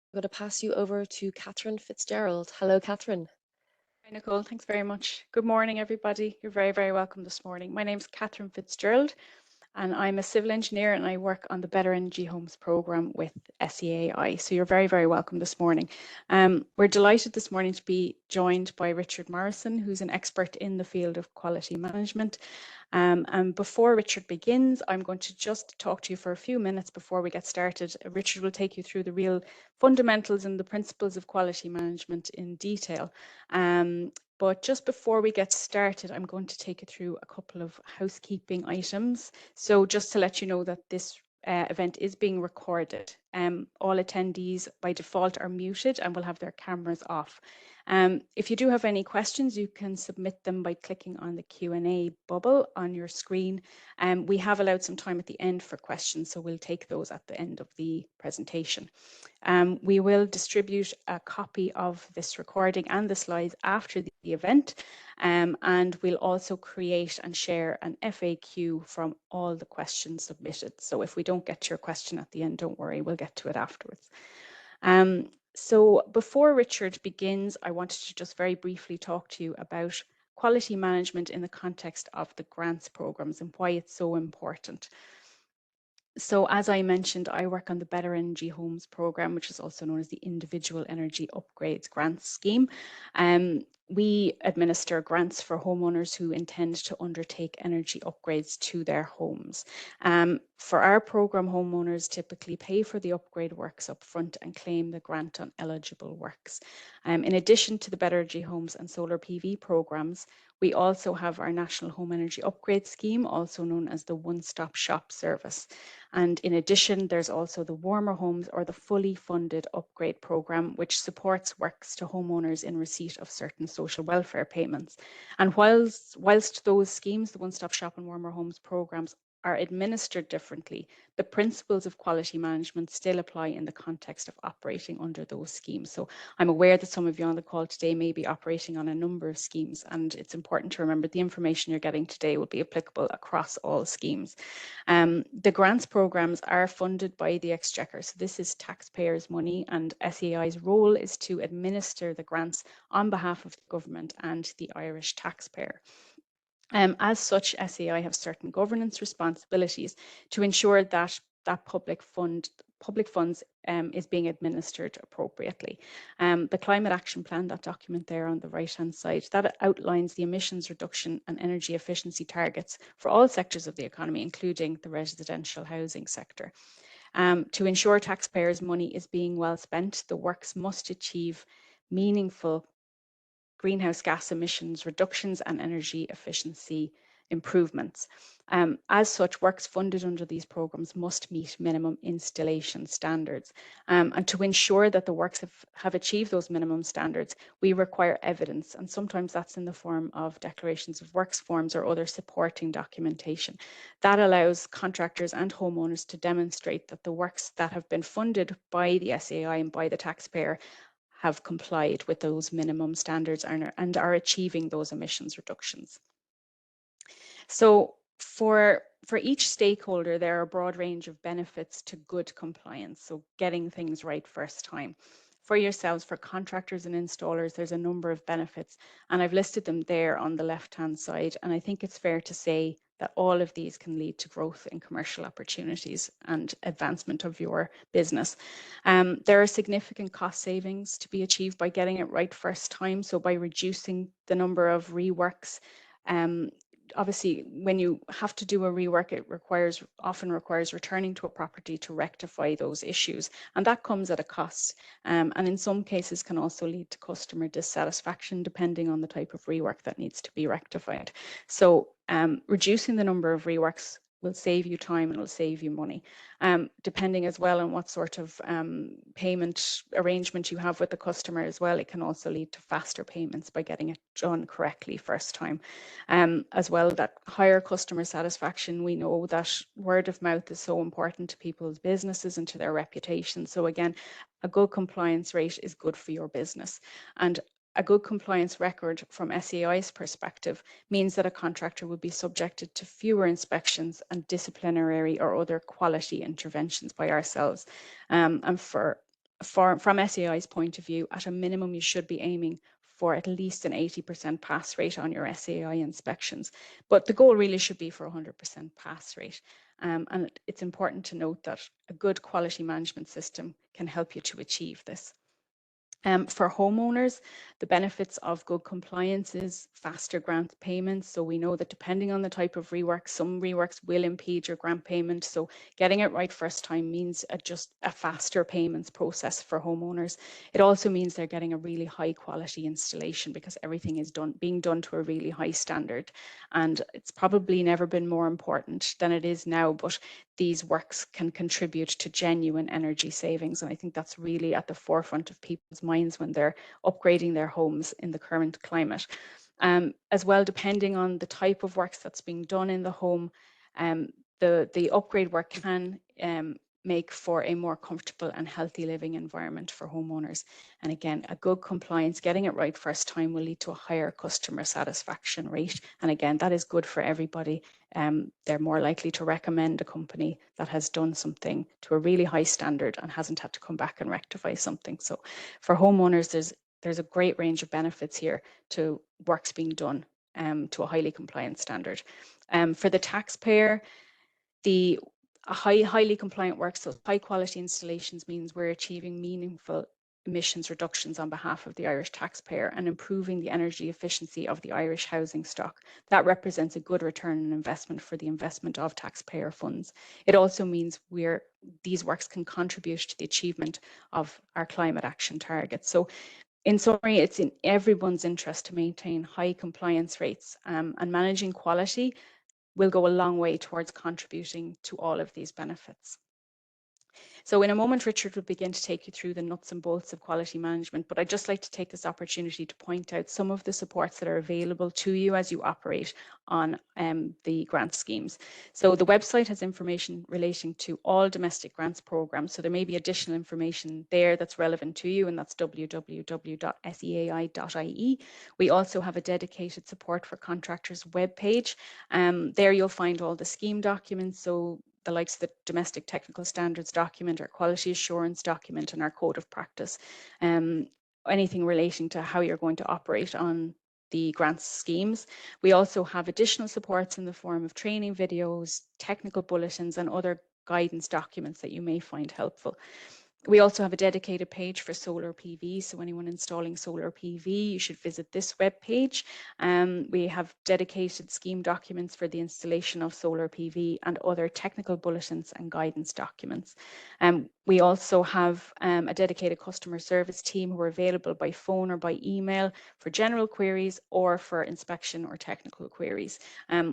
I'm going to pass you over to Katherine Fitzgerald. Hello, Katherine. Hi, Nicole. Thanks very much. Good morning, everybody. You're very, very welcome this morning. My name is Katherine Fitzgerald, and I'm a civil engineer and I work on the Better Energy Homes programme with SEAI. So you're very, very welcome this morning. We're delighted this morning to be joined by Richard Morrison, who's an expert in the field of quality management. And before Richard begins, I'm going to just talk to you for a few minutes before we get started. Richard will take you through the real fundamentals and the principles of quality management in detail. But just before we get started, I'm going to take you through a couple of housekeeping items. So just to let you know that this event is being recorded. All attendees by default are muted and will have their cameras off. If you do have any questions, you can submit them by clicking on the Q&A bubble on your screen. We have allowed some time at the end for questions, so we'll take those at the end of the presentation. We will distribute a copy of this recording and the slides after the event, and we'll also create and share an FAQ from all the questions submitted. So if we don't get to your question at the end, don't worry, we'll get to it afterwards. So before Richard begins, I wanted to just very briefly talk to you about quality management in the context of the grants programs and why it's so important. So as I mentioned, I work on the Better Energy Homes programme, which is also known as the Individual Energy Upgrades Grants Scheme. We administer grants for homeowners who intend to undertake energy upgrades to their homes. For our programme, homeowners typically pay for the upgrade works upfront and claim the grant on eligible works. In addition to the Better Energy Homes and solar PV programmes, we also have our National Home Energy Upgrade Scheme, also known as the One-Stop Shop Service. And in addition, there's also the Warmer Homes or the fully funded upgrade programme, which supports works to homeowners in receipt of certain social welfare payments. And whilst those schemes, the One-Stop Shop and Warmer Homes programmes, are administered differently, the principles of quality management still apply in the context of operating under those schemes. So I'm aware that some of you on the call today may be operating on a number of schemes, and it's important to remember the information you're getting today will be applicable across all schemes. The grants programs are funded by the Exchequer, so this is taxpayers' money, and SEAI's role is to administer the grants on behalf of the government and the Irish taxpayer. As such, SEAI have certain governance responsibilities to ensure that public funds is being administered appropriately. The Climate Action Plan, that document there on the right-hand side, that outlines the emissions reduction and energy efficiency targets for all sectors of the economy, including the residential housing sector. To ensure taxpayers' money is being well spent, the works must achieve meaningful greenhouse gas emissions reductions and energy efficiency improvements. As such, works funded under these programs must meet minimum installation standards. And to ensure that the works have achieved those minimum standards, we require evidence, and sometimes that's in the form of declarations of works forms or other supporting documentation. That allows contractors and homeowners to demonstrate that the works that have been funded by the SEAI and by the taxpayer have complied with those minimum standards and are achieving those emissions reductions. So for each stakeholder, there are a broad range of benefits to good compliance, so getting things right first time. For yourselves, for contractors and installers, there's a number of benefits, and I've listed them there on the left-hand side, and I think it's fair to say that all of these can lead to growth in commercial opportunities and advancement of your business. There are significant cost savings to be achieved by getting it right first time, so by reducing the number of reworks. Obviously, when you have to do a rework, it often requires returning to a property to rectify those issues, and that comes at a cost, and in some cases can also lead to customer dissatisfaction depending on the type of rework that needs to be rectified. So reducing the number of reworks will save you time and it'll save you money. Depending as well on what sort of payment arrangement you have with the customer as well, it can also lead to faster payments by getting it done correctly first time. As well, that higher customer satisfaction, we know that word of mouth is so important to people's businesses and to their reputation. So again, a good compliance rate is good for your business. And a good compliance record from SEAI's perspective means that a contractor will be subjected to fewer inspections and disciplinary or other quality interventions by ourselves. And for from SEAI's point of view, at a minimum, you should be aiming for at least an 80% pass rate on your SEAI inspections. But the goal really should be for 100% pass rate. And it's important to note that a good quality management system can help you to achieve this. For homeowners, the benefits of good compliance is faster grant payments. So we know that depending on the type of rework, some reworks will impede your grant payment. So getting it right first time means just a faster payments process for homeowners. It also means they're getting a really high quality installation because everything is being done to a really high standard. And it's probably never been more important than it is now, but these works can contribute to genuine energy savings. And I think that's really at the forefront of people's minds when they're upgrading their homes in the current climate. As well, depending on the type of works that's being done in the home, the upgrade work can make for a more comfortable and healthy living environment for homeowners. And again, a good compliance, getting it right first time, will lead to a higher customer satisfaction rate. And again, that is good for everybody. They're more likely to recommend a company that has done something to a really high standard and hasn't had to come back and rectify something. So for homeowners, there's a great range of benefits here to works being done to a highly compliant standard. For the taxpayer, the highly compliant works, so high quality installations, means we're achieving meaningful emissions reductions on behalf of the Irish taxpayer and improving the energy efficiency of the Irish housing stock. That represents a good return on investment for the investment of taxpayer funds. It also means these works can contribute to the achievement of our climate action targets. So in summary, it's in everyone's interest to maintain high compliance rates, and managing quality will go a long way towards contributing to all of these benefits. So in a moment, Richard will begin to take you through the nuts and bolts of quality management, but I'd just like to take this opportunity to point out some of the supports that are available to you as you operate on the grant schemes. So the website has information relating to all domestic grants programs. So there may be additional information there that's relevant to you, and that's www.seai.ie. We also have a dedicated support for contractors webpage. There you'll find all the scheme documents. So the likes of the domestic technical standards document, our quality assurance document, and our code of practice. Anything relating to how you're going to operate on the grants schemes. We also have additional supports in the form of training videos, technical bulletins, and other guidance documents that you may find helpful. We also have a dedicated page for solar PV. So anyone installing solar PV, you should visit this web page. We have dedicated scheme documents for the installation of solar PV and other technical bulletins and guidance documents. We also have a dedicated customer service team who are available by phone or by email for general queries or for inspection or technical queries.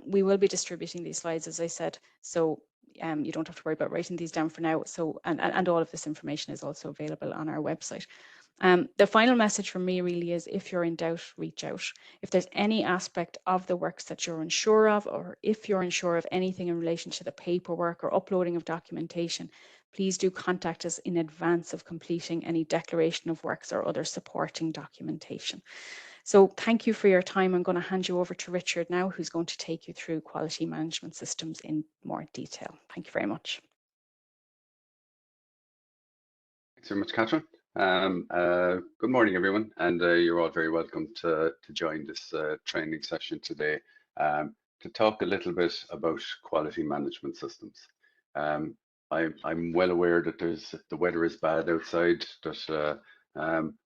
We will be distributing these slides, as I said, so you don't have to worry about writing these down for now. So, and all of this information is also available on our website. The final message from me really is, if you're in doubt, reach out. If there's any aspect of the works that you're unsure of, or if you're unsure of anything in relation to the paperwork or uploading of documentation, please do contact us in advance of completing any declaration of works or other supporting documentation. So thank you for your time. I'm going to hand you over to Richard now, who's going to take you through quality management systems in more detail. Thank you very much. Thanks very much, Katherine. Good morning, everyone, and you're all very welcome to join this training session today to talk a little bit about quality management systems. I'm well aware that the weather is bad outside, that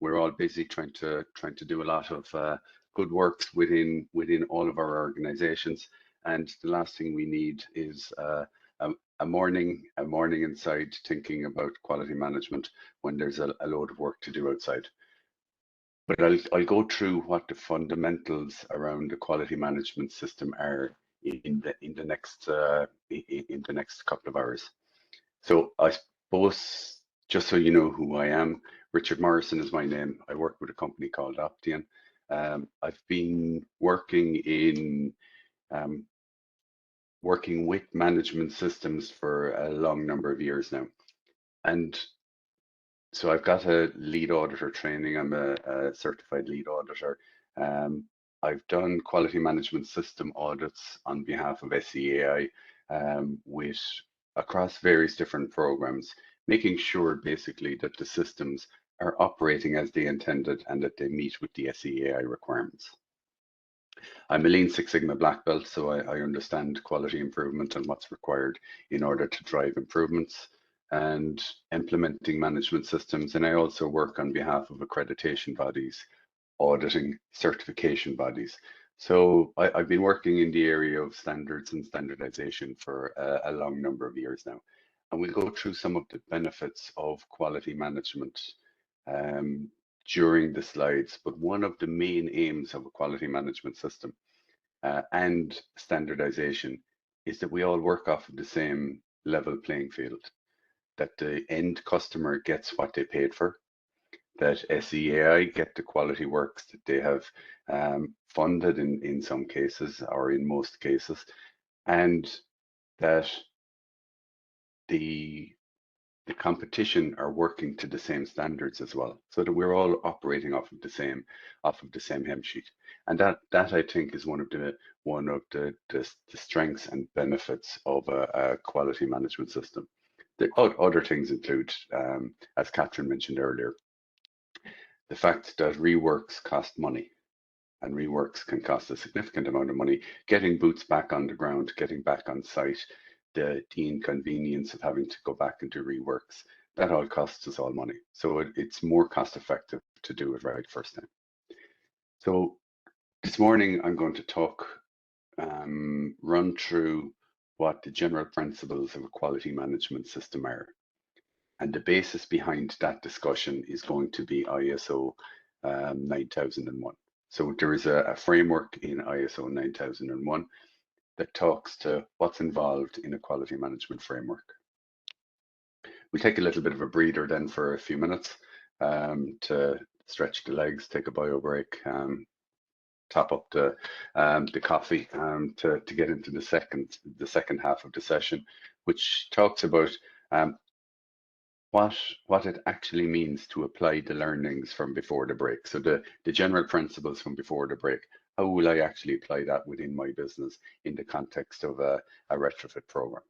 we're all busy trying to do a lot of good works within all of our organizations, and the last thing we need is a morning inside thinking about quality management when there's a load of work to do outside. But I'll go through what the fundamentals around the quality management system are in the next couple of hours. So I suppose, just so you know who I am, Richard Morrison is my name. I work with a company called Optian. I've been working with management systems for a long number of years now. And so I've got a lead auditor training. I'm a certified lead auditor. I've done quality management system audits on behalf of SEAI across various different programs. making sure basically that the systems are operating as they intended and that they meet with the SEAI requirements. I'm a Lean Six Sigma black belt, so I understand quality improvement and what's required in order to drive improvements and implementing management systems. And I also work on behalf of accreditation bodies, auditing certification bodies. So I've been working in the area of standards and standardization for a long number of years now. And we'll go through some of the benefits of quality management during the slides, but one of the main aims of a quality management system and standardization is that we all work off of the same level playing field, that the end customer gets what they paid for, that SEAI get the quality works that they have funded in some cases or in most cases, and that the competition are working to the same standards as well, so that we're all operating off of the same hymn sheet. And that I think is one of the strengths and benefits of a quality management system. The other things include, as Katherine mentioned earlier, the fact that reworks cost money, and reworks can cost a significant amount of money. Getting boots back on the ground, getting back on site, the inconvenience of having to go back and do reworks, that all costs us all money. So it's more cost effective to do it right first time. So this morning I'm going to talk, run through what the general principles of a quality management system are. And the basis behind that discussion is going to be ISO 9001. So there is a framework in ISO 9001 that talks to what's involved in a quality management framework. We'll take a little bit of a breather then for a few minutes to stretch the legs, take a bio break, top up the coffee to get into the second half of the session, which talks about what it actually means to apply the learnings from before the break. So the general principles from before the break. How will I actually apply that within my business in the context of a retrofit program?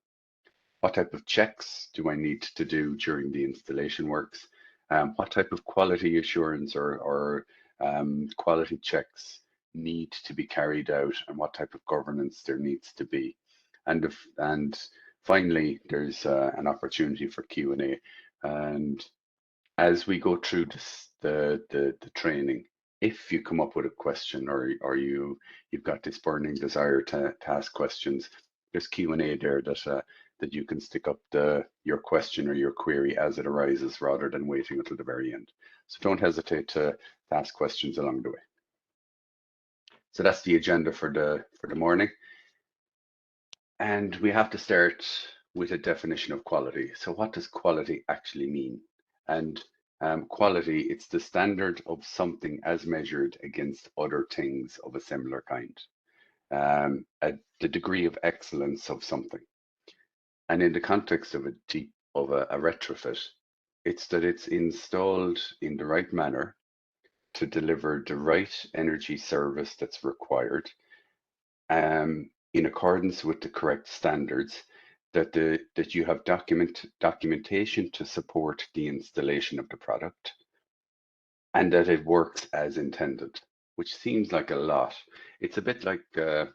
What type of checks do I need to do during the installation works? What type of quality assurance or quality checks need to be carried out, and what type of governance there needs to be? And finally, there's an opportunity for Q&A. And as we go through the training, if you come up with a question or you've got this burning desire to ask questions, there's Q&A there that you can stick up your question or your query as it arises, rather than waiting until the very end. So don't hesitate to ask questions along the way. So that's the agenda for the morning. And we have to start with a definition of quality. So what does quality actually mean? And quality, it's the standard of something as measured against other things of a similar kind. The degree of excellence of something. And in the context of a retrofit, it's that it's installed in the right manner to deliver the right energy service that's required, in accordance with the correct standards, that you have documentation to support the installation of the product, and that it works as intended, which seems like a lot. It's a bit like a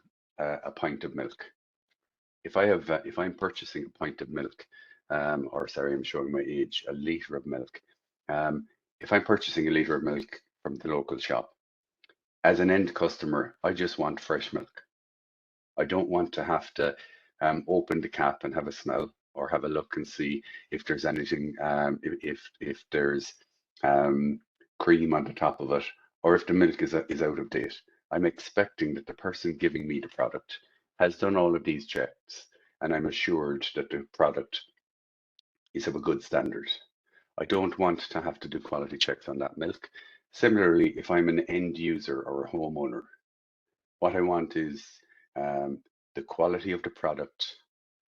pint of milk. If I'm purchasing a pint of milk, or sorry, I'm showing my age, a liter of milk. If I'm purchasing a liter of milk from the local shop, as an end customer, I just want fresh milk. I don't want to have to open the cap and have a smell, or have a look and see if there's anything, if there's cream on the top of it, or if the milk is out of date. I'm expecting that the person giving me the product has done all of these checks, and I'm assured that the product is of a good standard. I don't want to have to do quality checks on that milk. Similarly, if I'm an end user or a homeowner, what I want is the quality of the product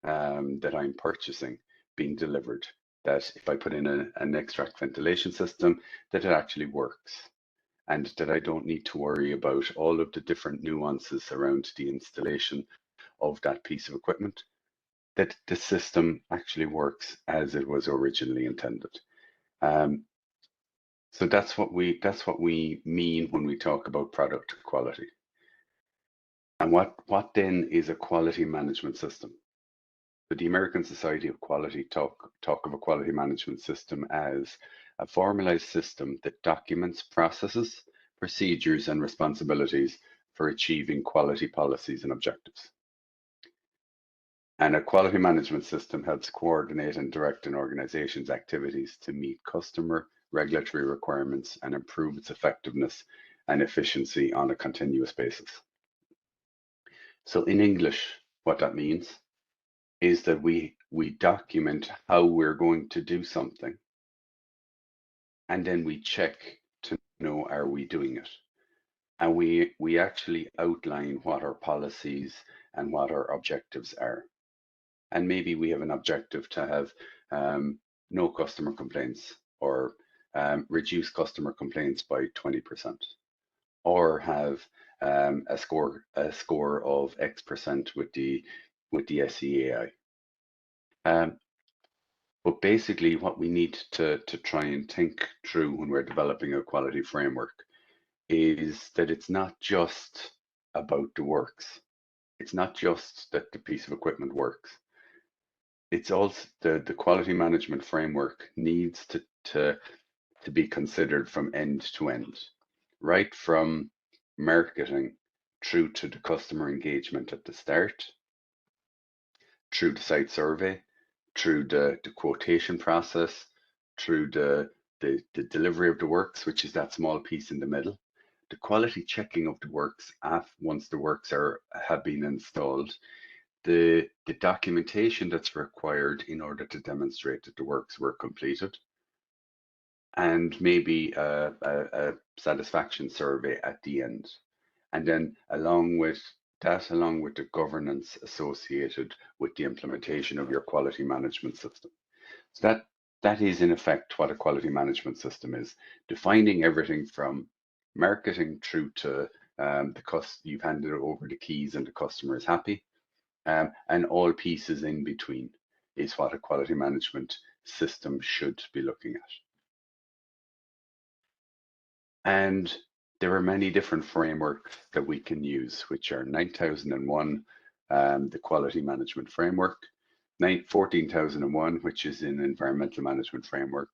that I'm purchasing being delivered. That if I put in an extract ventilation system, that it actually works, and that I don't need to worry about all of the different nuances around the installation of that piece of equipment. that the system actually works as it was originally intended. So that's what we mean when we talk about product quality. And what then is a quality management system? But the American Society of Quality talk of a quality management system as a formalized system that documents processes, procedures, and responsibilities for achieving quality policies and objectives. And a quality management system helps coordinate and direct an organization's activities to meet customer regulatory requirements and improve its effectiveness and efficiency on a continuous basis. So in English, what that means is that we document how we're going to do something, and then we check to know, are we doing it? And we actually outline what our policies and what our objectives are. And maybe we have an objective to have no customer complaints, or reduce customer complaints by 20%, or have a score of X% with the SEAI. But basically, what we need to try and think through when we're developing a quality framework is that it's not just about the works. It's not just that the piece of equipment works. It's also the quality management framework needs to be considered from end to end, right from marketing through to the customer engagement at the start, through the site survey, through the quotation process, through the delivery of the works, which is that small piece in the middle, the quality checking of the works once the works have been installed, the documentation that's required in order to demonstrate that the works were completed, and maybe a satisfaction survey at the end. And then along with the governance associated with the implementation of your quality management system. So that is in effect what a quality management system is, defining everything from marketing through to you've handed over the keys and the customer is happy, and all pieces in between is what a quality management system should be looking at. And there are many different frameworks that we can use, which are 9001, the quality management framework, 14001, which is an environmental management framework,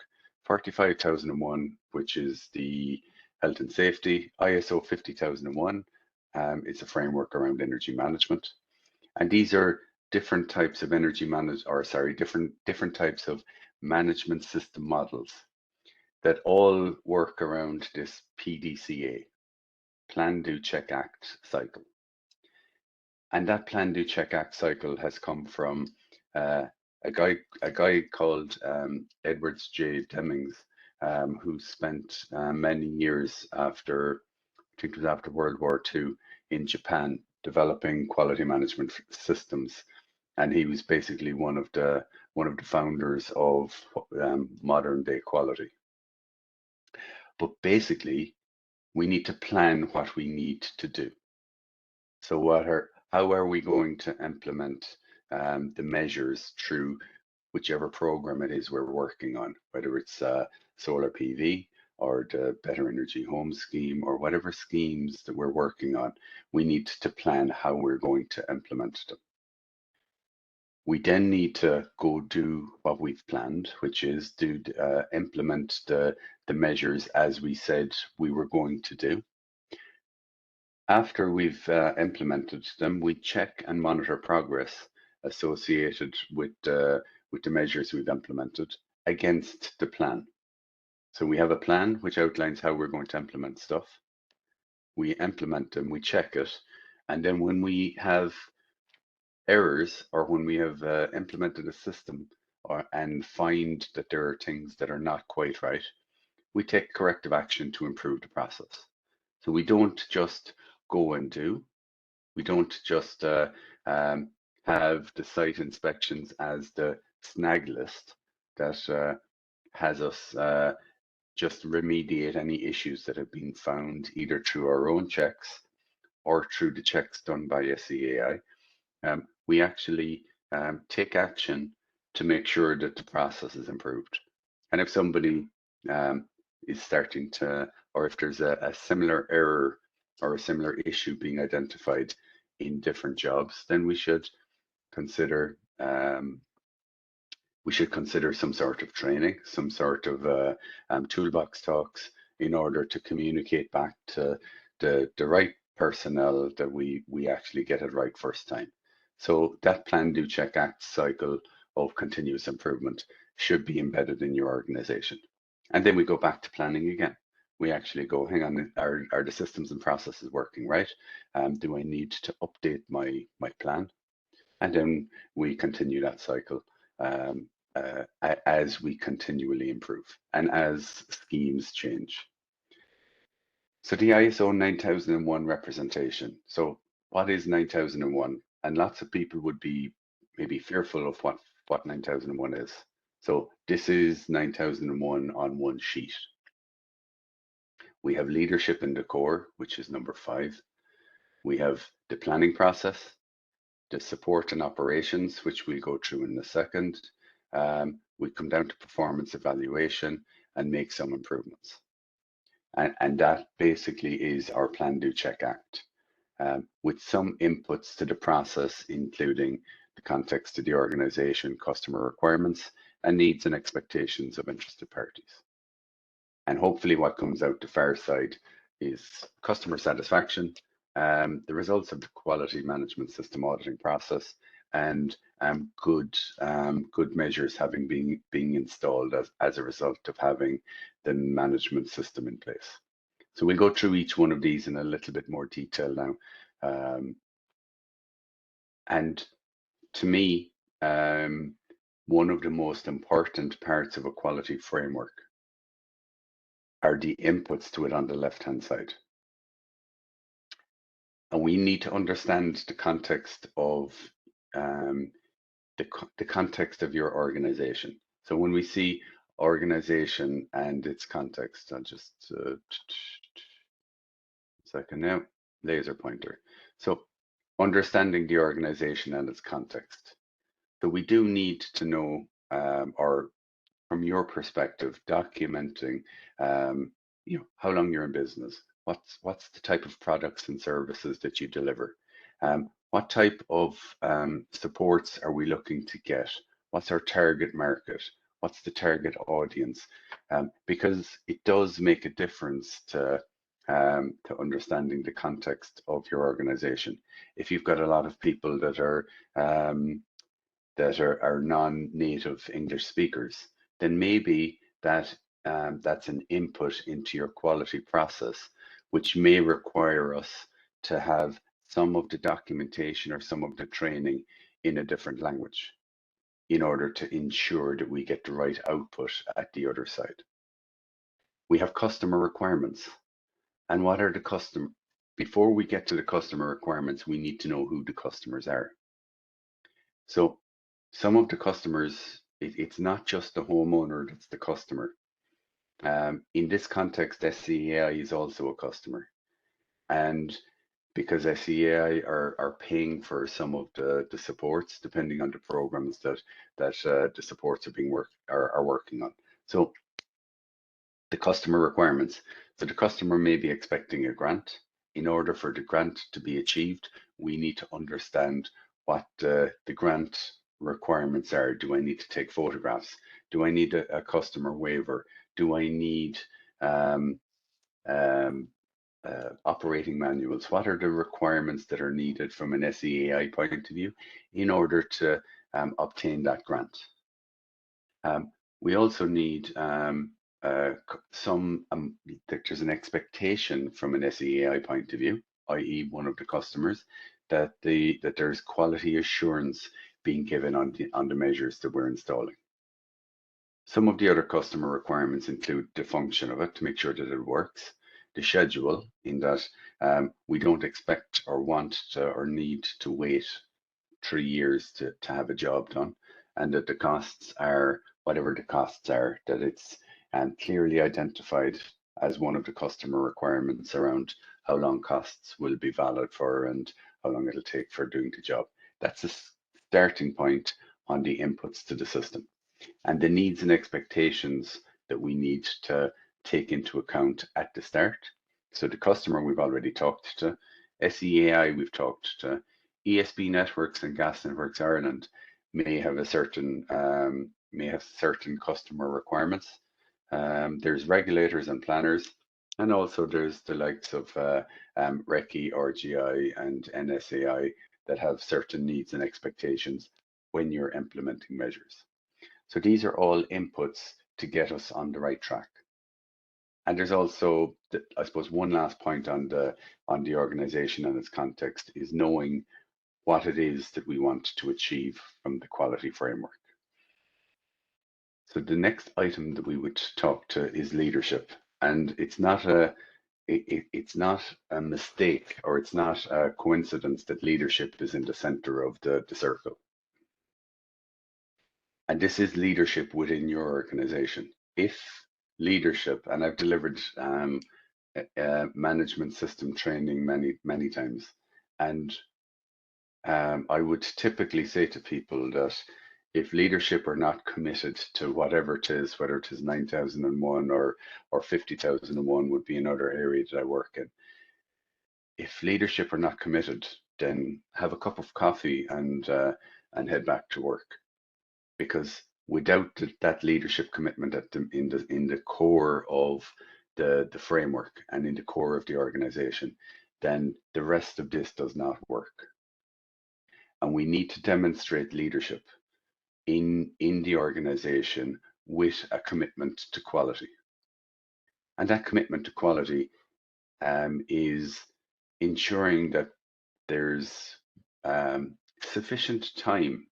45001, which is the health and safety, ISO 50001 is a framework around energy management. And these are different types of different types of management system models that all work around this PDCA, Plan, Do, Check, Act cycle. And that Plan, Do, Check, Act cycle has come from a guy called Edwards J. Demings, who spent many years after, I think it was after World War II, in Japan, developing quality management systems. And he was basically one of the founders of modern day quality. But basically, we need to plan what we need to do. So how are we going to implement the measures through whichever program it is we're working on, whether it's solar PV or the Better Energy Home scheme or whatever schemes that we're working on, we need to plan how we're going to implement them. We then need to go do what we've planned, which is to implement the measures as we said we were going to do. After we've implemented them, we check and monitor progress associated with the measures we've implemented against the plan. So we have a plan which outlines how we're going to implement stuff. We implement them, we check it, and then when we have errors, or when we have implemented a system and find that there are things that are not quite right, we take corrective action to improve the process. So we don't just go and do. We don't just have the site inspections as the snag list that has us just remediate any issues that have been found either through our own checks or through the checks done by SEAI. We actually take action to make sure that the process is improved. And if somebody is starting to, or if there's a similar error or a similar issue being identified in different jobs, then we should consider some sort of training, some sort of toolbox talks in order to communicate back to the right personnel that we actually get it right first time. So that plan, do, check, act cycle of continuous improvement should be embedded in your organization. And then we go back to planning again. We actually go, hang on, are the systems and processes working right? Do I need to update my plan? And then we continue that cycle um, as we continually improve and as schemes change. So the ISO 9001 representation. So what is 9001? And lots of people would be maybe fearful of what 9001 is. So this is 9001 on one sheet. We have leadership in the core, which is number 5. We have the planning process, the support and operations, which we'll go through in a second. We come down to performance evaluation and make some improvements. And that basically is our plan, do, check, act, with some inputs to the process, including the context of the organization, customer requirements, and needs and expectations of interested parties. And hopefully what comes out the far side is customer satisfaction, the results of the quality management system auditing process, and good measures having being installed as a result of having the management system in place. So we'll go through each one of these in a little bit more detail now. And to me, one of the most important parts of a quality framework are the inputs to it on the left-hand side. And we need to understand the context of the context of your organization. So when we see organization and its context, I'll just second now, laser pointer. So understanding the organization and its context. So we do need to know, or from your perspective, documenting, how long you're in business, what's the type of products and services that you deliver, what type of supports are we looking to get, what's our target market, what's the target audience, because it does make a difference to understanding the context of your organization. If you've got a lot of people that are non-native English speakers, then maybe that's an input into your quality process, which may require us to have some of the documentation or some of the training in a different language in order to ensure that we get the right output at the other side. We have customer requirements. And what are the before we get to the customer requirements, we need to know who the customers are. So some of the customers, it's not just the homeowner that's the customer. In this context, SEAI is also a customer. And because SEAI are paying for some of the supports, depending on the programs that the supports are working on. So the customer requirements. So the customer may be expecting a grant. In order for the grant to be achieved, we need to understand what the grant requirements are. Do I need to take photographs? Do I need a customer waiver? Do I need operating manuals? What are the requirements that are needed from an SEAI point of view in order to obtain that grant? We also need there's an expectation from an SEAI point of view, i.e. one of the customers, that there's quality assurance being given on the measures that we're installing. Some of the other customer requirements include the function of it to make sure that it works, the schedule, in that we don't expect or want to or need to wait 3 years to have a job done, and that the costs are whatever the costs are, that it's clearly identified as one of the customer requirements around how long costs will be valid for and how long it'll take for doing the job. That's starting point on the inputs to the system and the needs and expectations that we need to take into account at the start. So the customer we've already talked to, SEAI we've talked to, ESB Networks and Gas Networks Ireland may have certain customer requirements. There's regulators and planners, and also there's the likes of RECI, RGI, and NSAI that have certain needs and expectations when you're implementing measures. So these are all inputs to get us on the right track. And there's also, I suppose, one last point on the organization and its context is knowing what it is that we want to achieve from the quality framework. So the next item that we would talk to is leadership, and it's not a mistake, or it's not a coincidence that leadership is in the center of the circle. And this is leadership within your organization. If leadership, and I've delivered management system training many times, and I would typically say to people that if leadership are not committed to whatever it is, whether it is 9001 or 50,001 would be another area that I work in. If leadership are not committed, then have a cup of coffee and head back to work. Because without that leadership commitment in the core of the framework and in the core of the organization, then the rest of this does not work. And we need to demonstrate leadership in the organization with a commitment to quality. And that commitment to quality is ensuring that there's sufficient time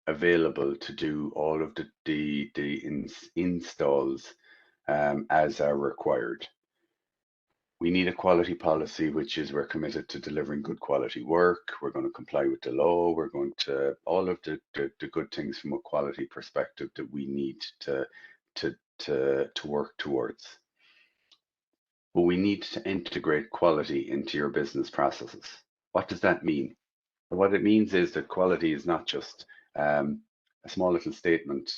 available to do all of the installs as are required. We need a quality policy, which is we're committed to delivering good quality work. We're going to comply with the law. We're going to all of the good things from a quality perspective that we need to work towards. But we need to integrate quality into your business processes. What does that mean? What it means is that quality is not just a small little statement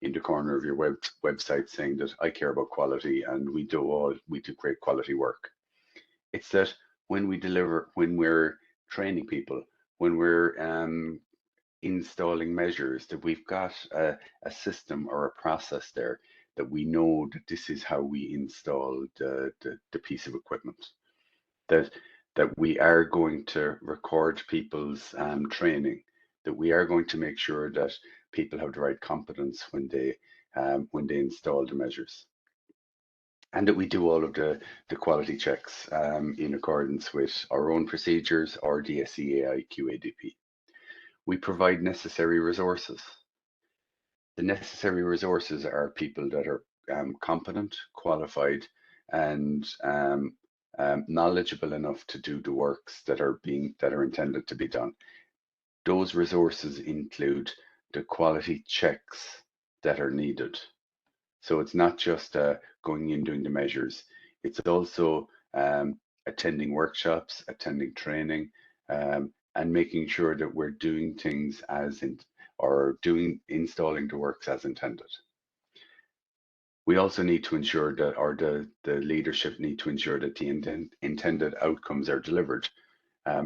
in the corner of your website saying that I care about quality and we do great quality work. It's that when we deliver, when we're training people, when we're installing measures, that we've got a system or a process there that we know that this is how we install the piece of equipment. That we are going to record people's training, that we are going to make sure that people have the right competence when they install the measures, and that we do all of the quality checks in accordance with our own procedures or the SEAI QADP. We provide necessary resources. The necessary resources are people that are competent, qualified, and knowledgeable enough to do the works that are intended to be done. Those resources include the quality checks that are needed. So it's not just going in doing the measures. It's also attending workshops, attending training, and making sure that we're doing things installing the works as intended. We also need to ensure that, or the leadership need to ensure that the intended outcomes are delivered.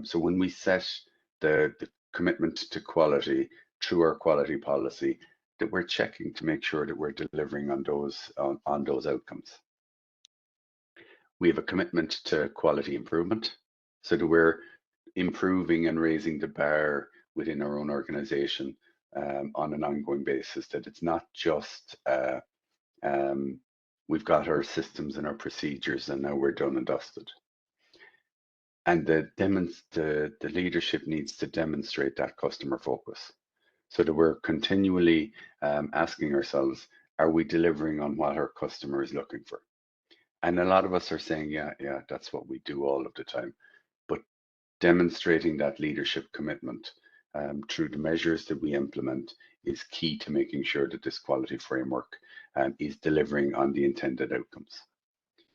So when we set the commitment to quality through our quality policy, that we're checking to make sure that we're delivering on those outcomes. We have a commitment to quality improvement, so that we're improving and raising the bar within our own organization on an ongoing basis, that it's not just we've got our systems and our procedures and now we're done and dusted. And the leadership needs to demonstrate that customer focus, so that we're continually asking ourselves, are we delivering on what our customer is looking for? And a lot of us are saying, yeah, that's what we do all of the time. But demonstrating that leadership commitment through the measures that we implement is key to making sure that this quality framework is delivering on the intended outcomes.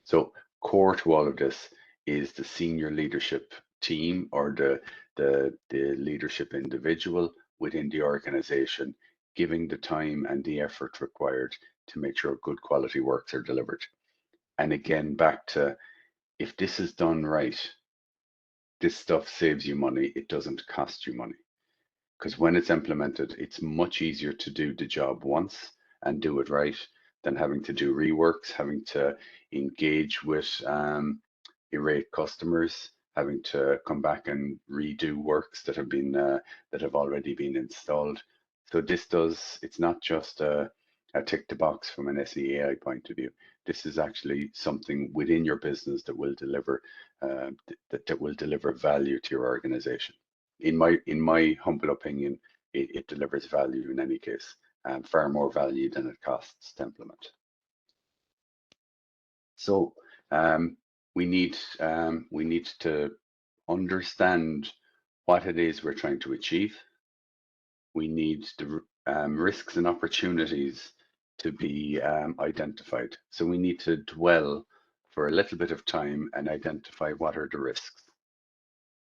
So core to all of this is the senior leadership team or the leadership individual within the organization giving the time and the effort required to make sure good quality works are delivered. And again, back to, if this is done right, this stuff saves you money. It doesn't cost you money. Because when it's implemented, it's much easier to do the job once and do it right than having to do reworks, having to engage with irate customers, having to come back and redo works that have been that have already been installed. So it's not just a tick the box from an SEAI point of view. This is actually something within your business that will deliver that will deliver value to your organization. In my humble opinion, it delivers value in any case, far more value than it costs to implement. So we need to understand what it is we're trying to achieve. We need the risks and opportunities to be identified. So we need to dwell for a little bit of time and identify what are the risks.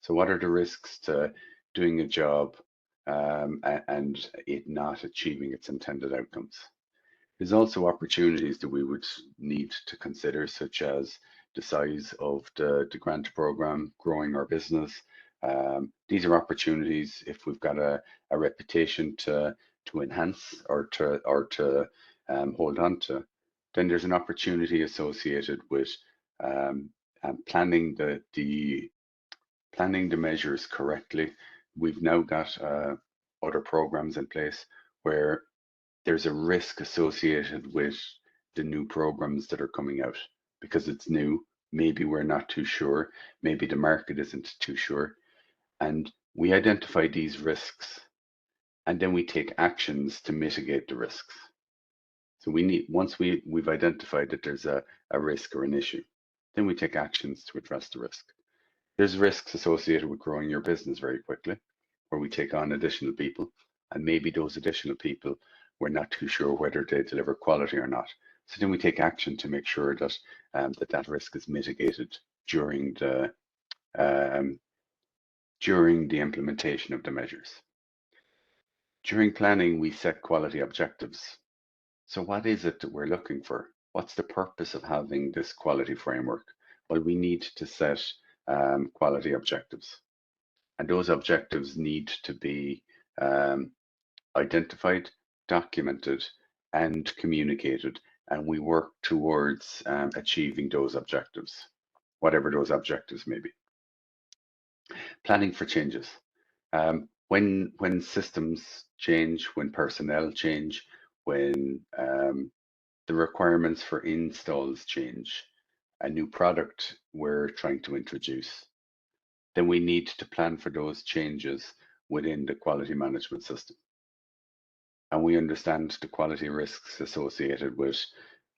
So what are the risks to doing a job and it not achieving its intended outcomes? There's also opportunities that we would need to consider, such as the size of the grant program, growing our business. These are opportunities if we've got a reputation to enhance or to hold on to. Then there's an opportunity associated with planning the measures correctly. We've now got other programs in place where there's a risk associated with the new programs that are coming out because it's new. Maybe we're not too sure. Maybe the market isn't too sure. And we identify these risks and then we take actions to mitigate the risks. So once we've identified that there's a risk or an issue, then we take actions to address the risk. There's risks associated with growing your business very quickly, where we take on additional people, and maybe those additional people, we're not too sure whether they deliver quality or not. So then we take action to make sure that that risk is mitigated during the implementation of the measures. During planning, we set quality objectives. So what is it that we're looking for? What's the purpose of having this quality framework? Well, we need to set quality objectives. And those objectives need to be identified, documented, and communicated. And we work towards achieving those objectives, whatever those objectives may be. Planning for changes. When systems change, when personnel change, when the requirements for installs change, a new product we're trying to introduce, then we need to plan for those changes within the quality management system. And we understand the quality risks associated with,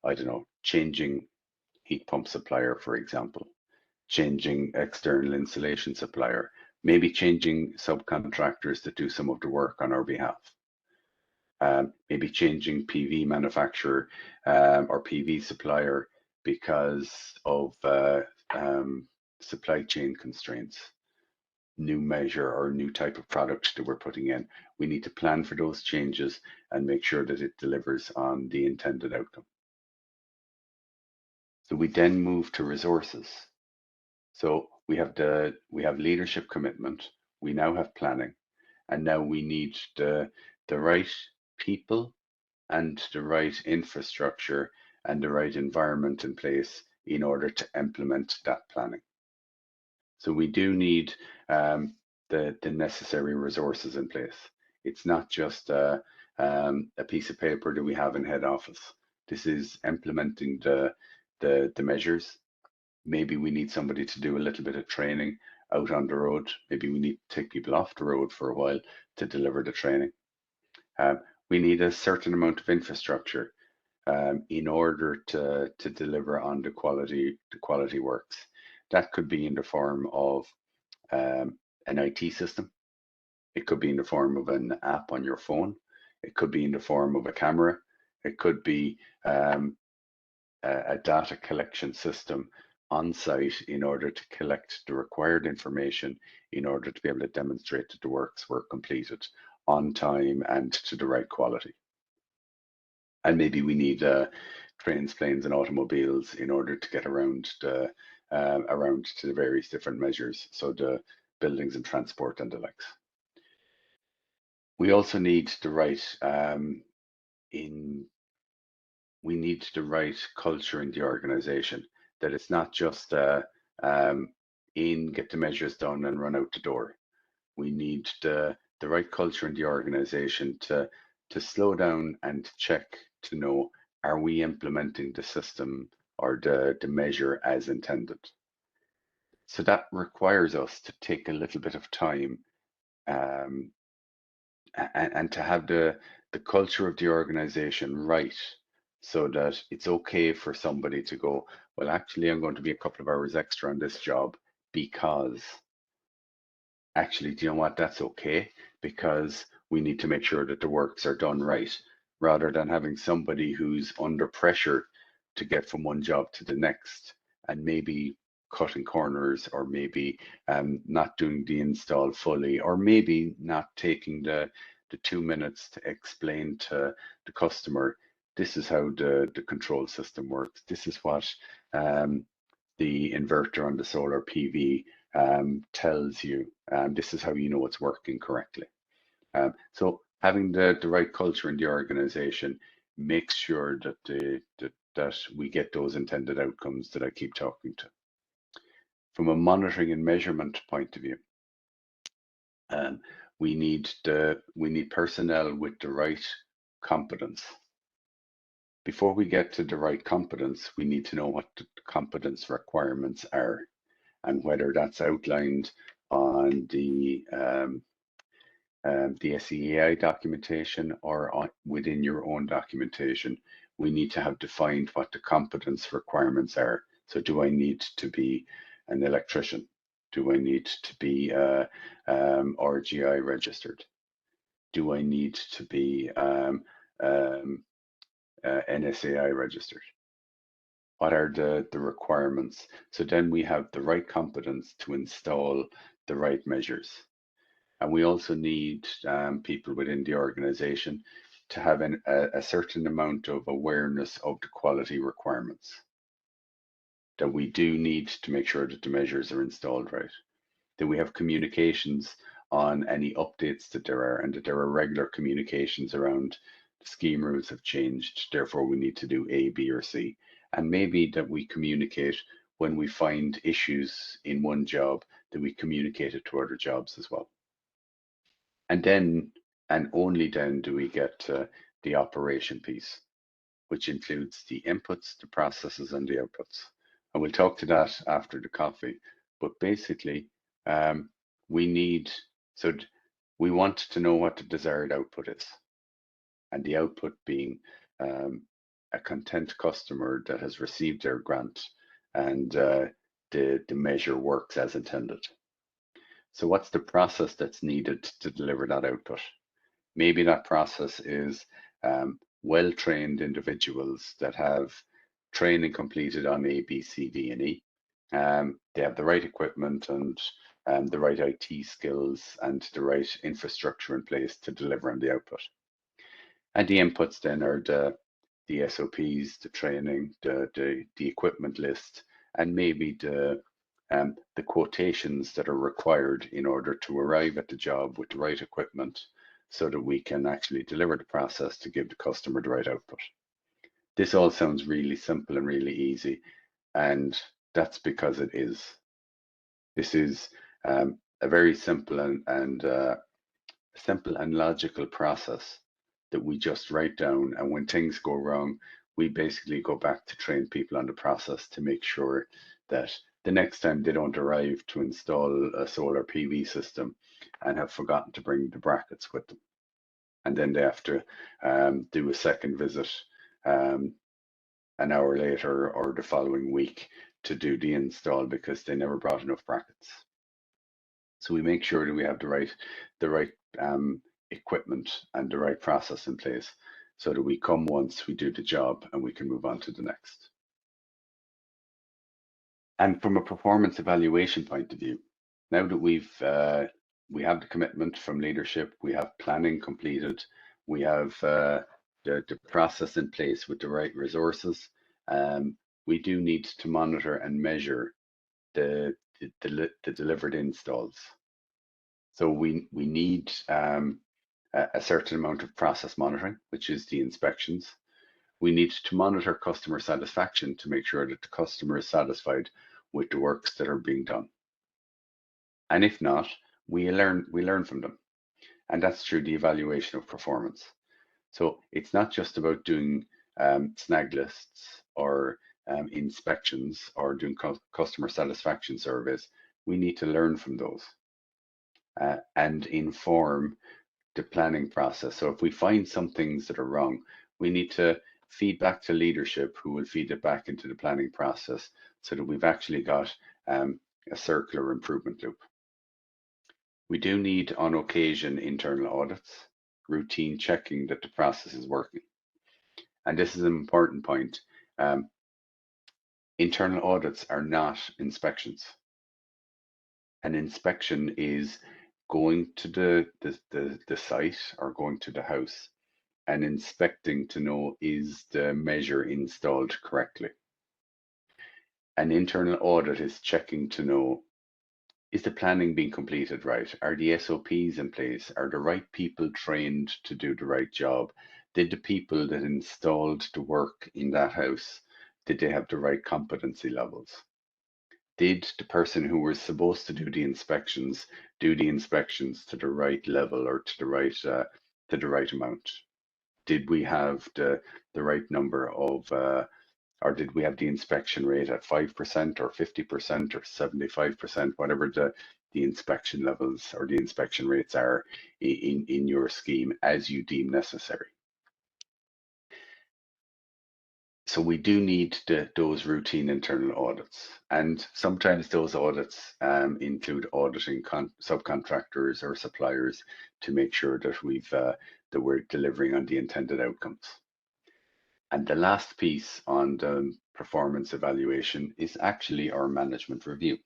I don't know, changing heat pump supplier, for example, changing external insulation supplier, maybe changing subcontractors that do some of the work on our behalf. Maybe changing PV manufacturer or PV supplier because of supply chain constraints, new measure or new type of product that we're putting in. We need to plan for those changes and make sure that it delivers on the intended outcome. So we then move to resources. So we have leadership commitment, we now have planning, and now we need the right people and the right infrastructure and the right environment in place in order to implement that planning. So we do need the necessary resources in place. It's not just a piece of paper that we have in head office. This is implementing the measures. Maybe we need somebody to do a little bit of training out on the road. Maybe we need to take people off the road for a while to deliver the training. We need a certain amount of infrastructure in order to deliver on the quality works. That could be in the form of an IT system. It could be in the form of an app on your phone. It could be in the form of a camera. It could be a data collection system on site in order to collect the required information in order to be able to demonstrate that the works were completed on time and to the right quality. And maybe we need trains, planes, and automobiles in order to get around to the various different measures, so the buildings and transport and the likes. We also need the right culture in the organization, that it's not just get the measures done and run out the door. We need the right culture in the organization to slow down and check to know, are we implementing the system or the measure as intended? So that requires us to take a little bit of time and to have the culture of the organization right, so that it's okay for somebody to go, well, actually, I'm going to be a couple of hours extra on this job because actually, do you know what? That's okay, because we need to make sure that the works are done right, rather than having somebody who's under pressure to get from one job to the next and maybe cutting corners, or maybe not doing the install fully, or maybe not taking the 2 minutes to explain to the customer, this is how the control system works. This is what the inverter on the solar PV tells you. This is how you know it's working correctly. So having the right culture in the organization makes sure that that we get those intended outcomes that I keep talking to. From a monitoring and measurement point of view, we need personnel with the right competence. Before we get to the right competence, we need to know what the competence requirements are, and whether that's outlined on the SEAI documentation or within your own documentation. We need to have defined what the competence requirements are. So do I need to be an electrician? Do I need to be RGI registered? Do I need to be NSAI registered? What are the requirements? So then we have the right competence to install the right measures. And we also need people within the organization to have a certain amount of awareness of the quality requirements, that we do need to make sure that the measures are installed right. That we have communications on any updates that there are, and that there are regular communications around the scheme rules have changed, therefore we need to do A, B, or C. And maybe that we communicate when we find issues in one job, that we communicate it to other jobs as well. And then, and only then, do we get to the operation piece, which includes the inputs, the processes, and the outputs. And we'll talk to that after the coffee. But basically, we want to know what the desired output is. And the output being a content customer that has received their grant, and the measure works as intended. So what's the process that's needed to deliver that output? Maybe that process is well-trained individuals that have training completed on A, B, C, D, and E. They have the right equipment and the right IT skills and the right infrastructure in place to deliver on the output. And the inputs then are the SOPs, the training, the equipment list, and maybe the quotations that are required in order to arrive at the job with the right equipment, so that we can actually deliver the process to give the customer the right output. This all sounds really simple and really easy, and that's because it is. This is a very simple and logical process that we just write down, and when things go wrong, we basically go back to train people on the process to make sure that the next time they don't arrive to install a solar PV system and have forgotten to bring the brackets with them. And then they have to do a second visit an hour later or the following week to do the install because they never brought enough brackets. So we make sure that we have the right equipment and the right process in place, so that we come once, we do the job, and we can move on to the next. And from a performance evaluation point of view, now that we have the commitment from leadership, we have planning completed, we have the process in place with the right resources, we do need to monitor and measure the delivered installs. So we need a certain amount of process monitoring, which is the inspections. We need to monitor customer satisfaction to make sure that the customer is satisfied with the works that are being done. And if not, we learn from them. And that's through the evaluation of performance. So it's not just about doing snag lists or inspections or doing customer satisfaction surveys. We need to learn from those and inform the planning process. So if we find some things that are wrong, we need to feed back to leadership, who will feed it back into the planning process, so that we've actually got a circular improvement loop. We do need on occasion internal audits, routine checking that the process is working. And this is an important point. Internal audits are not inspections. An inspection is going to the site or going to the house and inspecting to know, is the measure installed correctly. An internal audit is checking to know, is the planning being completed right? Are the SOPs in place? Are the right people trained to do the right job? Did the people that installed the work in that house, did they have the right competency levels? Did the person who was supposed to do the inspections to the right level or to the right amount? Did we have the right number of or did we have the inspection rate at 5% or 50% or 75%, whatever the inspection levels or the inspection rates are in your scheme as you deem necessary? So we do need those routine internal audits, and sometimes those audits include auditing subcontractors or suppliers to make sure that we're delivering on the intended outcomes. And the last piece on the performance evaluation is actually our management review.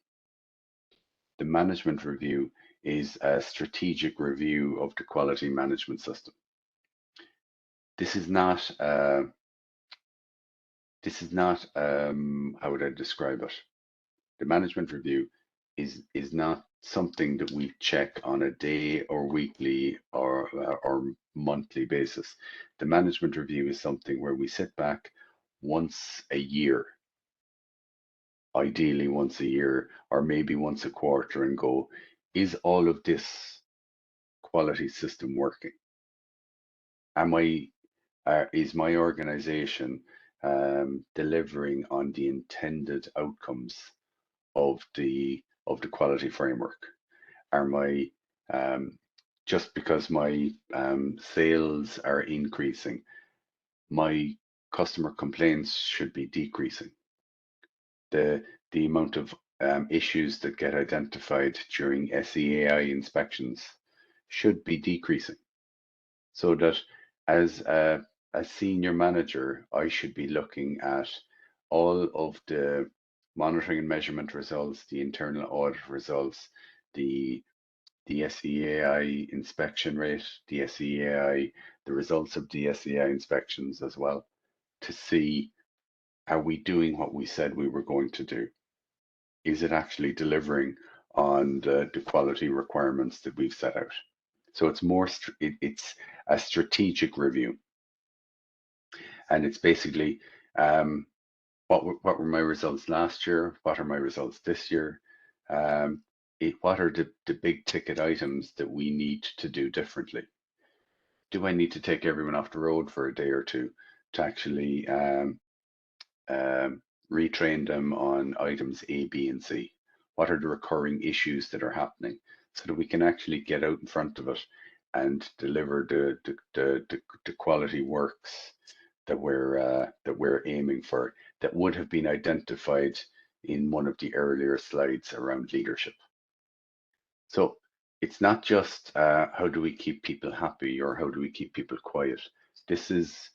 The management review is a strategic review of the quality management system. This is not how would I describe it? The management review is not something that we check on a day or weekly or monthly basis. The management review is something where we sit back once a year, ideally once a year, or maybe once a quarter, and go, is all of this quality system working? Is my organization delivering on the intended outcomes of the quality framework? Are my just because my sales are increasing, my customer complaints should be decreasing. The amount of issues that get identified during SEAI inspections should be decreasing, so that as a senior manager, I should be looking at all of the monitoring and measurement results, the internal audit results, the SEAI inspection rate, the SEAI, the results of the SEAI inspections as well, to see, are we doing what we said we were going to do? Is it actually delivering on the quality requirements that we've set out? So it's it's a strategic review, and it's basically what were my results last year? What are my results this year? What are the big ticket items that we need to do differently? Do I need to take everyone off the road for a day or two to actually retrain them on items A, B, and C? What are the recurring issues that are happening, so that we can actually get out in front of it and deliver the quality works that we're aiming for, that would have been identified in one of the earlier slides around leadership. So it's not just how do we keep people happy or how do we keep people quiet. This is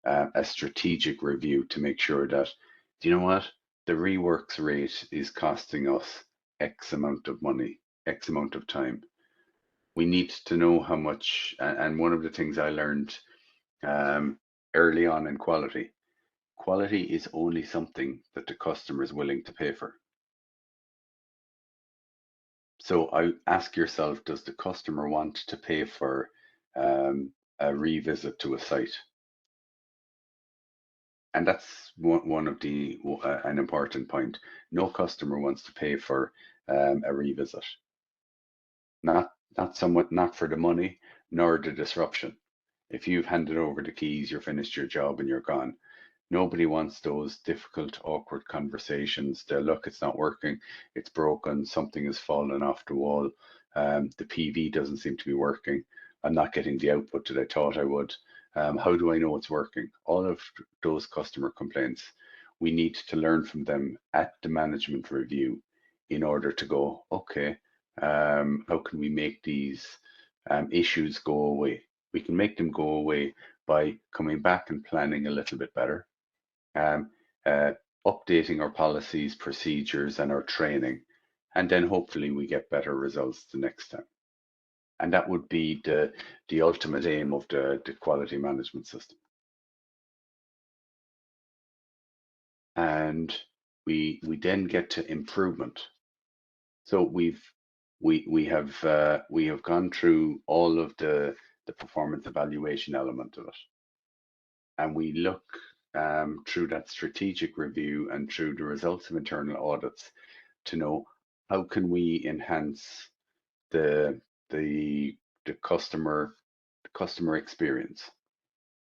a strategic review to make sure that, do you know what? the reworks rate is costing us X amount of money, X amount of time. We need to know how much, and one of the things I learned early on in quality is only something that the customer is willing to pay for. So I ask yourself, does the customer want to pay for a revisit to a site? And that's one of the an important point. No customer wants to pay for a revisit. Not for the money, nor the disruption. If you've handed over the keys, you're finished your job and you're gone. Nobody wants those difficult, awkward conversations. The look, it's not working, it's broken, something has fallen off the wall, the PV doesn't seem to be working, I'm not getting the output that I thought I would. How do I know it's working? All of those customer complaints, we need to learn from them at the management review in order to go, okay, how can we make these issues go away? We can make them go away by coming back and planning a little bit better, um, updating our policies, procedures, and our training, and then hopefully we get better results the next time. And that would be the ultimate aim of the quality management system. And we then get to improvement. So we have gone through all of the performance evaluation element of it, and we look through that strategic review and through the results of internal audits to know how can we enhance the customer experience.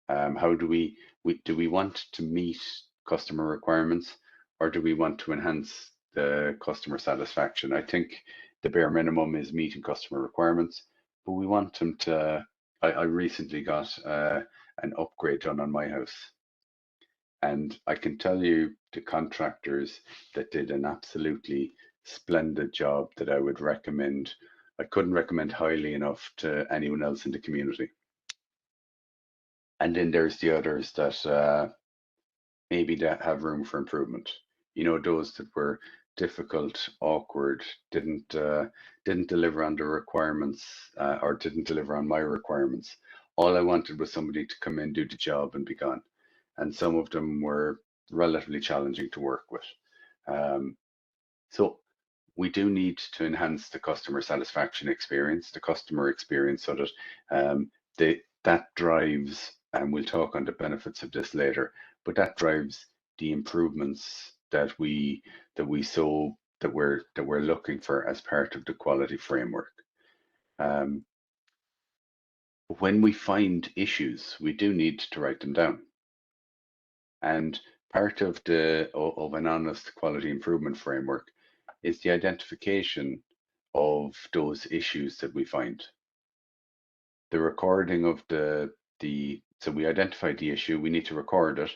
How do we want to meet customer requirements, or do we want to enhance the customer satisfaction? I think the bare minimum is meeting customer requirements, but we want them to. I recently got an upgrade done on my house, and I can tell you the contractors that did an absolutely splendid job that I would recommend. I couldn't recommend highly enough to anyone else in the community. And then there's the others that maybe that have room for improvement. You know, those that were difficult, awkward, didn't deliver on the requirements, or didn't deliver on my requirements. All I wanted was somebody to come in, do the job, and be gone. And some of them were relatively challenging to work with. So we do need to enhance the customer satisfaction experience, the customer experience, so that that drives, and we'll talk on the benefits of this later, but that drives the improvements that we're looking for as part of the quality framework. When we find issues, we do need to write them down. And part of an honest quality improvement framework is the identification of those issues that we find. The recording of so we identified the issue, we need to record it,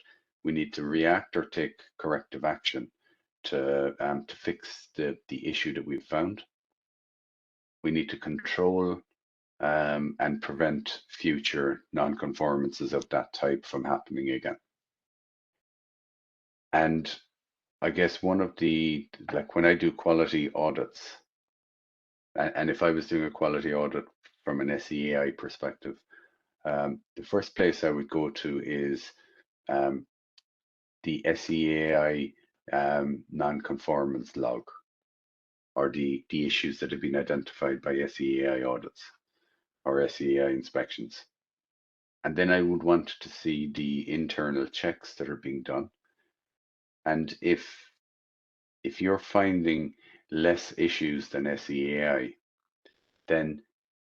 we need to react or take corrective action to fix the issue that we've found. We need to control and prevent future non-conformances of that type from happening again. And I guess one of like when I do quality audits, and if I was doing a quality audit from an SEAI perspective, the first place I would go to is the SEAI non-conformance log, or the issues that have been identified by SEAI audits or SEAI inspections. And then I would want to see the internal checks that are being done. And if you're finding less issues than SEAI, then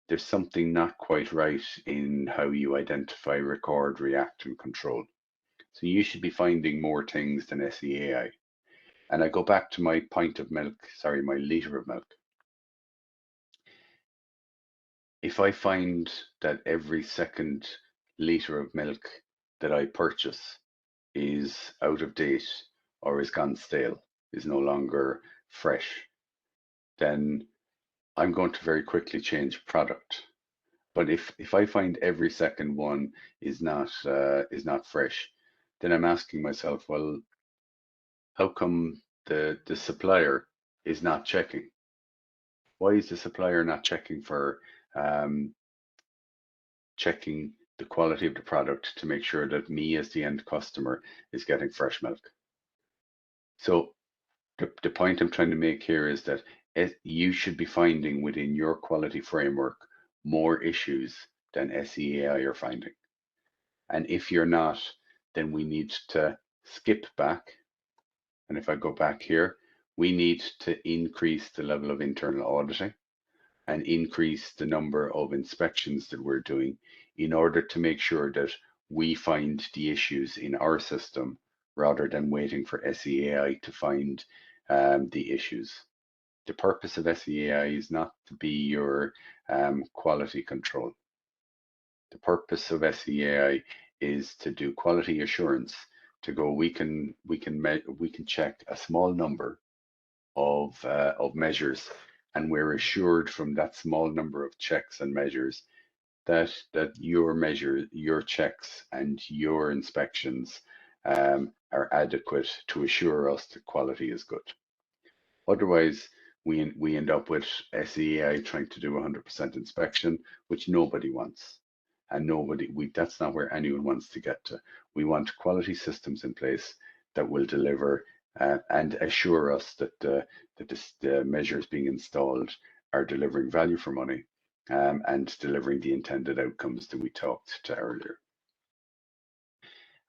there's something not quite right in how you identify, record, react, and control. So you should be finding more things than SEAI. And I go back to my pint of milk, sorry, my liter of milk. If I find that every second liter of milk that I purchase is out of date or is gone stale, is no longer fresh, then I'm going to very quickly change product. But if I find every second one is not fresh, then I'm asking myself, well, how come the supplier is not checking? Why is the supplier not checking for checking the quality of the product to make sure that me as the end customer is getting fresh milk? So the point I'm trying to make here is that you should be finding within your quality framework more issues than SEAI are finding. And if you're not, then we need to skip back. And if I go back here, we need to increase the level of internal auditing and increase the number of inspections that we're doing in order to make sure that we find the issues in our system rather than waiting for SEAI to find the issues. The purpose of SEAI is not to be your quality control. The purpose of SEAI is to do quality assurance, to go, we can check a small number of measures, and we're assured from that small number of checks and measures that your checks and your inspections are adequate to assure us that quality is good. Otherwise, we end up with SEAI trying to do 100% inspection, which nobody wants. And that's not where anyone wants to get to. We want quality systems in place that will deliver and assure us that the measures being installed are delivering value for money and delivering the intended outcomes that we talked to earlier.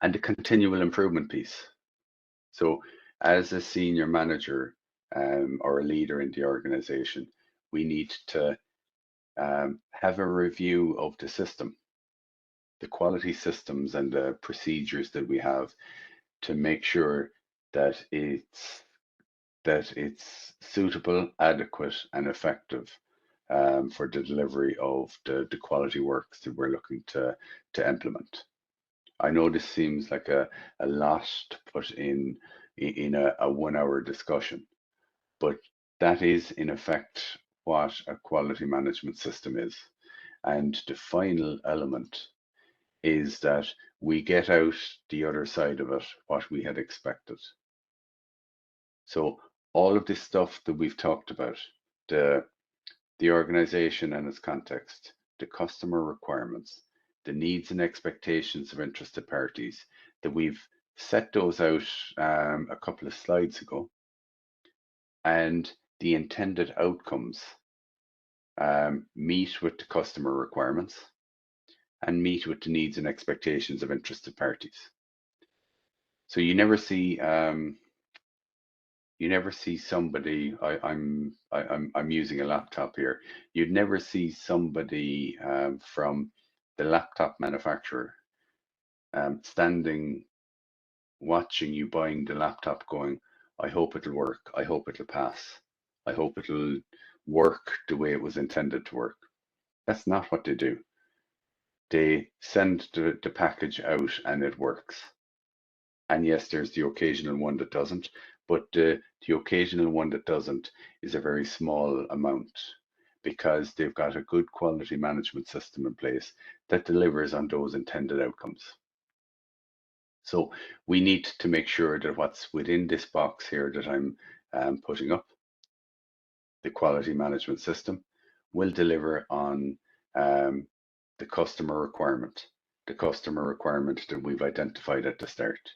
And the continual improvement piece. So as a senior manager or a leader in the organization, we need to have a review of the system, the quality systems and the procedures that we have, to make sure that it's suitable, adequate, and effective for the delivery of the quality works that we're looking to implement. I know this seems like a lot to put in a 1 hour discussion, but that is in effect what a quality management system is. And the final element is that we get out the other side of it what we had expected. So all of this stuff that we've talked about, the organization and its context, the customer requirements, the needs and expectations of interested parties, that we've set those out a couple of slides ago, and the intended outcomes meet with the customer requirements and meet with the needs and expectations of interested parties. So you never see somebody. I'm using a laptop here. You'd never see somebody from the laptop manufacturer standing, watching you buying the laptop, going, "I hope it'll work. I hope it'll pass. I hope it'll work the way it was intended to work." That's not what they do. They send the package out and it works. And yes, there's the occasional one that doesn't, but the occasional one that doesn't is a very small amount, because they've got a good quality management system in place that delivers on those intended outcomes. So we need to make sure that what's within this box here that I'm putting up, the quality management system, will deliver on the customer requirement that we've identified at the start,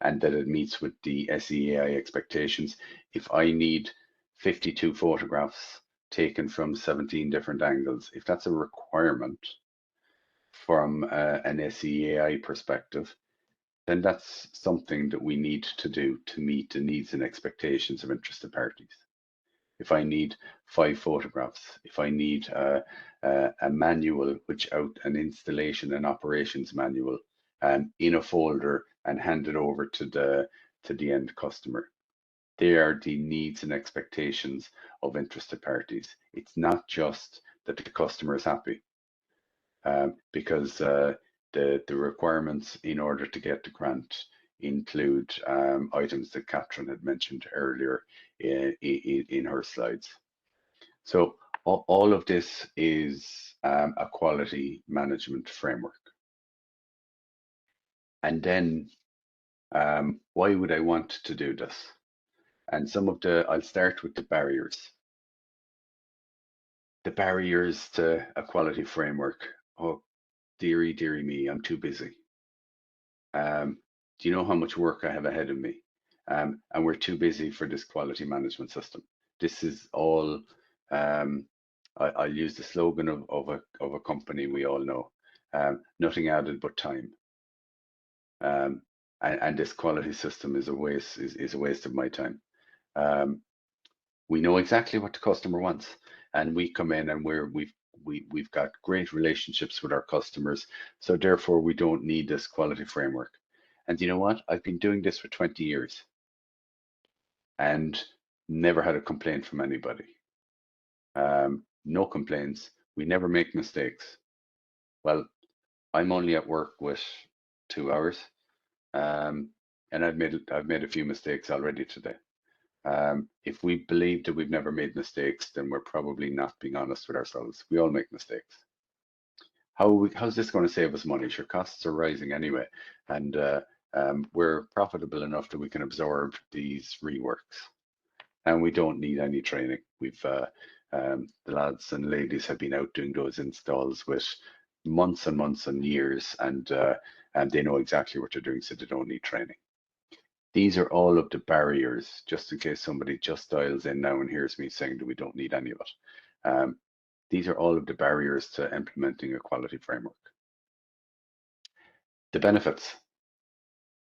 and that it meets with the SEAI expectations. If I need 52 photographs taken from 17 different angles, if that's a requirement from an SEAI perspective, then that's something that we need to do to meet the needs and expectations of interested parties. If I need 5 photographs, if I need a manual, an installation and operations manual in a folder and hand it over to the end customer, they are the needs and expectations of interested parties. It's not just that the customer is happy, because the requirements in order to get the grant include items that Katherine had mentioned earlier in her slides. So all of this is a quality management framework. And then Why would I want to do this? And I'll start with the barriers. The barriers to a quality framework. Oh, dearie, dearie me, I'm too busy. Do you know how much work I have ahead of me? And we're too busy for this quality management system. This is all, I'll use the slogan of a company we all know, nothing added but time. And this quality system is a waste of my time. We know exactly what the customer wants, and we come in and we've got great relationships with our customers, so therefore we don't need this quality framework. And you know what? I've been doing this for 20 years and never had a complaint from anybody. No complaints. We never make mistakes. Well, I'm only at work with 2 hours, and I've made a few mistakes already today. If we believe that we've never made mistakes, then we're probably not being honest with ourselves. We all make mistakes. How's this going to save us money? Sure, costs are rising anyway, and we're profitable enough that we can absorb these reworks, and we don't need any training. The lads and ladies have been out doing those installs with months and months and years, and they know exactly what they're doing, so they don't need training. These are all of the barriers, just in case somebody just dials in now and hears me saying that we don't need any of it. These are all of the barriers to implementing a quality framework. The benefits.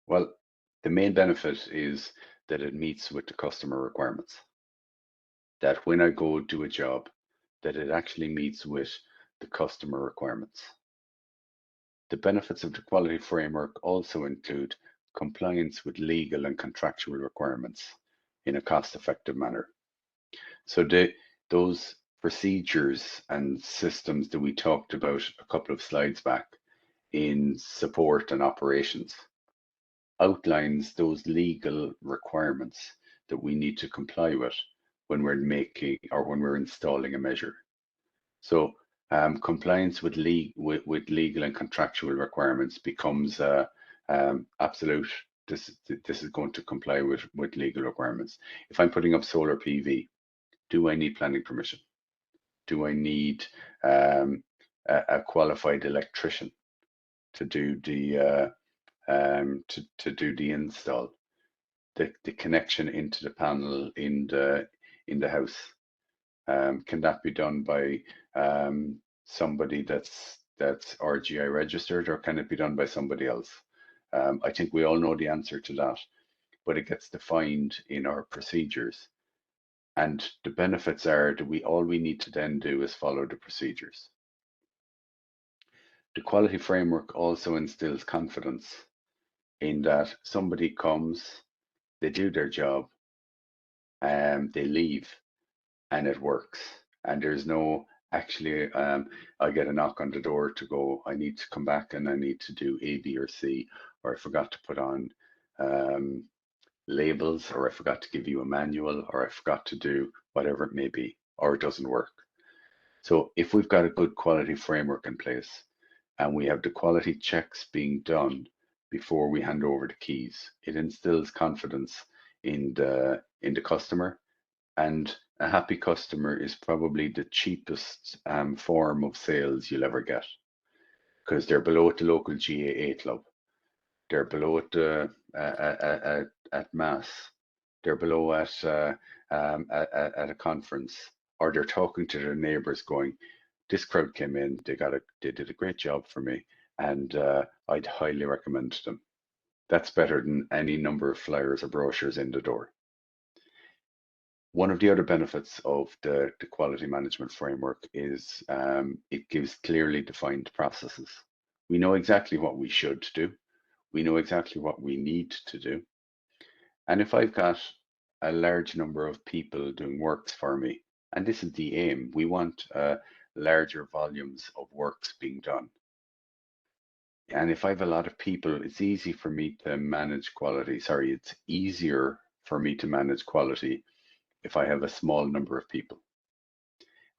Well, the main benefit is that it meets with the customer requirements. That when I go do a job, that it actually meets with the customer requirements. The benefits of the quality framework also include compliance with legal and contractual requirements in a cost-effective manner. So those procedures and systems that we talked about a couple of slides back in support and operations outlines those legal requirements that we need to comply with when we're making or when we're installing a measure. So compliance with legal and contractual requirements becomes absolute. This is going to comply with legal requirements. If I'm putting up solar PV, do I need planning permission? Do I need a qualified electrician to do the install, the connection into the panel in the house? Can that be done by somebody that's RGI registered, or can it be done by somebody else? I think we all know the answer to that, but it gets defined in our procedures. And the benefits are that all we need to then do is follow the procedures. The quality framework also instills confidence in that somebody comes, they do their job, and they leave, and it works. And there's no actually, I get a knock on the door to go, I need to come back and I need to do A, B, or C, or I forgot to put on labels, or I forgot to give you a manual, or I forgot to do whatever it may be, or it doesn't work. So if we've got a good quality framework in place and we have the quality checks being done before we hand over the keys, it instills confidence in the customer. And a happy customer is probably the cheapest form of sales you'll ever get, because they're below at the local GAA club, they're below at mass, they're below at a conference, or they're talking to their neighbors going, this crowd came in, they did a great job for me, and I'd highly recommend them. That's better than any number of flyers or brochures in the door. One of the other benefits of the quality management framework is it gives clearly defined processes. We know exactly what we should do. We know exactly what we need to do. And if I've got a large number of people doing works for me, and this is the aim, we want larger volumes of works being done. And if I have a lot of people, it's easy for me to manage quality. Sorry, it's easier for me to manage quality if I have a small number of people.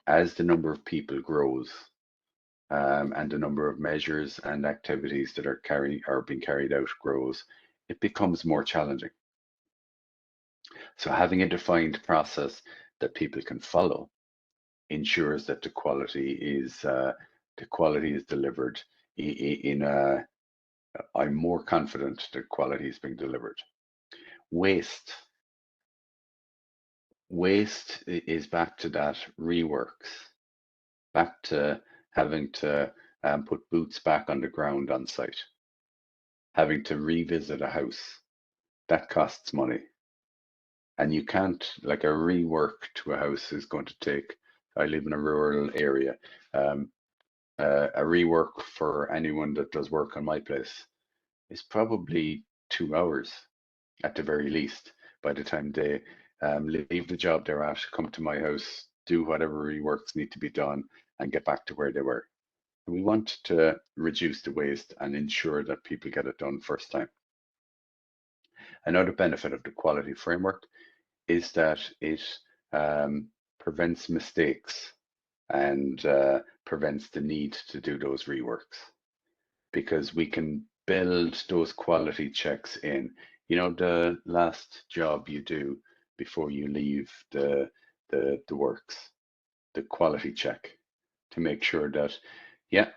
As the number of people grows, and the number of measures and activities that are being carried out grows, it becomes more challenging. So having a defined process that people can follow ensures that the quality is delivered in a. I'm more confident that quality is being delivered. Waste is back to that reworks, back to having to put boots back on the ground on site, having to revisit a house. That costs money. And you can't, like, a rework to a house is going to take, I live in a rural area, a rework for anyone that does work on my place is probably 2 hours at the very least by the time they leave the job they're at, come to my house, do whatever reworks need to be done, and get back to where they were. And we want to reduce the waste and ensure that people get it done first time. Another benefit of the quality framework is that it prevents mistakes and prevents the need to do those reworks, because we can build those quality checks in. You know, the last job you do before you leave the works, the quality check, to make sure that, yeah,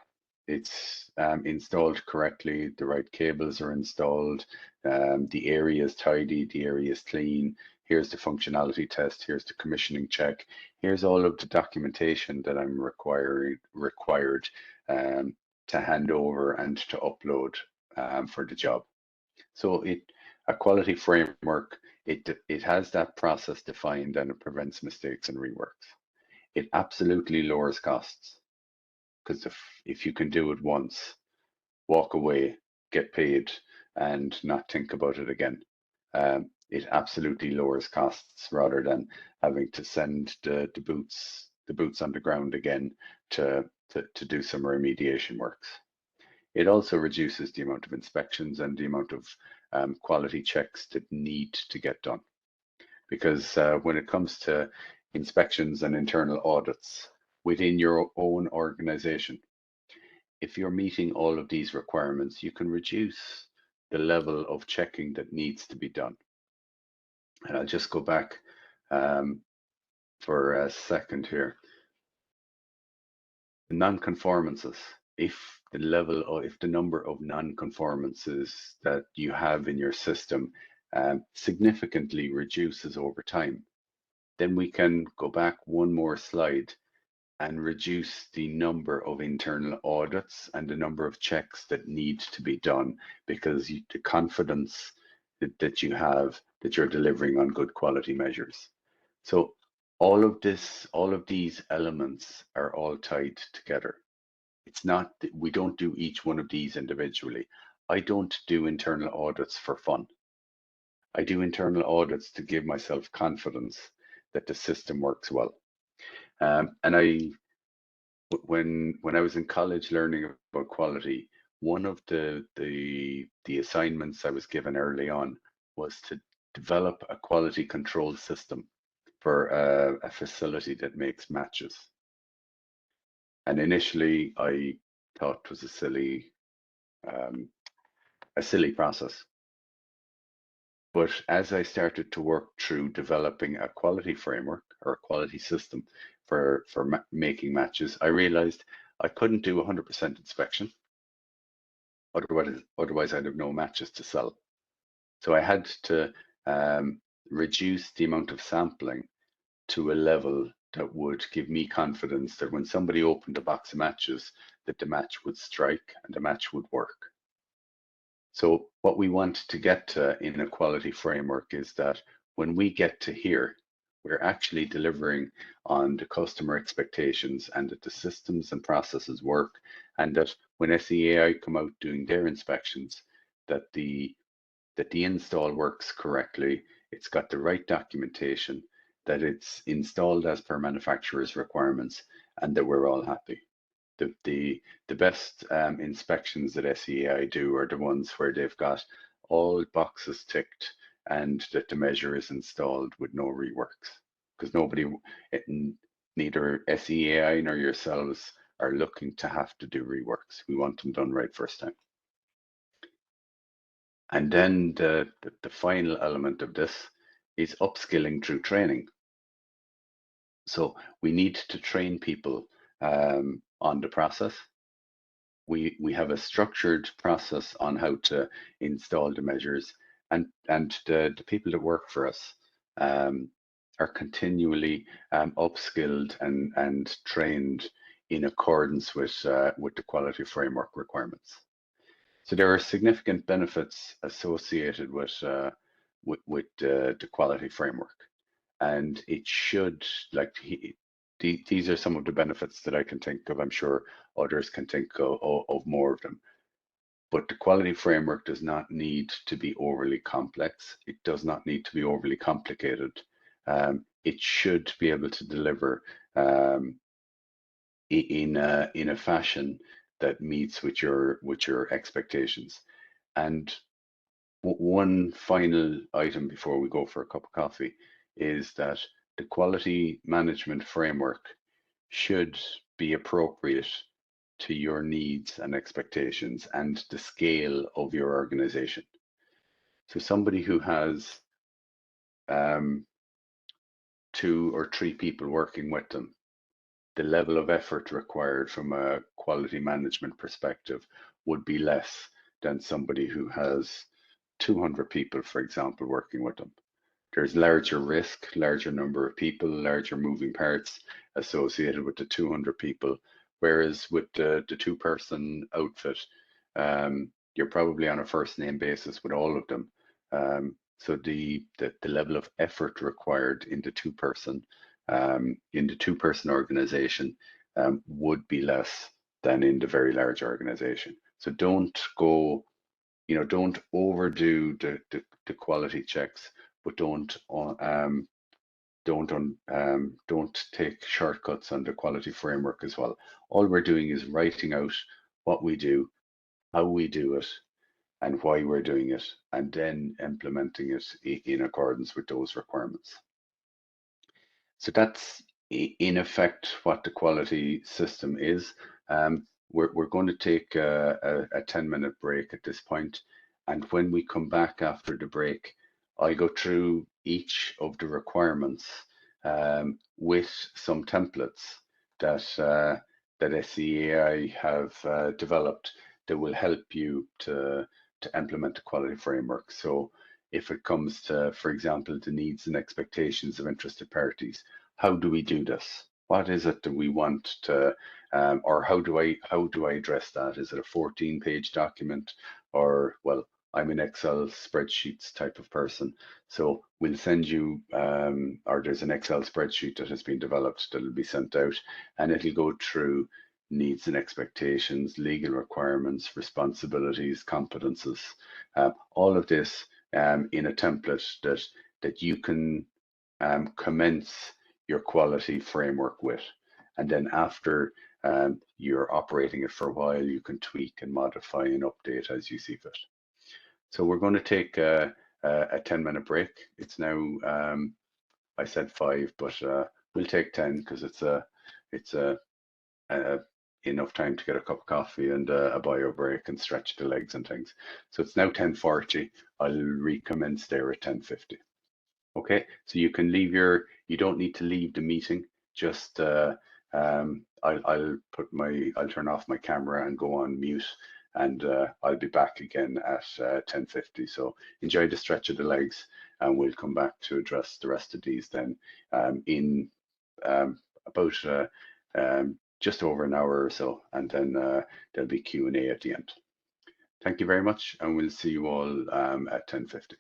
it's installed correctly, the right cables are installed, the area is tidy, the area is clean, here's the functionality test, here's the commissioning check, here's all of the documentation that I'm required to hand over and to upload for the job. So a quality framework, it has that process defined, and it prevents mistakes and reworks. It absolutely lowers costs, because if you can do it once, walk away, get paid, and not think about it again, it absolutely lowers costs rather than having to send the boots on the ground again to do some remediation works. It also reduces the amount of inspections and the amount of quality checks that need to get done. Because when it comes to inspections and internal audits within your own organization, if you're meeting all of these requirements, you can reduce the level of checking that needs to be done. And I'll just go back for a second here. The non-conformances, if the number of non-conformances that you have in your system significantly reduces over time, then we can go back one more slide and reduce the number of internal audits and the number of checks that need to be done, because the confidence that you have that you're delivering on good quality measures. So all of these elements are all tied together. It's not that we don't do each one of these individually. I don't do internal audits for fun. I do internal audits to give myself confidence that the system works well. And when I was in college learning about quality, one of the assignments I was given early on was to develop a quality control system for a facility that makes matches. And initially, I thought it was a silly process. But as I started to work through developing a quality framework or a quality system for making matches, I realized I couldn't do 100% inspection. Otherwise, I'd have no matches to sell. So I had to reduce the amount of sampling to a level that would give me confidence that when somebody opened a box of matches, that the match would strike and the match would work. So what we want to get to in a quality framework is that when we get to here, we're actually delivering on the customer expectations, and that the systems and processes work, and that when SEAI come out doing their inspections, that the install works correctly, it's got the right documentation, that it's installed as per manufacturer's requirements, and that we're all happy. The best inspections that SEAI do are the ones where they've got all boxes ticked and that the measure is installed with no reworks, because neither SEAI nor yourselves are looking to have to do reworks. We want them done right first time. And then the final element of this is upskilling through training. So we need to train people on the process. We have a structured process on how to install the measures, and the people that work for us are continually upskilled and trained in accordance with the quality framework requirements. So there are significant benefits associated with the quality framework, and it should, like, these are some of the benefits that I can think of. I'm sure others can think of more of them. But the quality framework does not need to be overly complex. It does not need to be overly complicated. It should be able to deliver in a fashion that meets with your expectations. And one final item before we go for a cup of coffee is that the quality management framework should be appropriate to your needs and expectations and the scale of your organization. So somebody who has 2 or 3 people working with them, the level of effort required from a quality management perspective would be less than somebody who has 200 people, for example, working with them. There's larger risk, larger number of people, larger moving parts associated with the 200 people, whereas with the 2-person outfit, you're probably on a first name basis with all of them. So the level of effort required in the 2-person organization would be less than in the very large organization. So don't overdo the quality checks, but don't take shortcuts on the quality framework as well. All we're doing is writing out what we do, how we do it, and why we're doing it, and then implementing it in accordance with those requirements. So that's in effect what the quality system is. We're going to take a 10-minute break at this point, and when we come back after the break, I'll go through each of the requirements with some templates that SEAI have developed that will help you to implement the quality framework. So if it comes to, for example, the needs and expectations of interested parties, how do we do this? What is it that we want to, or how do I address that? Is it a 14-page document, or, well, I'm an Excel spreadsheets type of person, so we'll send you, or there's an Excel spreadsheet that has been developed that will be sent out, and it'll go through needs and expectations, legal requirements, responsibilities, competences, all of this in a template that you can commence your quality framework with. And then after you're operating it for a while, you can tweak and modify and update as you see fit. So we're going to take a 10-minute break. It's now, I said 5, but we'll take 10 because it's enough time to get a cup of coffee and a bio break and stretch the legs and things. So it's now 10:40. I'll recommence there at 10:50. Okay, so you can leave you don't need to leave the meeting. Just I'll turn off my camera and go on mute, and I'll be back again at 10:50. So enjoy the stretch of the legs, and we'll come back to address the rest of these then in about just over an hour or so, and then there'll be Q&A at the end. Thank you very much, and we'll see you all at 10:50.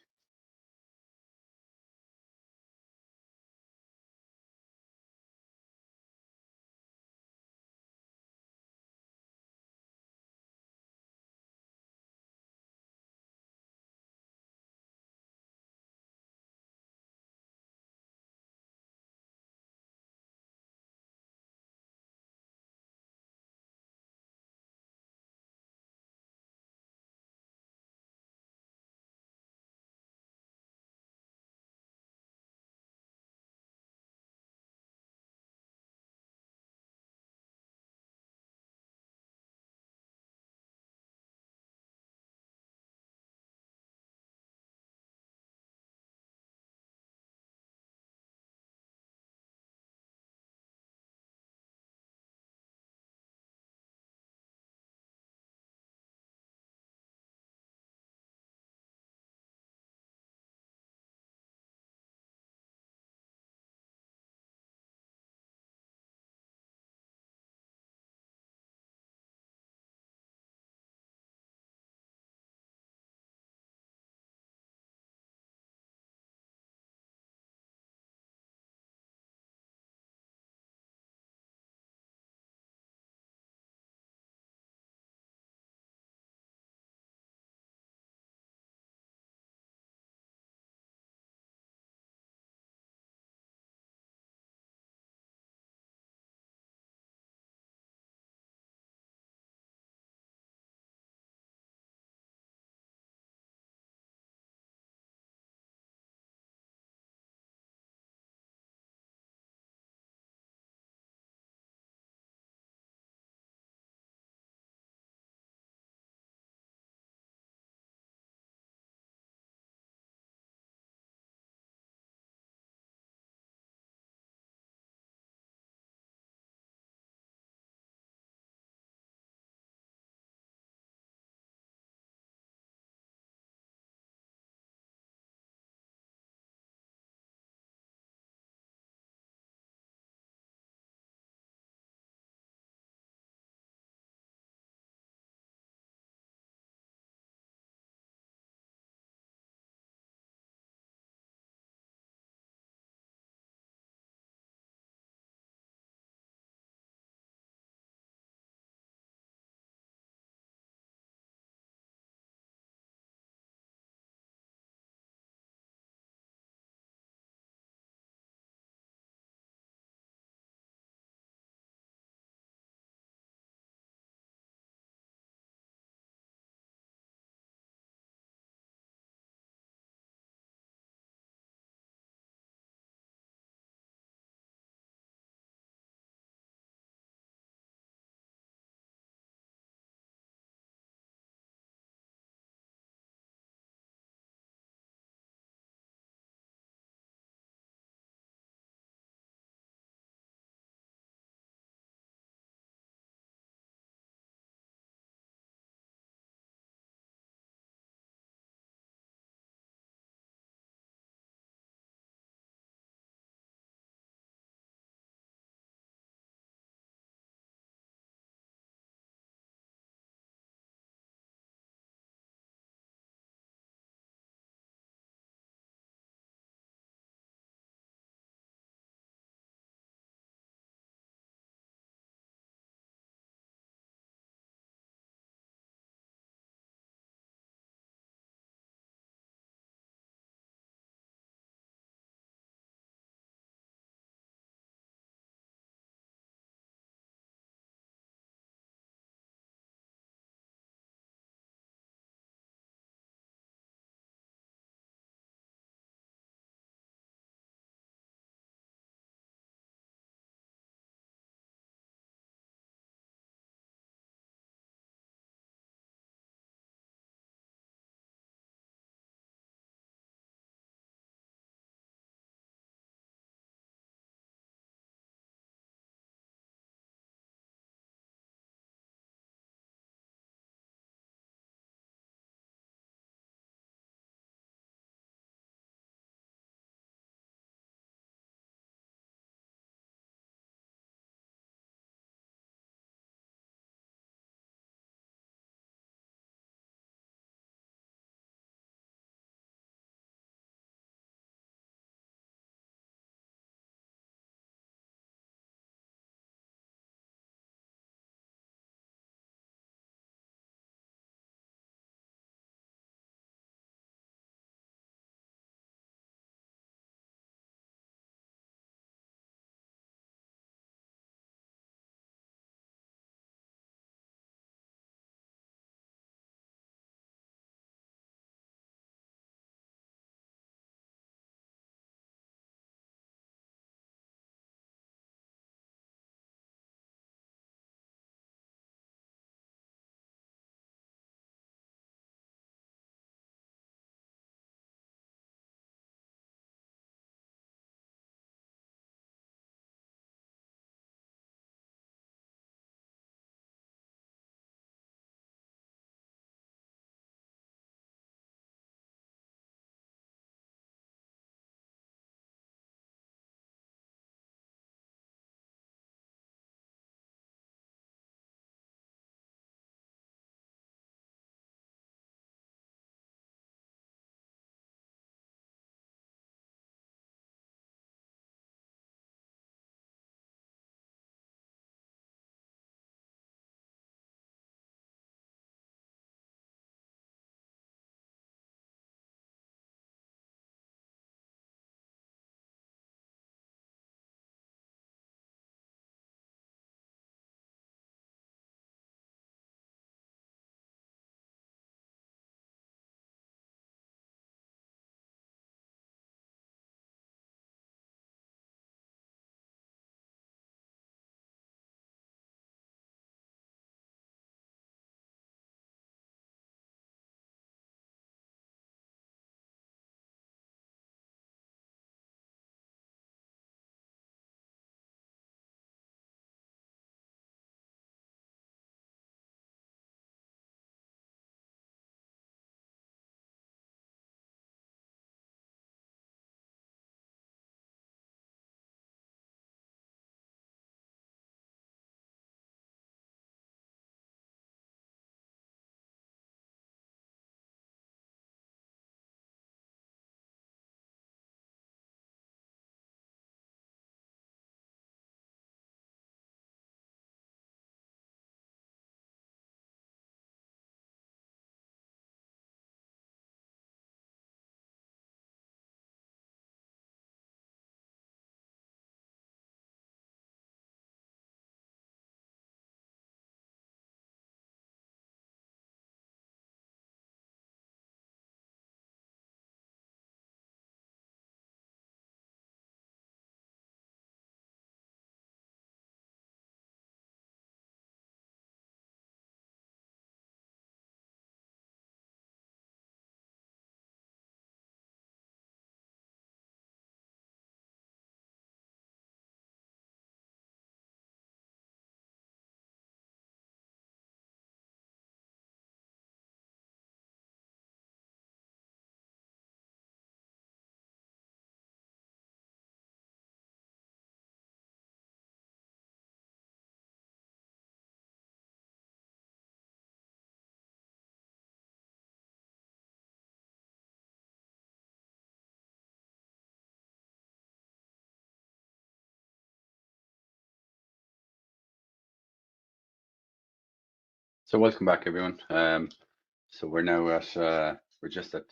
So welcome back, everyone. So we're now at we're just at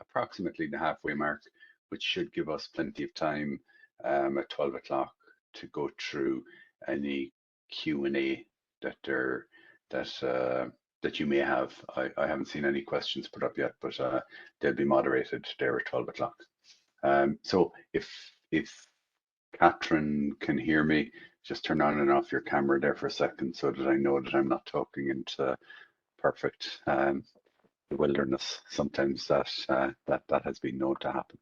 approximately the halfway mark, which should give us plenty of time at 12 o'clock to go through any Q&A that you may have. I haven't seen any questions put up yet, but they'll be moderated there at 12 o'clock. So if Katherine can hear me, just turn on and off your camera there for a second so that I know that I'm not talking into perfect wilderness. Sometimes that has been known to happen.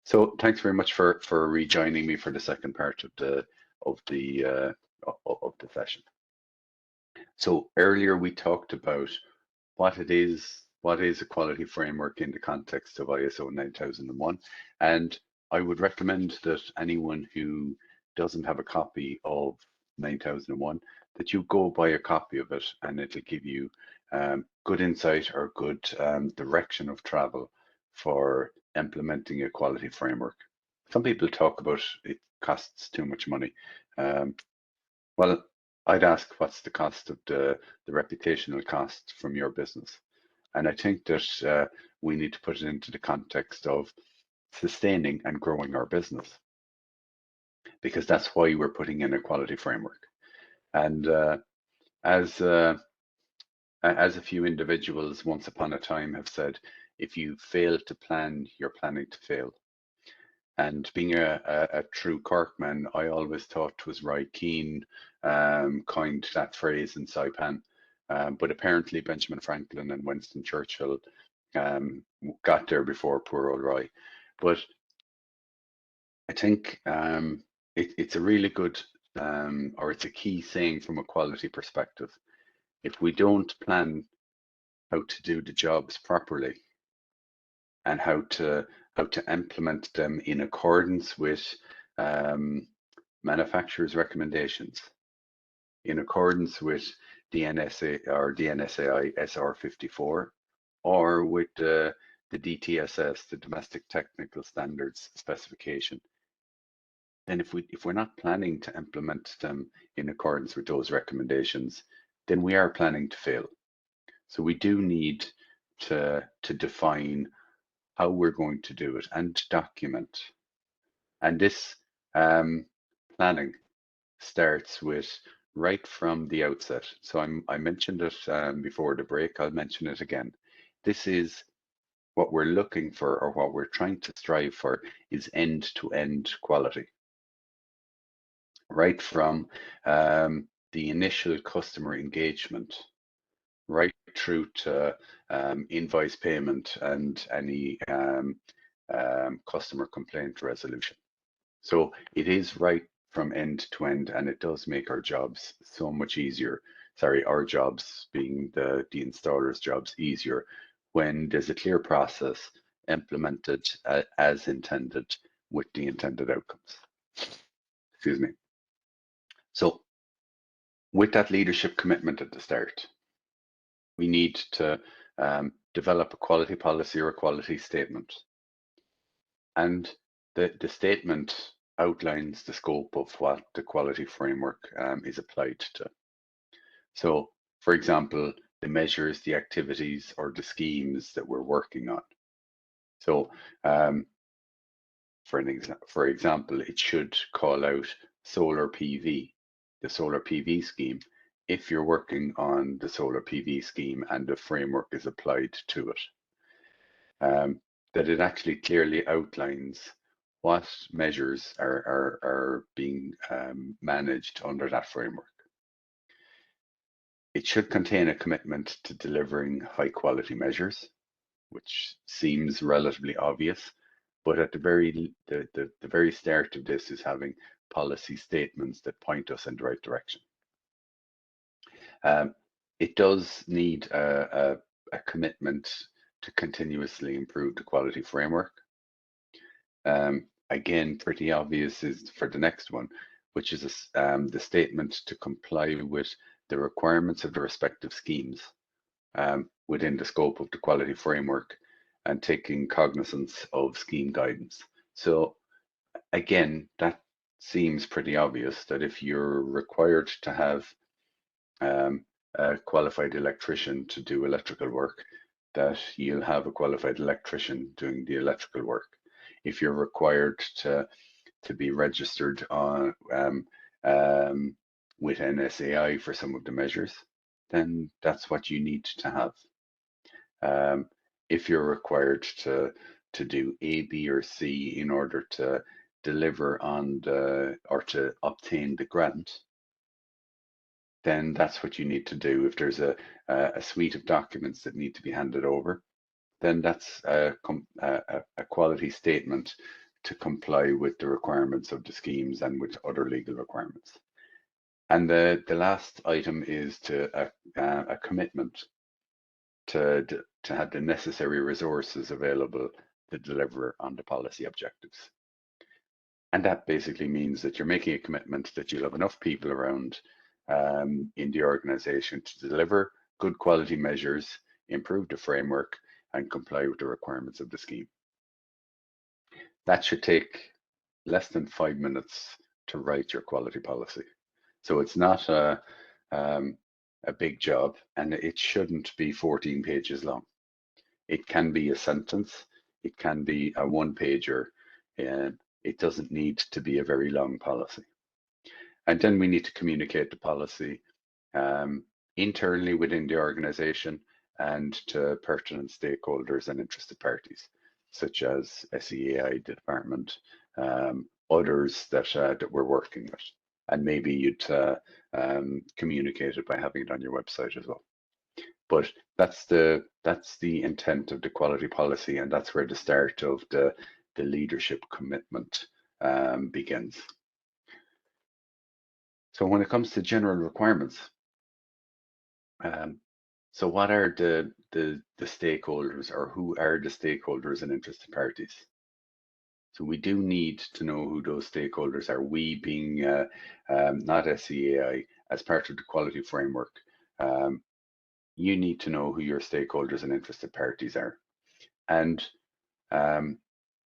So thanks very much for rejoining me for the second part of the session. So earlier we talked about what is a quality framework in the context of ISO 9001, and I would recommend that anyone who doesn't have a copy of 9001 that you go buy a copy of it, and it'll give you good insight or good direction of travel for implementing a quality framework. Some people talk about it costs too much money. Well, I'd ask what's the cost of the reputational cost from your business? And I think that we need to put it into the context of sustaining and growing our business, because that's why we're putting in a quality framework. And as a few individuals once upon a time have said, if you fail to plan, you're planning to fail. And being a true Corkman, I always thought it was Roy Keane coined that phrase in Saipan. But apparently Benjamin Franklin and Winston Churchill got there before poor old Roy. But I think it's a really good, or it's a key saying from a quality perspective. If we don't plan how to do the jobs properly and how to implement them in accordance with manufacturers' recommendations, in accordance with the NSA or the NSAI SR54, or with the DTSS, the Domestic Technical Standards specification, then if we're not planning to implement them in accordance with those recommendations, then we are planning to fail. So we do need to define how we're going to do it and document. And this planning starts with right from the outset. So I mentioned it before the break, I'll mention it again. This is what we're looking for, or what we're trying to strive for, is end-to-end quality. Right from the initial customer engagement, right through to invoice payment and any customer complaint resolution. So it is right from end to end, and it does make our jobs so much easier. Sorry, our jobs being the installer's jobs easier when there's a clear process implemented as intended with the intended outcomes. Excuse me. So with that leadership commitment at the start, we need to develop a quality policy or a quality statement. And the statement outlines the scope of what the quality framework is applied to. So, for example, the measures, the activities, or the schemes that we're working on. So, for example, it should call out solar PV, the solar PV scheme, if you're working on the solar PV scheme and the framework is applied to it. That it actually clearly outlines what measures are being managed under that framework. It should contain a commitment to delivering high quality measures, which seems relatively obvious, but at the very start of this is having policy statements that point us in the right direction. It does need a commitment to continuously improve the quality framework. Again, pretty obvious is for the next one, which is the statement to comply with the requirements of the respective schemes within the scope of the quality framework and taking cognizance of scheme guidance. So again, that seems pretty obvious that if you're required to have a qualified electrician to do electrical work, that you'll have a qualified electrician doing the electrical work. If you're required to be registered on with an SEAI for some of the measures, then that's what you need to have. If you're required to do A, B, or C in order to deliver on or to obtain the grant, then that's what you need to do. If there's a suite of documents that need to be handed over, then that's a quality statement to comply with the requirements of the schemes and with other legal requirements. And the last item is a commitment to have the necessary resources available to deliver on the policy objectives. And that basically means that you're making a commitment that you'll have enough people around in the organization to deliver good quality measures, improve the framework, and comply with the requirements of the scheme. That should take less than 5 minutes to write your quality policy. So it's not a big job, and it shouldn't be 14 pages long. It can be a sentence, it can be a one-pager, and it doesn't need to be a very long policy. And then we need to communicate the policy internally within the organization and to pertinent stakeholders and interested parties, such as SEAI, the department, others that we're working with. And maybe you'd communicate it by having it on your website as well. But that's the intent of the quality policy, and that's where the start of the leadership commitment begins. So when it comes to general requirements, so what are the stakeholders, or who are the stakeholders and interested parties? So we do need to know who those stakeholders are. We being not SEAI, as part of the quality framework, you need to know who your stakeholders and interested parties are. And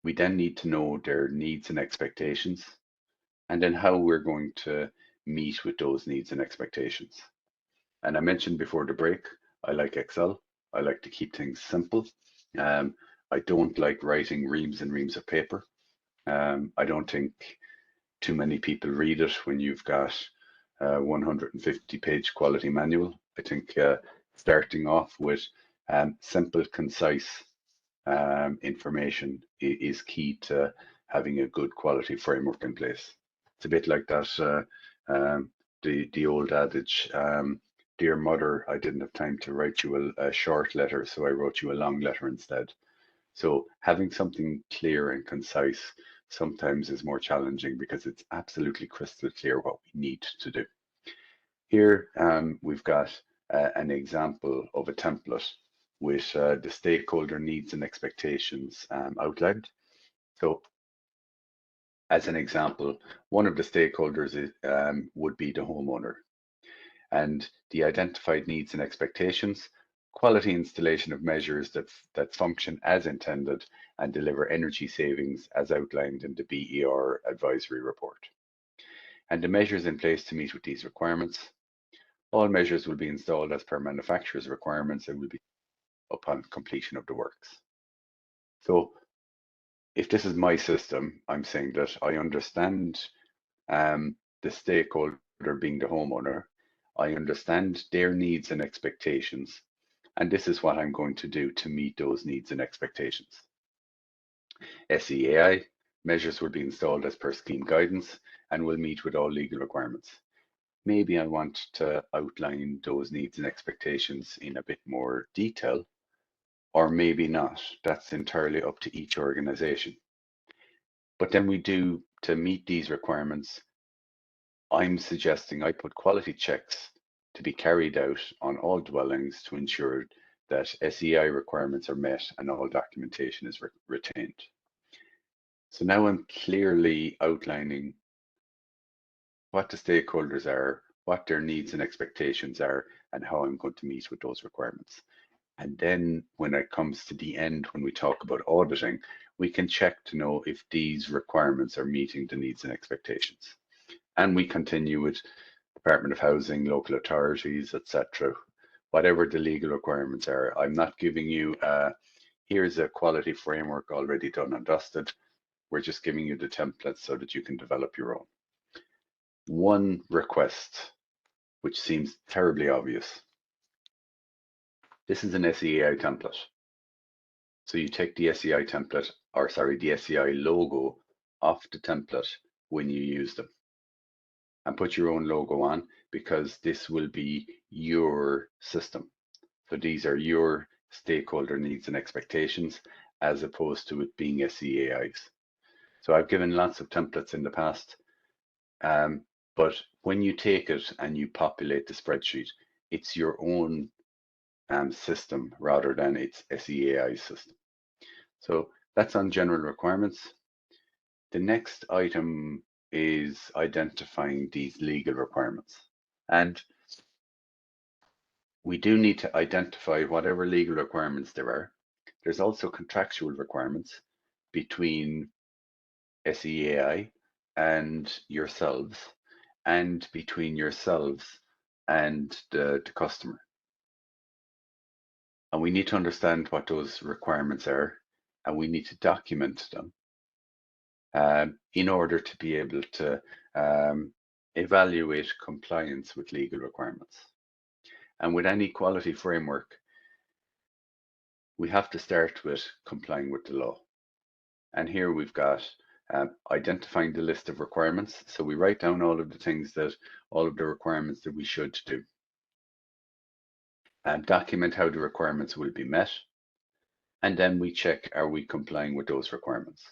we then need to know their needs and expectations, and then how we're going to meet with those needs and expectations. And I mentioned before the break, I like Excel. I like to keep things simple. I don't like writing reams and reams of paper. I don't think too many people read it when you've got a 150-page quality manual. I think starting off with simple, concise information is key to having a good quality framework in place. It's a bit like that, the old adage, dear mother, I didn't have time to write you a short letter, so I wrote you a long letter instead. So having something clear and concise sometimes is more challenging, because it's absolutely crystal clear what we need to do. Here we've got an example of a template with the stakeholder needs and expectations outlined. So as an example, one of the stakeholders would be the homeowner, and the identified needs and expectations: quality installation of measures that function as intended and deliver energy savings as outlined in the BER advisory report. And the measures in place to meet with these requirements: all measures will be installed as per manufacturer's requirements and will be upon completion of the works. So if this is my system, I'm saying that I understand the stakeholder being the homeowner. I understand their needs and expectations, and this is what I'm going to do to meet those needs and expectations. SEAI measures will be installed as per scheme guidance and will meet with all legal requirements. Maybe I want to outline those needs and expectations in a bit more detail, or maybe not. That's entirely up to each organization. But then we do, to meet these requirements, I'm suggesting I put quality checks to be carried out on all dwellings to ensure that SEAI requirements are met and all documentation is retained. So now I'm clearly outlining what the stakeholders are, what their needs and expectations are, and how I'm going to meet with those requirements. And then when it comes to the end, when we talk about auditing, we can check to know if these requirements are meeting the needs and expectations. And we continue with the Department of Housing, local authorities, etc. Whatever the legal requirements are, I'm not giving you, here's a quality framework already done and dusted. We're just giving you the templates so that you can develop your own. One request, which seems terribly obvious. This is an SEAI template. So you take the SEAI template, or sorry, the SEAI logo off the template when you use them, and put your own logo on, because this will be your system. So these are your stakeholder needs and expectations, as opposed to it being SEAI's. So I've given lots of templates in the past, but when you take it and you populate the spreadsheet, it's your own system rather than its SEAI system. So that's on general requirements. The next item is identifying these legal requirements. And we do need to identify whatever legal requirements there are. There's also contractual requirements between SEAI and yourselves, and between yourselves and the customer. And we need to understand what those requirements are, and we need to document them in order to be able to evaluate compliance with legal requirements. And with any quality framework, we have to start with complying with the law. And here we've got identifying the list of requirements. So we write down all of the things that, all of the requirements that we should do. And document how the requirements will be met. And then we check, are we complying with those requirements?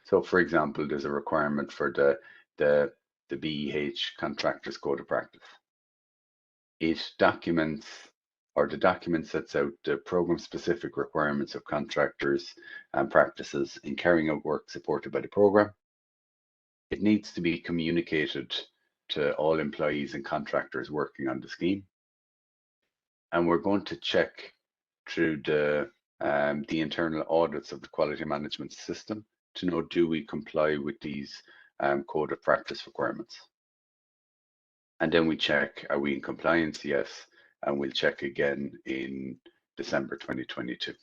So for example, there's a requirement for the BEH Contractors Code of Practice. It documents, or the document sets out the program-specific requirements of contractors and practices in carrying out work supported by the program. It needs to be communicated to all employees and contractors working on the scheme. And we're going to check through the internal audits of the quality management system to know, do we comply with these code of practice requirements? And then we check, are we in compliance? Yes. And we'll check again in December 2022.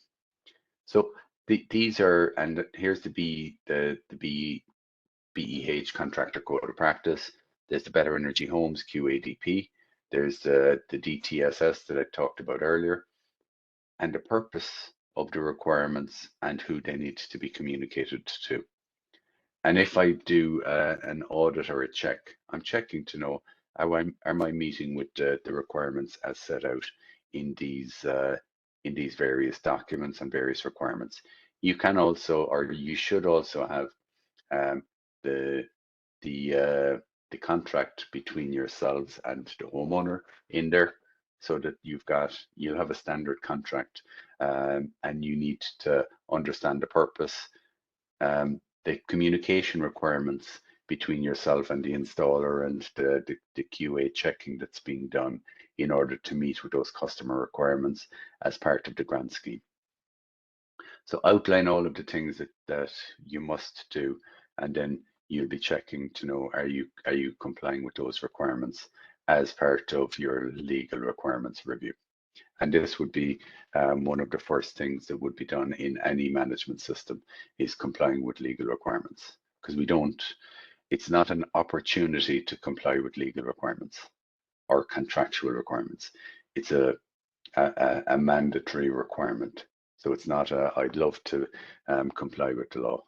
So these are, and here's the BEH Contractor Code of Practice. There's the Better Energy Homes QADP. There's the DTSS that I talked about earlier, and the purpose of the requirements and who they need to be communicated to. And if I do an audit or a check, I'm checking to know, am I meeting with the requirements as set out in these various documents and various requirements. You can also, or you should also have the contract between yourselves and the homeowner in there, so that you'll have a standard contract, and you need to understand the purpose, the communication requirements between yourself and the installer, and the QA checking that's being done in order to meet with those customer requirements as part of the grant scheme. So outline all of the things that you must do, and then you'll be checking to know, are you complying with those requirements as part of your legal requirements review. And this would be one of the first things that would be done in any management system, is complying with legal requirements, because it's not an opportunity to comply with legal requirements or contractual requirements. It's a mandatory requirement. So it's not I'd love to comply with the law.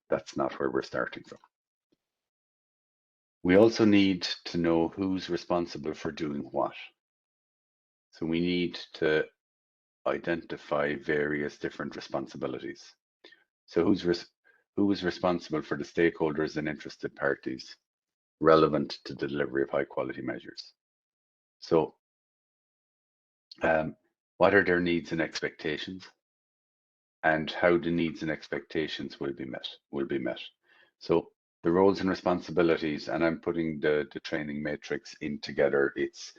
That's not where we're starting from. We also need to know who's responsible for doing what. So we need to identify various different responsibilities. So who is responsible for the stakeholders and interested parties relevant to the delivery of high quality measures? So what are their needs and expectations, and how the needs and expectations will be met. So the roles and responsibilities, and I'm putting the training matrix in together. It's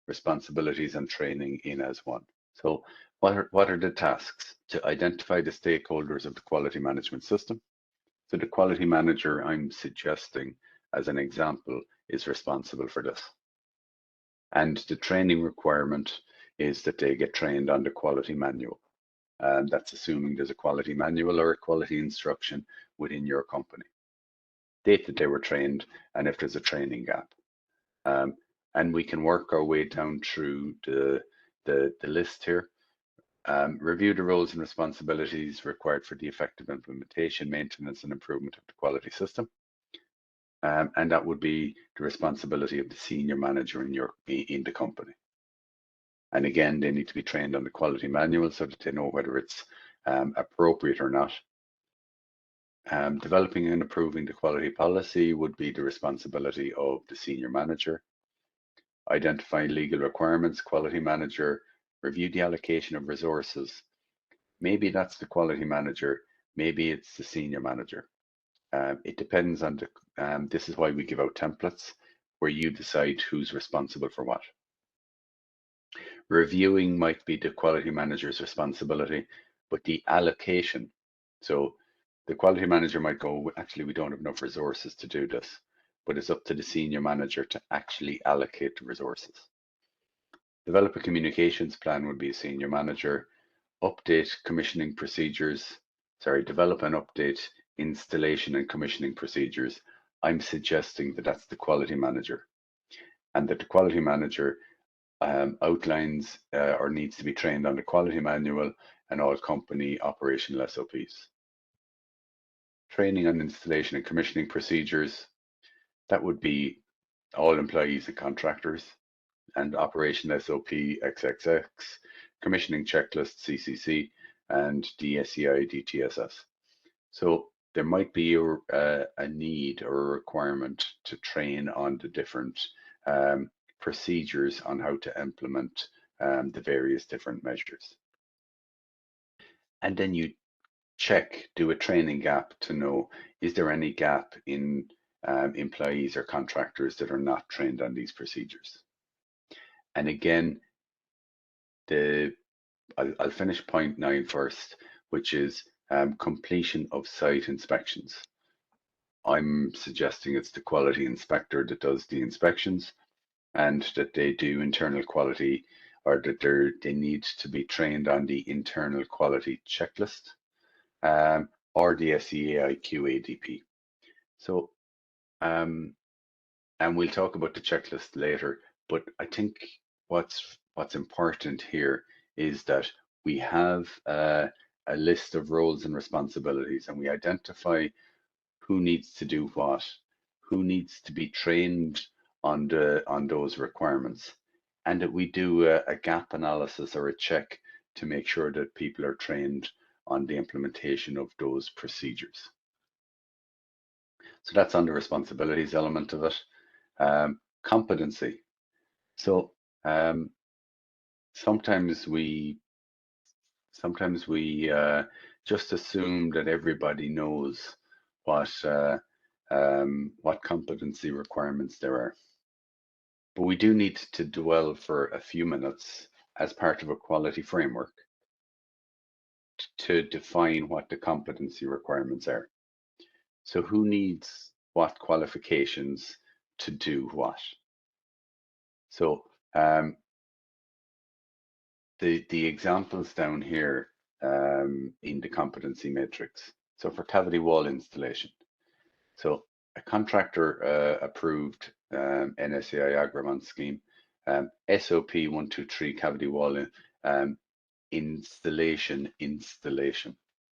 responsibilities and training in as one. So what are the tasks? To identify the stakeholders of the quality management system. So the quality manager, I'm suggesting as an example, is responsible for this. And the training requirement is that they get trained on the quality manual. That's assuming there's a quality manual or a quality instruction within your company. Date that they were trained, and if there's a training gap. And we can work our way down through the list here. Review the roles and responsibilities required for the effective implementation, maintenance, and improvement of the quality system. And that would be the responsibility of the senior manager in the company. And again, they need to be trained on the quality manual so that they know whether it's appropriate or not. Developing and approving the quality policy would be the responsibility of the senior manager. Identify legal requirements, quality manager, review the allocation of resources. Maybe that's the quality manager, maybe it's the senior manager. It depends on this is why we give out templates where you decide who's responsible for what. Reviewing might be the quality manager's responsibility, but the allocation, so the quality manager might go, actually, we don't have enough resources to do this, but it's up to the senior manager to actually allocate the resources. Develop a communications plan would be a senior manager. Update commissioning procedures, develop and update installation and commissioning procedures. I'm suggesting that that's the quality manager, and that the quality manager outlines or needs to be trained on the quality manual and all company operational SOPs. Training on installation and commissioning procedures, that would be all employees and contractors, and operation SOP XXX, commissioning checklist CCC, and the SEAI DTSS. So there might be a need or a requirement to train on the different procedures on how to implement the various different measures. And then you do a training gap to know, is there any gap in employees or contractors that are not trained on these procedures? And again, I'll finish point 9 first, which is completion of site inspections. I'm suggesting it's the quality inspector that does the inspections, and that they do internal quality, or that they need to be trained on the internal quality checklist, or the SEAI QADP. So, and we'll talk about the checklist later, but I think what's important here is that we have a list of roles and responsibilities, and we identify who needs to do what, who needs to be trained on those requirements, and that we do a gap analysis or a check to make sure that people are trained on the implementation of those procedures. So that's on the responsibilities element of it. Competency. So sometimes we just assume that everybody knows what competency requirements there are. But we do need to dwell for a few minutes as part of a quality framework to define what the competency requirements are. So who needs what qualifications to do what? So the examples down here in the competency matrix. So for cavity wall installation, so a contractor approved NSAI Agravant scheme, SOP 123 cavity wall installation.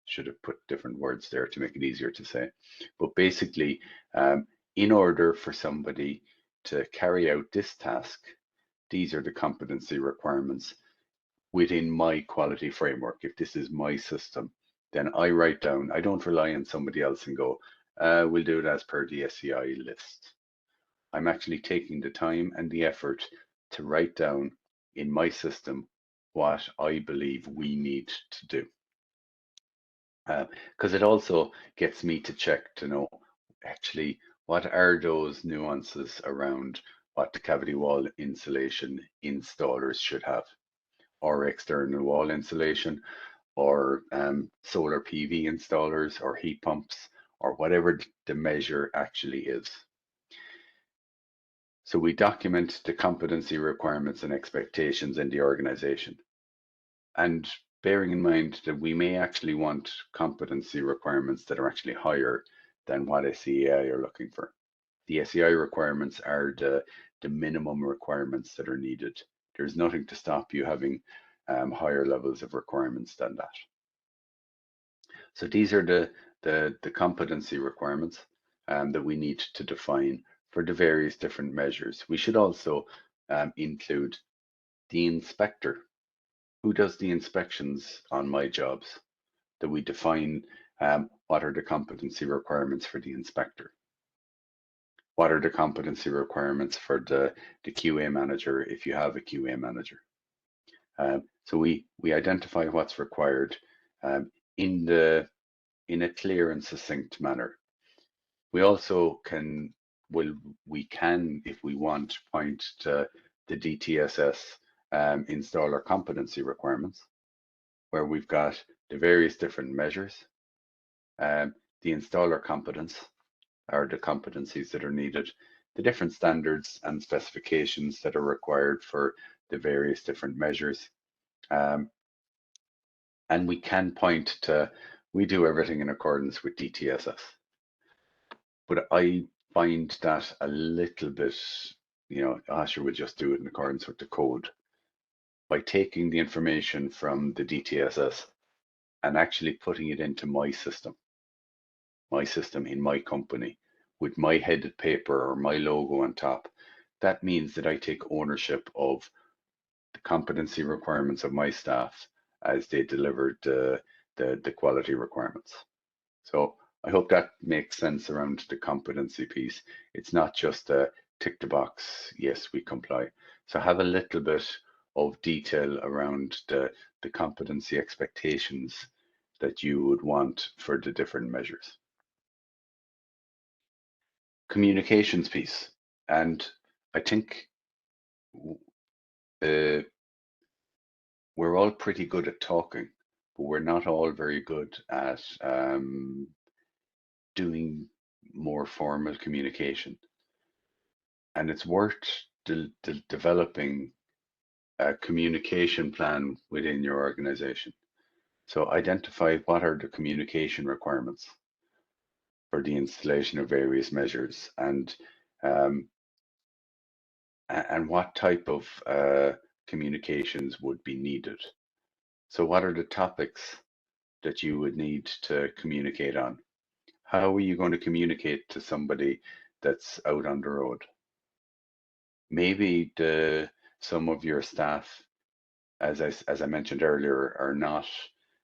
Should have put different words there to make it easier to say. But basically, in order for somebody to carry out this task, these are the competency requirements within my quality framework. If this is my system, then I write down, I don't rely on somebody else and go, we'll do it as per the SEAI list. I'm actually taking the time and the effort to write down in my system what I believe we need to do. Because it also gets me to check to know actually what are those nuances around what the cavity wall insulation installers should have, or external wall insulation, or solar PV installers, or heat pumps, or whatever the measure actually is. So we document the competency requirements and expectations in the organization. And bearing in mind that we may actually want competency requirements that are actually higher than what SEAI are looking for. The SEI requirements are the minimum requirements that are needed. There's nothing to stop you having higher levels of requirements than that. So these are the competency requirements that we need to define for the various different measures. We should also include the inspector. Who does the inspections on my jobs? That we define what are the competency requirements for the inspector? What are the competency requirements for the QA manager if you have a QA manager? So we identify what's required in a clear and succinct manner. We also can, if we want, point to the DTSS installer competency requirements, where we've got the various different measures. The installer competence are the competencies that are needed, the different standards and specifications that are required for the various different measures. And we can point to, we do everything in accordance with DTSS. But I find that a little bit, Asher would just do it in accordance with the code. By taking the information from the DTSS and actually putting it into my system in my company, with my headed paper or my logo on top, that means that I take ownership of the competency requirements of my staff as they deliver the quality requirements. So I hope that makes sense around the competency piece. It's not just a tick the box, yes, we comply. So have a little bit of detail around the competency expectations that you would want for the different measures. Communications piece. And I think we're all pretty good at talking, but we're not all very good at doing more formal communication. And it's worth developing a communication plan within your organization. So identify what are the communication requirements for the installation of various measures, and what type of communications would be needed. So what are the topics that you would need to communicate on? How are you going to communicate to somebody that's out on the road? Maybe some of your staff, as I mentioned earlier, are not,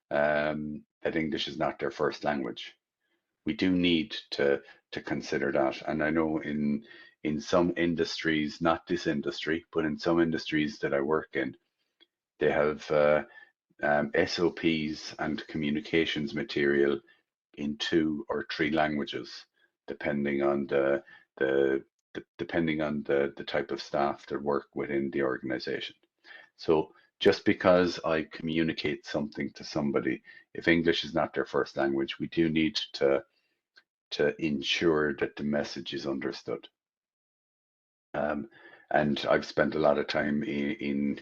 that English is not their first language. We do need to consider that. And I know in some industries, not this industry, but in some industries that I work in, they have SOPs and communications material in 2 or 3 languages, depending on the type of staff that work within the organization. So just because I communicate something to somebody, if English is not their first language, we do need to ensure that the message is understood. And I've spent a lot of time in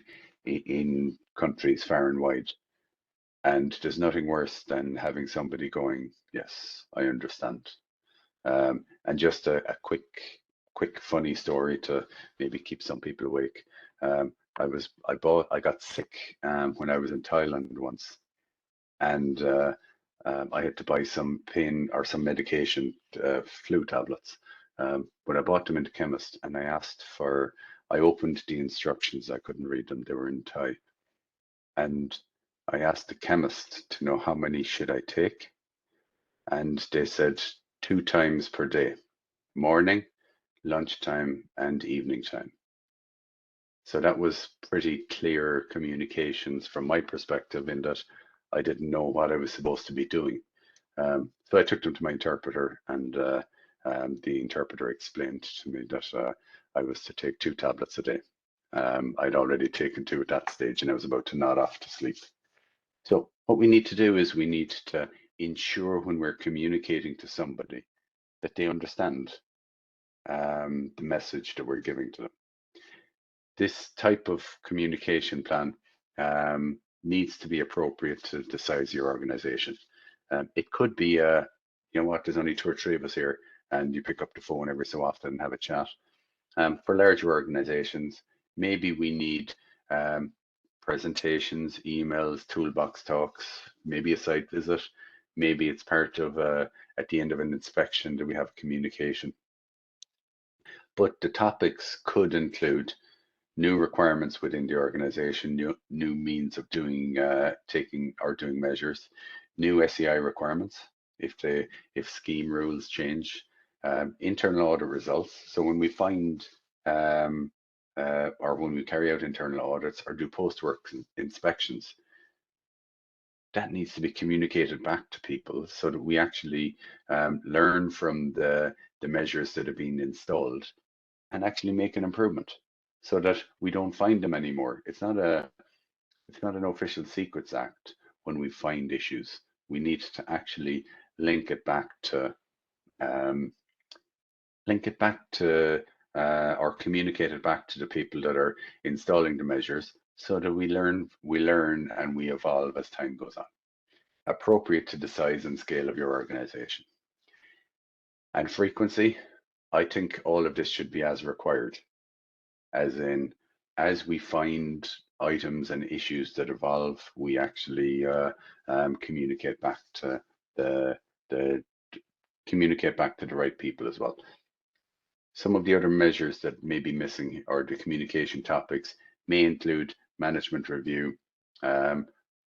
countries far and wide, and there's nothing worse than having somebody going, "Yes, I understand." And just a quick funny story to maybe keep some people awake. I got sick when I was in Thailand once, and I had to buy some pain or some medication, flu tablets. But I bought them in the chemist, and I opened the instructions. I couldn't read them; they were in Thai, and I asked the chemist to know how many should I take, and they said 2 times per day, morning, lunchtime, and evening time. So that was pretty clear communications from my perspective, in that I didn't know what I was supposed to be doing. So I took them to my interpreter, and the interpreter explained to me that I was to take 2 tablets a day. I'd already taken 2 at that stage, and I was about to nod off to sleep. So what we need to do is we need to ensure when we're communicating to somebody that they understand the message that we're giving to them. This type of communication plan needs to be appropriate to the size of your organization. It could be, you know what, there's only 2 or 3 of us here, and you pick up the phone every so often and have a chat. For larger organizations, maybe we need presentations, emails, toolbox talks, maybe a site visit, maybe it's part of at the end of an inspection that we have communication. But the topics could include new requirements within the organization, new means of doing doing measures, new SEAI requirements if scheme rules change, internal audit results. So when we find or when we carry out internal audits or do post-work inspections, that needs to be communicated back to people so that we actually learn from the measures that have been installed and actually make an improvement so that we don't find them anymore. It's not an Official Secrets Act when we find issues. We need to actually link it back to or communicate it back to the people that are installing the measures so that we learn and we evolve as time goes on, appropriate to the size and scale of your organization. And frequency, I think all of this should be as required, as in, as we find items and issues that evolve, we actually communicate back to the right people as well. Some of the other measures that may be missing or the communication topics may include management review,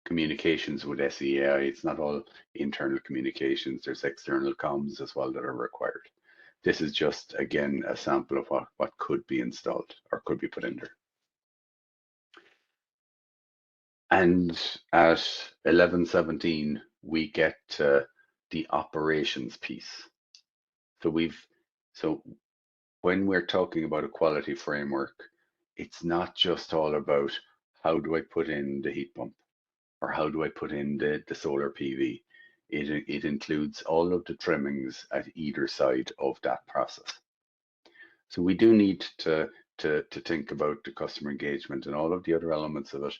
communications with SEAI. It's not all internal communications, there's external comms as well that are required. This is just, again, a sample of what could be installed or could be put in there. And at 11:17, we get to the operations piece. So when we're talking about a quality framework, it's not just all about how do I put in the heat pump or how do I put in the solar PV. It includes all of the trimmings at either side of that process. So we do need to think about the customer engagement and all of the other elements of it.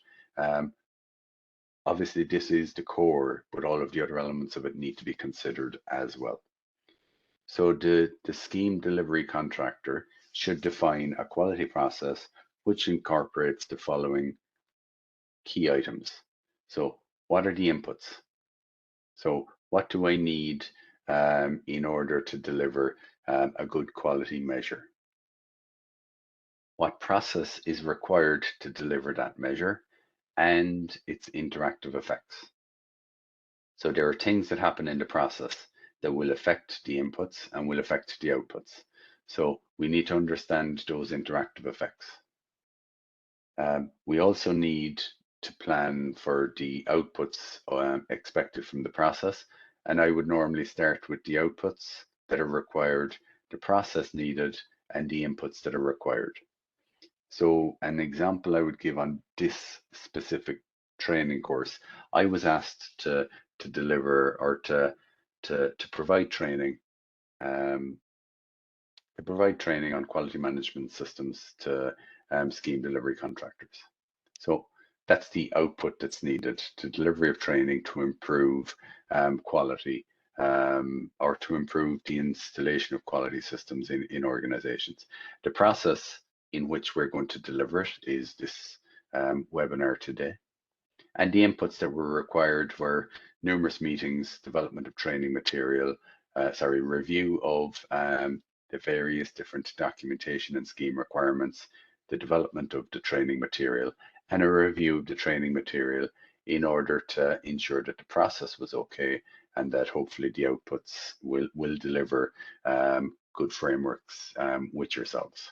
Obviously, this is the core, but all of the other elements of it need to be considered as well. So the scheme delivery contractor should define a quality process which incorporates the following key items. So what are the inputs? So what do I need in order to deliver a good quality measure? What process is required to deliver that measure and its interactive effects? So there are things that happen in the process that will affect the inputs and will affect the outputs. So we need to understand those interactive effects. We also need to plan for the outputs expected from the process. And I would normally start with the outputs that are required, the process needed, and the inputs that are required. So an example I would give on this specific training course, I was asked to deliver or to provide training on quality management systems to scheme delivery contractors. So that's the output that's needed to delivery of training to improve quality or to improve the installation of quality systems in organizations. The process in which we're going to deliver it is this webinar today. And the inputs that were required were numerous meetings, development of training material, review of the various different documentation and scheme requirements, the development of the training material, and a review of the training material in order to ensure that the process was okay and that hopefully the outputs will deliver good frameworks with yourselves.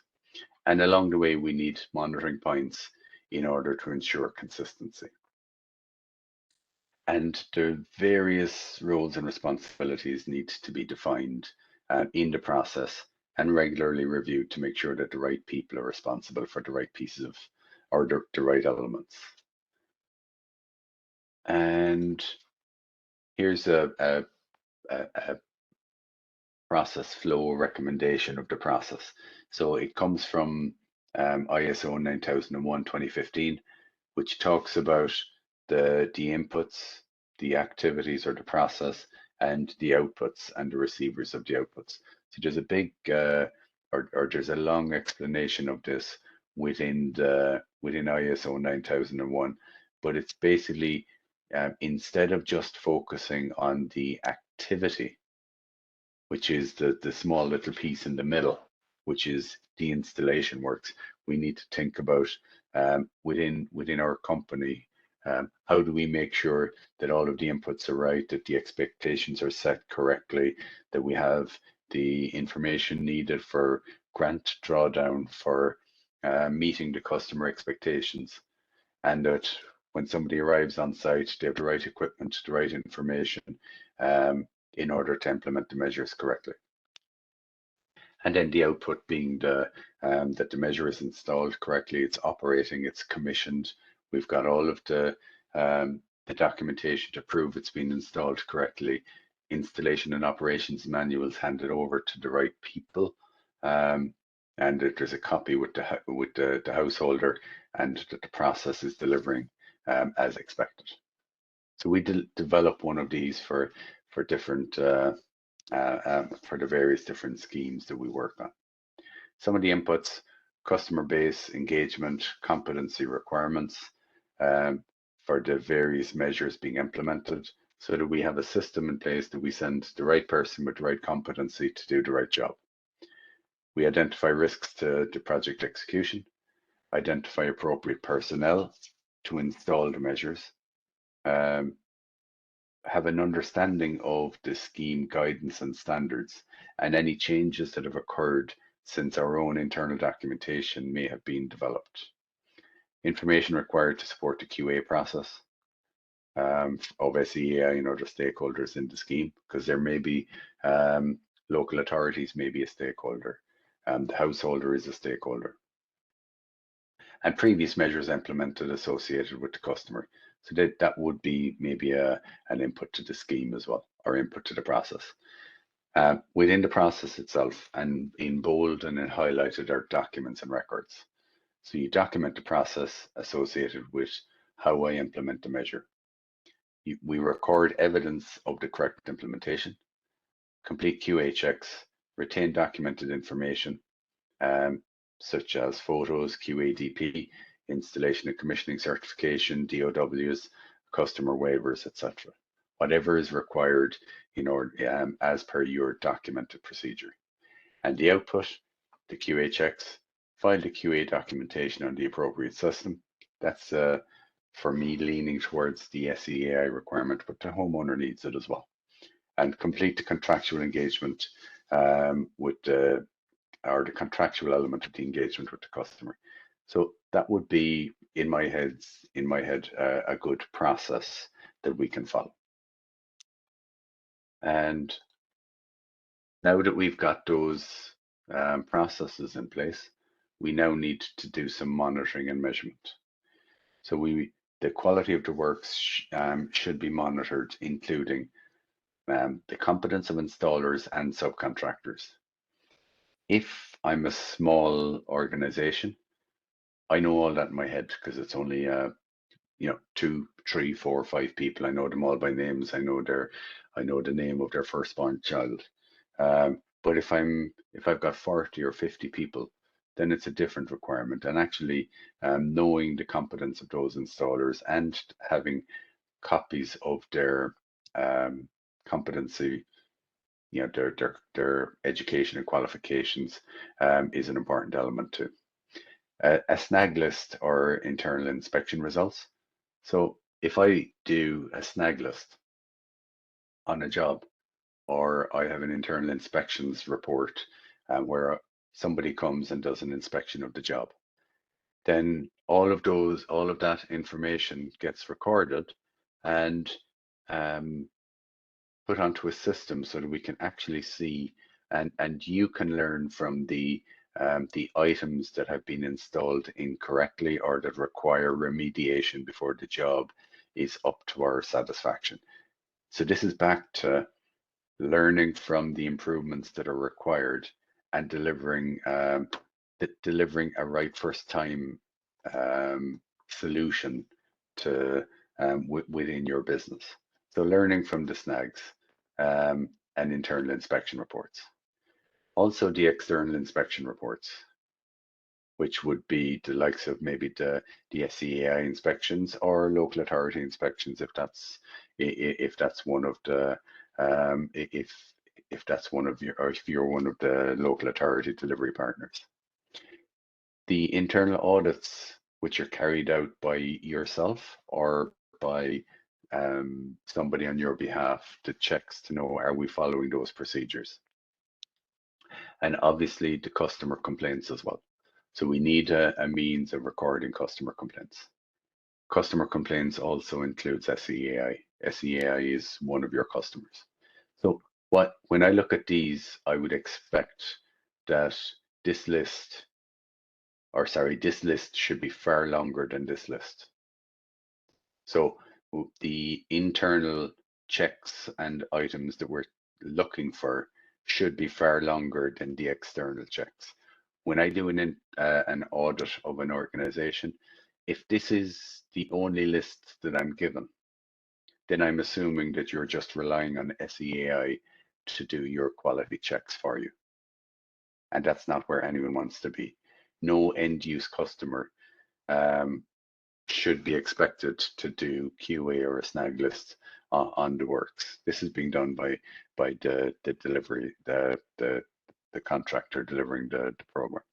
And along the way, we need monitoring points in order to ensure consistency. And the various roles and responsibilities need to be defined in the process and regularly reviewed to make sure that the right people are responsible for the right pieces of, or the right elements. And here's a process flow recommendation of the process. So it comes from ISO 9001:2015, which talks about the inputs, the activities or the process, and the outputs and the receivers of the outputs. So there's a big or there's a long explanation of this within ISO 9001, but it's basically instead of just focusing on the activity, which is the small little piece in the middle, which is the installation works, we need to think about within our company, how do we make sure that all of the inputs are right, that the expectations are set correctly, that we have the information needed for grant drawdown, for meeting the customer expectations, and that when somebody arrives on site, they have the right equipment, the right information in order to implement the measures correctly. And then the output being that the measure is installed correctly, it's operating, it's commissioned. We've got all of the documentation to prove it's been installed correctly. Installation and operations manuals handed over to the right people, and that there's a copy with the householder, and that the process is delivering as expected. So we develop one of these for different for the various different schemes that we work on. Some of the inputs: customer base, engagement, competency requirements for the various measures being implemented, so that we have a system in place that we send the right person with the right competency to do the right job. We identify risks to project execution, identify appropriate personnel to install the measures, have an understanding of the scheme guidance and standards, and any changes that have occurred since our own internal documentation may have been developed. Information required to support the QA process of SEAI and other stakeholders in the scheme, because there may be local authorities may be a stakeholder, the householder is a stakeholder, and previous measures implemented associated with the customer. So that would be maybe an input to the scheme as well, or input to the process. Within the process itself, and in bold and in highlighted, are documents and records. So you document the process associated with how I implement the measure. We record evidence of the correct implementation, complete QA checks, retain documented information, such as photos, QADP, installation and commissioning certification, DOWs, customer waivers, etc. Whatever is required in order as per your documented procedure. And the output: the QA checks, file the QA documentation on the appropriate system. That's for me leaning towards the SEAI requirement, but the homeowner needs it as well. And complete the contractual engagement with the contractual element of the engagement with the customer. So that would be, in my head, a good process that we can follow. And now that we've got those processes in place, we now need to do some monitoring and measurement. So the quality of the works should be monitored, including the competence of installers and subcontractors. If I'm a small organization, I know all that in my head, because it's only 2, 3, 4, 5 people. I know them all by names. I know the name of their firstborn child. But if I've got 40 or 50 people, then it's a different requirement. And actually, knowing the competence of those installers and having copies of their competency, their education and qualifications, is an important element too. A snag list or internal inspection results. So if I do a snag list on a job, or I have an internal inspections report where somebody comes and does an inspection of the job, then all of that information gets recorded and put onto a system, so that we can actually see and you can learn from the items that have been installed incorrectly or that require remediation before the job is up to our satisfaction. So this is back to learning from the improvements that are required, and delivering a right first time solution to within your business. So learning from the snags and internal inspection reports. Also the external inspection reports, which would be the likes of maybe the SEAI inspections or local authority inspections, if that's one of the if that's one of your, or if you're one of the local authority delivery partners. The internal audits, which are carried out by yourself or by somebody on your behalf, the checks to know, are we following those procedures? And obviously the customer complaints as well. So we need a means of recording customer complaints. Customer complaints also includes SEAI. SEAI is one of your customers. So when I look at these, I would expect that this list should be far longer than this list. So the internal checks and items that we're looking for should be far longer than the external checks. When I do an audit of an organization, if this is the only list that I'm given, then I'm assuming that you're just relying on SEAI to do your quality checks for you. And that's not where anyone wants to be. No end use customer should be expected to do QA or a snag list on the works. This is being done by the delivery, the contractor delivering the program.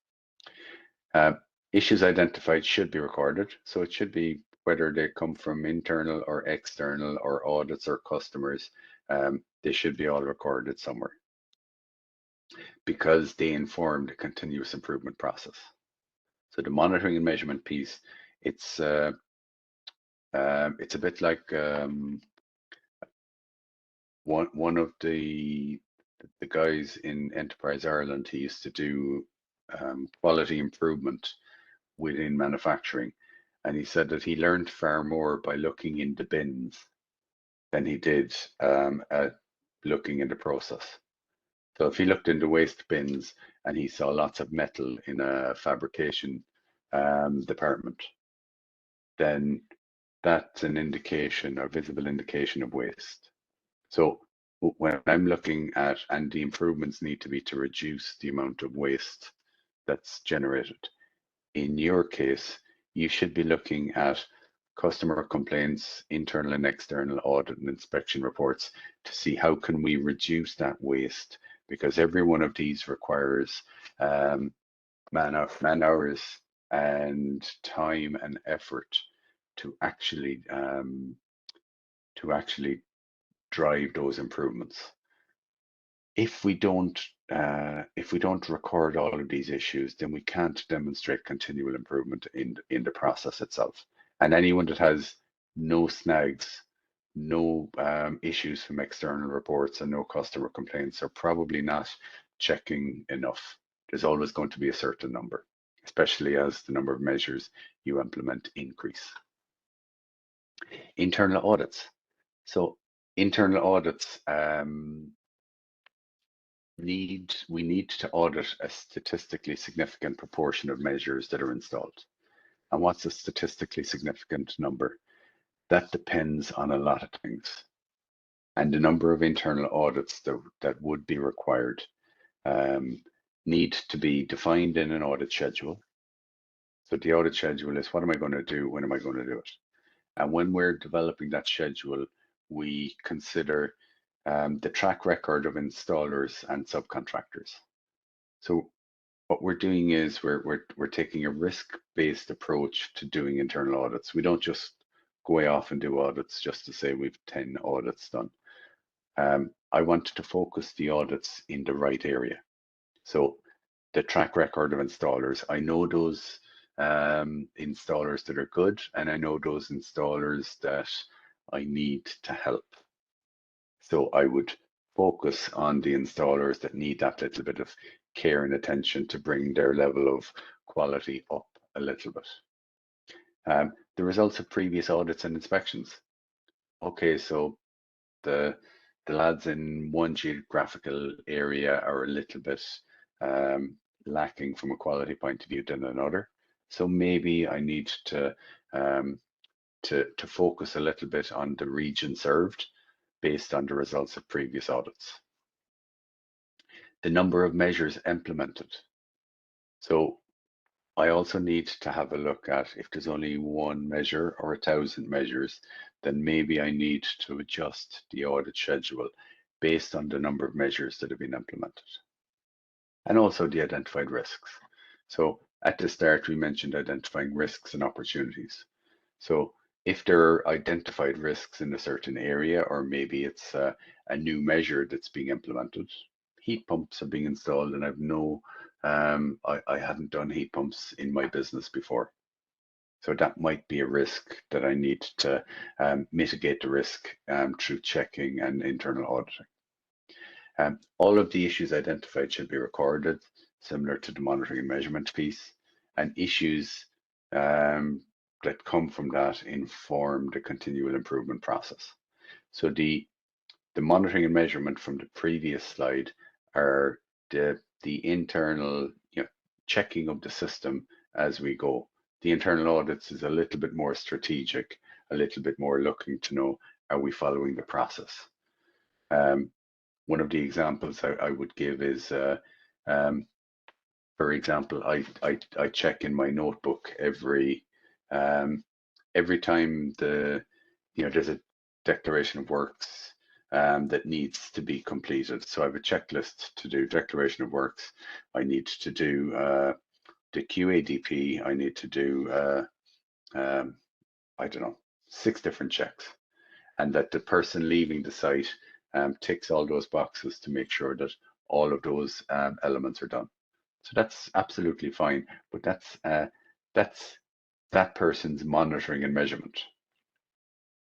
Issues identified should be recorded. So it should be whether they come from internal or external or audits or customers, they should be all recorded somewhere because they inform the continuous improvement process. So the monitoring and measurement piece, it's a bit like one of the guys in Enterprise Ireland. He used to do quality improvement within manufacturing, and he said that he learned far more by looking in the bins than he did at looking in the process. So if he looked in the waste bins and he saw lots of metal in a fabrication department, then that's an indication or visible indication of waste. So when I'm looking at, and the improvements need to be to reduce the amount of waste that's generated. In your case, you should be looking at customer complaints, internal and external audit and inspection reports to see how can we reduce that waste, because every one of these requires man hours and time and effort to actually drive those improvements. If we don't record all of these issues, then we can't demonstrate continual improvement in the process itself. And anyone that has no snags, no issues from external reports, and no customer complaints are probably not checking enough. There's always going to be a certain number, especially as the number of measures you implement increase. Internal audits. So internal audits, we need to audit a statistically significant proportion of measures that are installed. And what's a statistically significant number? That depends on a lot of things. And the number of internal audits that would be required need to be defined in an audit schedule. So the audit schedule is, what am I going to do? When am I going to do it? And when we're developing that schedule, we consider the track record of installers and subcontractors. So what we're doing is we're taking a risk-based approach to doing internal audits. We don't just go way off and do audits just to say we've 10 audits done. I want to focus the audits in the right area. So the track record of installers, I know those installers that are good, and I know those installers that I need to help. So I would focus on the installers that need that little bit of care and attention to bring their level of quality up a little bit. The results of previous audits and inspections. Okay, so the the lads in one geographical area are a little bit lacking from a quality point of view than another. So maybe I need to focus a little bit on the region served based on the results of previous audits. The number of measures implemented. So I also need to have a look at if there's only one measure or 1,000 measures, then maybe I need to adjust the audit schedule based on the number of measures that have been implemented. And also the identified risks. So at the start, we mentioned identifying risks and opportunities. So if there are identified risks in a certain area, or maybe it's a new measure that's being implemented, heat pumps are being installed, and I haven't done heat pumps in my business before. So that might be a risk that I need to mitigate the risk through checking and internal auditing. All of the issues identified should be recorded, similar to the monitoring and measurement piece, and issues that come from that inform the continual improvement process. So the monitoring and measurement from the previous slide are the internal checking of the system as we go. The internal audits is a little bit more strategic, a little bit more looking to know, are we following the process? One of the examples I would give is, for example, I check in my notebook every time there's a declaration of works that needs to be completed. So I have a checklist to do declaration of works. I need to do the QADP. I need to do I don't know, 6 different checks, and that the person leaving the site ticks all those boxes to make sure that all of those elements are done. So that's absolutely fine, but that's that person's monitoring and measurement.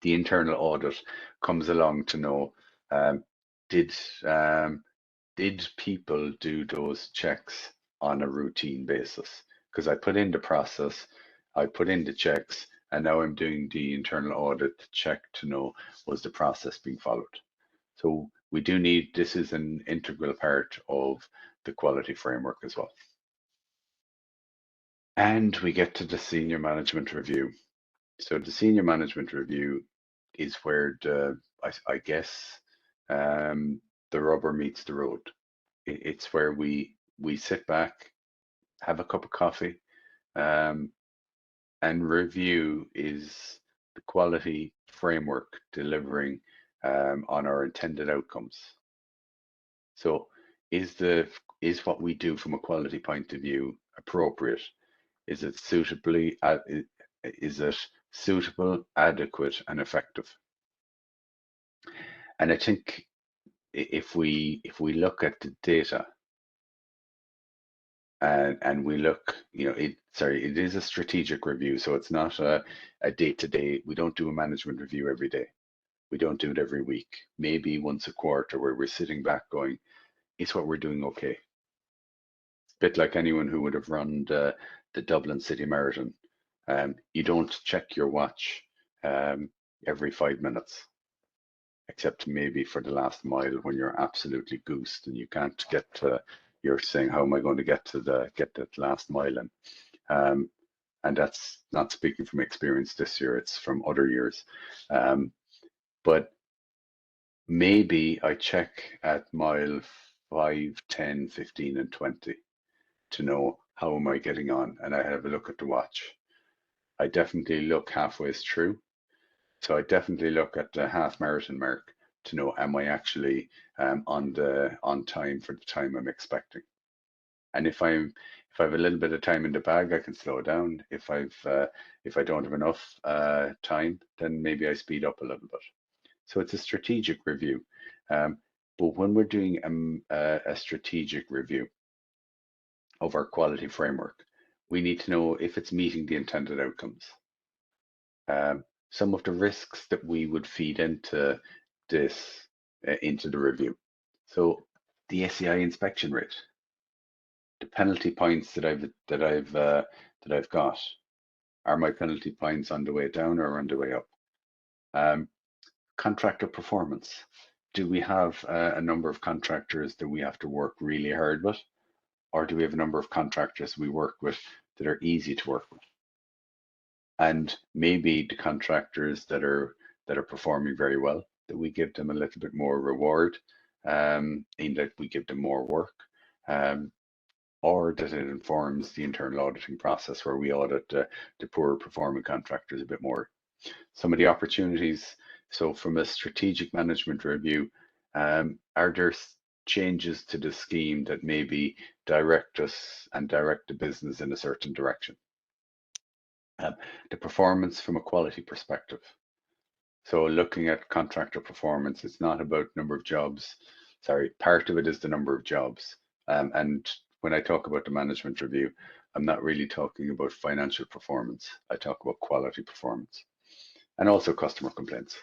The internal audit comes along to know, did people do those checks on a routine basis? Because I put in the process, I put in the checks, and now I'm doing the internal audit to check to know, was the process being followed? So we do need, this is an integral part of the quality framework as well. And we get to the senior management review. So the senior management review is where I guess the rubber meets the road. It's where we sit back, have a cup of coffee, and review is the quality framework delivering on our intended outcomes. So is what we do from a quality point of view appropriate? Is it suitable, adequate, and effective? And I think if we look at the data and we look, it is a strategic review, so it's not a day-to-day. We don't do a management review every day. We don't do it every week. Maybe once a quarter, where we're sitting back going, is what we're doing okay? A bit like anyone who would have run the Dublin City Marathon. You don't check your watch every 5 minutes, except maybe for the last mile when you're absolutely goosed and you can't get to, you're saying, how am I going to get that last mile in? And that's not speaking from experience this year, it's from other years. But maybe I check at mile 5, 10, 15, and 20 to know how am I getting on, and I have a look at the watch. I definitely look halfway through. So I definitely look at the half marathon mark to know, am I actually on time for the time I'm expecting? And if I have a little bit of time in the bag, I can slow down. If I don't have enough time, then maybe I speed up a little bit. So it's a strategic review. But when we're doing a strategic review of our quality framework, we need to know if it's meeting the intended outcomes. Some of the risks that we would feed into this, into the review. So the SEAI inspection rate, the penalty points that I've got, are my penalty points on the way down or on the way up? Contractor performance. do we have a number of contractors that we have to work really hard with? Or do we have a number of contractors we work with that are easy to work with? And maybe the contractors that are performing very well, that we give them a little bit more reward, in that we give them more work, or that it informs the internal auditing process where we audit the poorer performing contractors a bit more. Some of the opportunities, so from a strategic management review, are there changes to the scheme that maybe direct us and direct the business in a certain direction? The performance from a quality perspective. So looking at contractor performance, it's not about number of jobs. Sorry, part of it is the number of jobs. And when I talk about the management review, I'm not really talking about financial performance. I talk about quality performance and also customer complaints.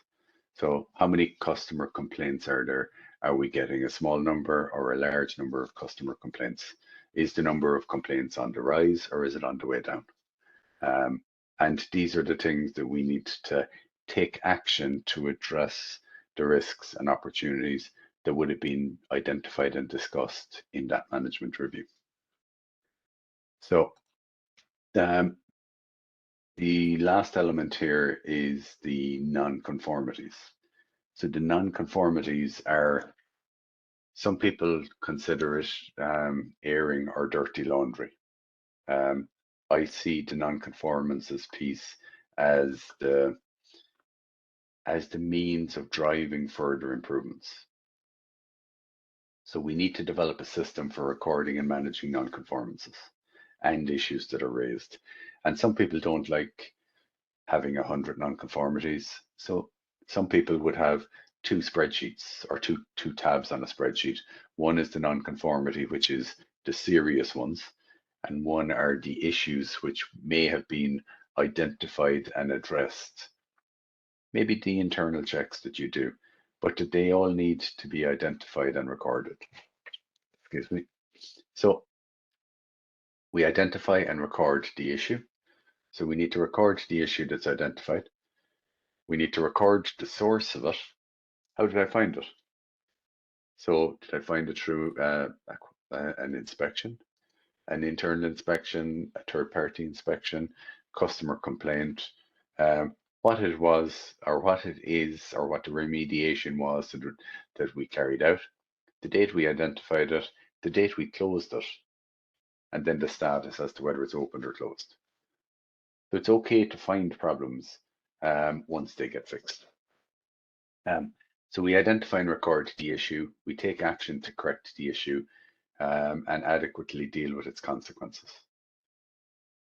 So how many customer complaints are there? Are we getting a small number or a large number of customer complaints? Is the number of complaints on the rise or is it on the way down? And these are the things that we need to take action to address the risks and opportunities that would have been identified and discussed in that management review. So the last element here is the non-conformities. So the non-conformities are, some people consider it airing or dirty laundry. I see the non-conformances piece as the means of driving further improvements. So we need to develop a system for recording and managing non-conformances and issues that are raised. And some people don't like having 100 non-conformities. So some people would have two spreadsheets or two tabs on a spreadsheet. One is the non-conformity, which is the serious ones, and one are the issues which may have been identified and addressed. Maybe the internal checks that you do, but they all need to be identified and recorded. Excuse me. So we identify and record the issue. So we need to record the issue that's identified. We need to record the source of it. How did I find it? So did I find it through an inspection, an internal inspection, a third-party inspection, customer complaint, what it was or what it is or what the remediation was that we carried out, the date we identified it, the date we closed it, and then the status as to whether it's opened or closed. So it's okay to find problems once they get fixed. So we identify and record the issue, we take action to correct the issue and adequately deal with its consequences.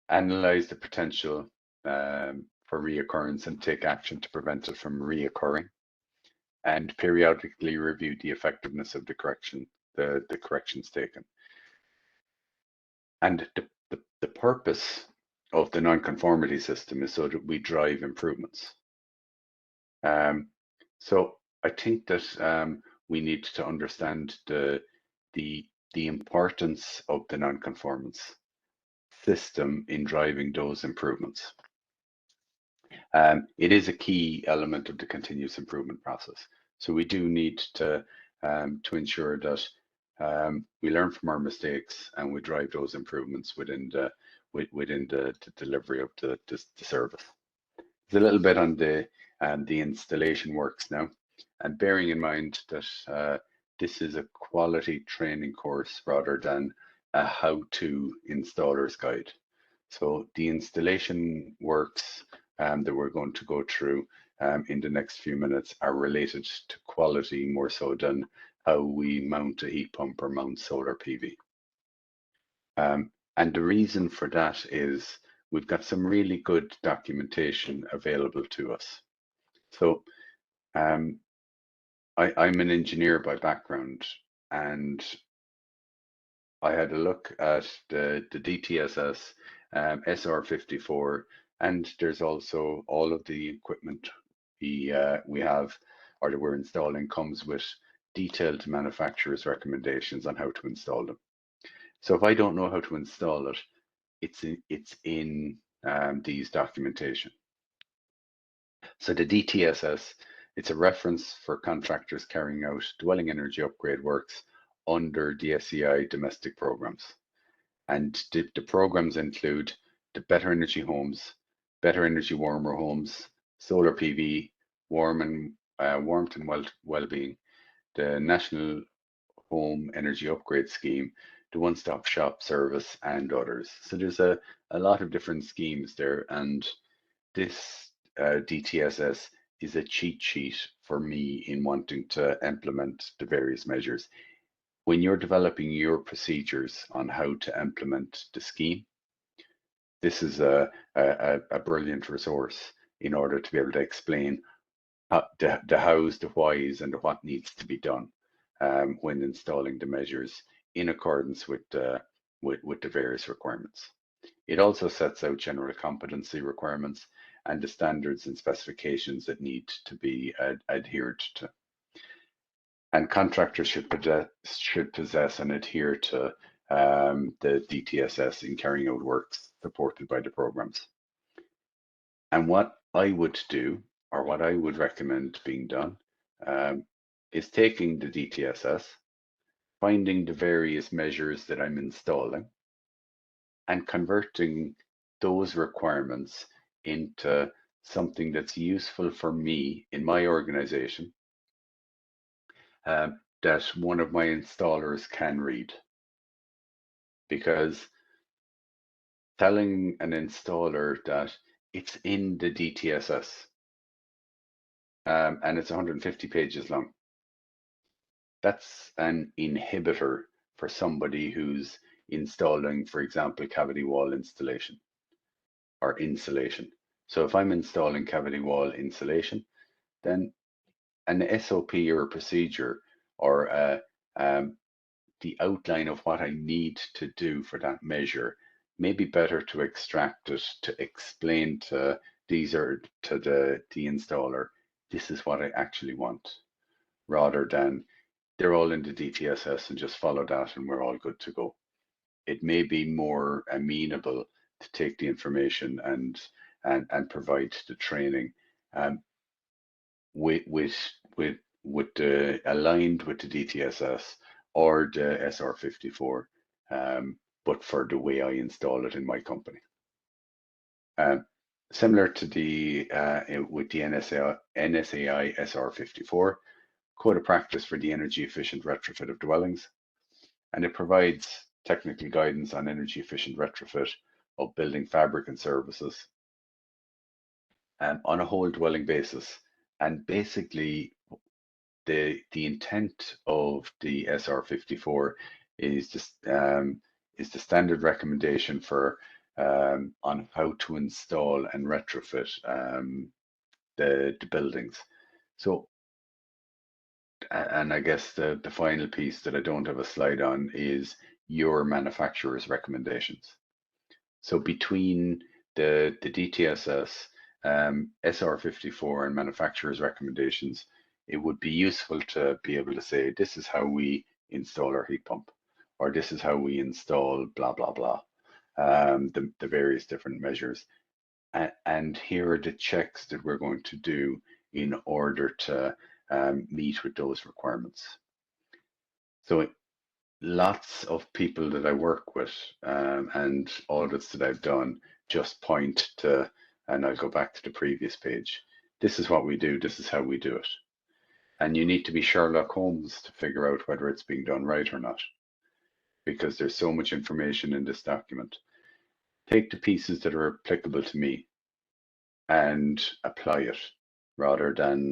Analyze the potential for reoccurrence and take action to prevent it from reoccurring, and periodically review the effectiveness of the corrections taken. And the purpose of the non-conformity system is so that we drive improvements. So I think that we need to understand the importance of the non-conformance system in driving those improvements. It is a key element of the continuous improvement process. So we do need to ensure that we learn from our mistakes and we drive those improvements within the delivery of the service. There's a little bit on the installation works now, and bearing in mind that this is a quality training course rather than a how-to installer's guide. So the installation works that we're going to go through in the next few minutes are related to quality more so than how we mount a heat pump or mount solar PV. And the reason for that is we've got some really good documentation available to us. So I'm an engineer by background, and I had a look at the DTSS SR54, and there's also all of the equipment we have or that we're installing comes with detailed manufacturer's recommendations on how to install them. So if I don't know how to install it, it's in these documentation. So the DTSS It's a reference for contractors carrying out dwelling energy upgrade works under the SEAI domestic programs. And the programs include the Better Energy Homes, Better Energy Warmer Homes, Solar PV, warmth and well-being, the National Home Energy Upgrade Scheme, the One-Stop Shop Service, and others. So there's a lot of different schemes there, and this DTSS is a cheat sheet for me in wanting to implement the various measures. When you're developing your procedures on how to implement the scheme, this is a brilliant resource in order to be able to explain the hows, the whys, and the what needs to be done when installing the measures in accordance with the various requirements. It also sets out general competency requirements and the standards and specifications that need to be adhered to. And contractors should possess and adhere to the DTSS in carrying out works supported by the programs. And what I would do, or what I would recommend being done, is taking the DTSS, finding the various measures that I'm installing, and converting those requirements into something that's useful for me in my organization, that one of my installers can read. Because telling an installer that it's in the DTSS and it's 150 pages long, that's an inhibitor for somebody who's installing, for example, cavity wall installation or insulation. So if I'm installing cavity wall insulation, then an SOP or a procedure or the outline of what I need to do for that measure may be better to extract it to explain to the installer, this is what I actually want, rather than they're all in the DTSS and just follow that and we're all good to go. It may be more amenable to take the information and provide the training with the aligned with the DTSS or the SR54, but for the way I install it in my company. Similar to the with the NSAI SR54, Code of Practice for the Energy Efficient Retrofit of Dwellings, and it provides technical guidance on energy efficient retrofit of building fabric and services on a whole dwelling basis. And basically, the intent of the SR54 is just is the standard recommendation for on how to install and retrofit the buildings. So, and I guess the final piece that I don't have a slide on is your manufacturer's recommendations. So between the DTSS, SR54 and manufacturer's recommendations, it would be useful to be able to say, this is how we install our heat pump, or this is how we install blah, blah, blah, the various different measures. And here are the checks that we're going to do in order to meet with those requirements. So lots of people that I work with and audits that I've done just point to, and I'll go back to the previous page, this is what we do, this is how we do it. And you need to be Sherlock Holmes to figure out whether it's being done right or not, because there's so much information in this document. Take the pieces that are applicable to me and apply it, rather than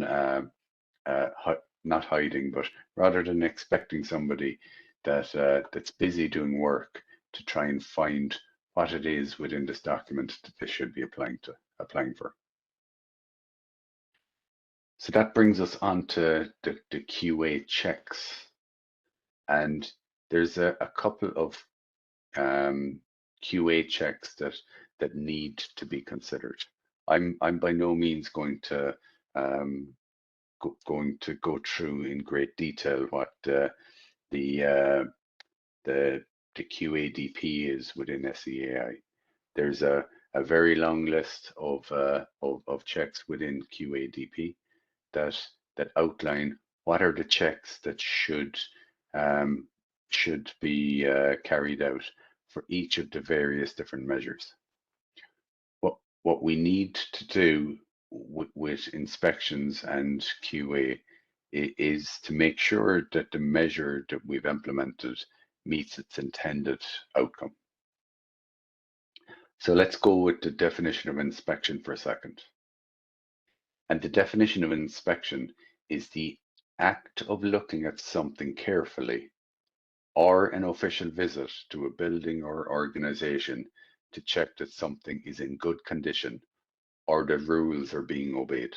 not hiding, but rather than expecting somebody that's busy doing work to try and find what it is within this document that they should be applying for. So that brings us on to the QA checks. And there's a couple of QA checks that need to be considered. I'm by no means going to go through in great detail what the QADP is within SEAI. There's a very long list of checks within QADP, that outline what are the checks that should be carried out for each of the various different measures. What we need to do with inspections and QA is to make sure that the measure that we've implemented meets its intended outcome. So let's go with the definition of inspection for a second. And the definition of inspection is the act of looking at something carefully, or an official visit to a building or organization to check that something is in good condition or the rules are being obeyed.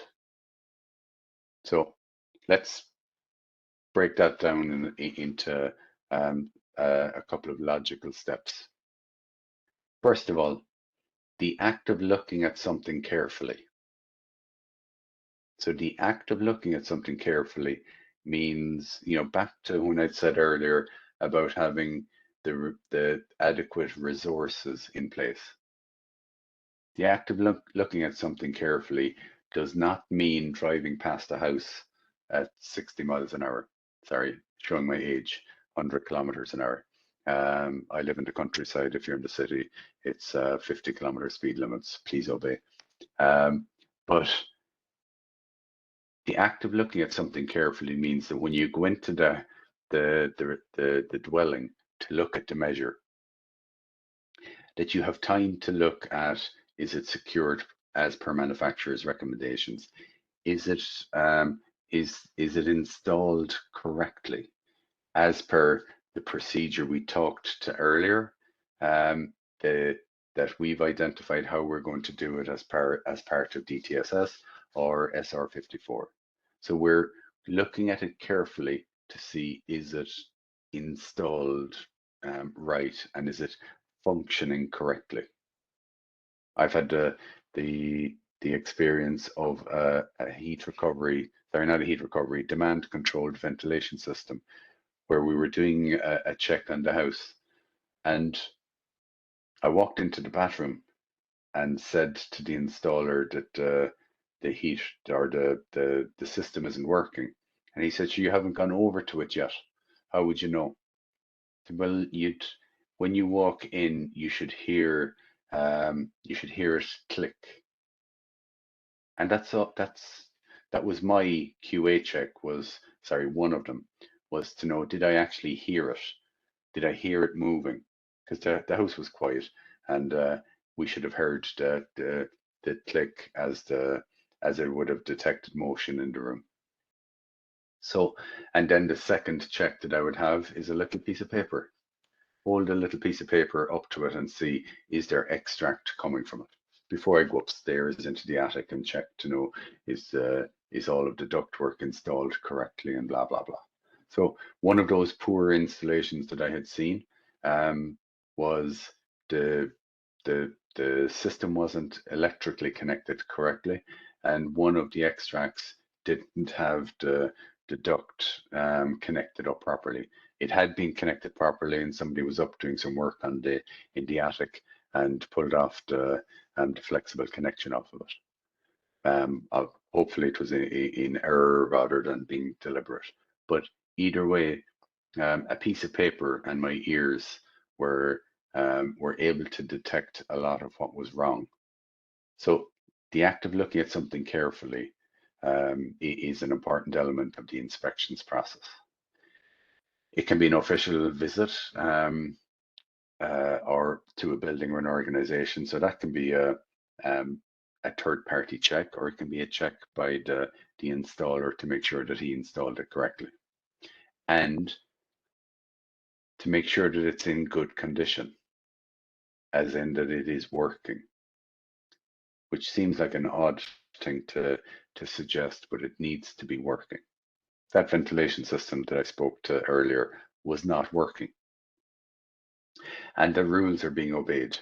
So let's break that down into a couple of logical steps. First of all, the act of looking at something carefully. So the act of looking at something carefully means, back to when I said earlier about having the adequate resources in place. The act of looking at something carefully does not mean driving past a house at 60 miles an hour. Sorry, showing my age, 100 kilometers an hour. I live in the countryside. If you're in the city, it's 50-kilometer speed limits. Please obey. But the act of looking at something carefully means that when you go into the dwelling to look at the measure, that you have time to look at, is it secured as per manufacturer's recommendations? Is it installed correctly as per the procedure we talked to earlier? That we've identified how we're going to do it as part of DTSS or SR54. So we're looking at it carefully to see, is it installed right, and is it functioning correctly? I've had the experience of a demand controlled ventilation system, where we were doing a check on the house, and I walked into the bathroom and said to the installer that the heat or the system isn't working, and he said, "So you haven't gone over to it yet? How would you know?" Well, when you walk in, you should hear it click, and that was my QA check. One of them was to know, did I actually hear it? Did I hear it moving? Because the house was quiet, and we should have heard the click as it would have detected motion in the room. So, and then the second check that I would have is a little piece of paper. Hold a little piece of paper up to it and see, is there extract coming from it? Before I go upstairs into the attic and check to know, is all of the ductwork installed correctly, and blah, blah, blah. So one of those poor installations that I had seen was the system wasn't electrically connected correctly, and one of the extracts didn't have the duct connected up properly. It had been connected properly, and somebody was up doing some work in the attic and pulled off the flexible connection off of it. Hopefully it was in error rather than being deliberate. But either way, a piece of paper and my ears were able to detect a lot of what was wrong. So the act of looking at something carefully is an important element of the inspections process. It can be an official visit or to a building or an organization. So that can be a third-party check, or it can be a check by the installer to make sure that he installed it correctly, and to make sure that it's in good condition, as in that it is working, which seems like an odd thing to suggest, but it needs to be working. That ventilation system that I spoke to earlier was not working, and the rules are being obeyed.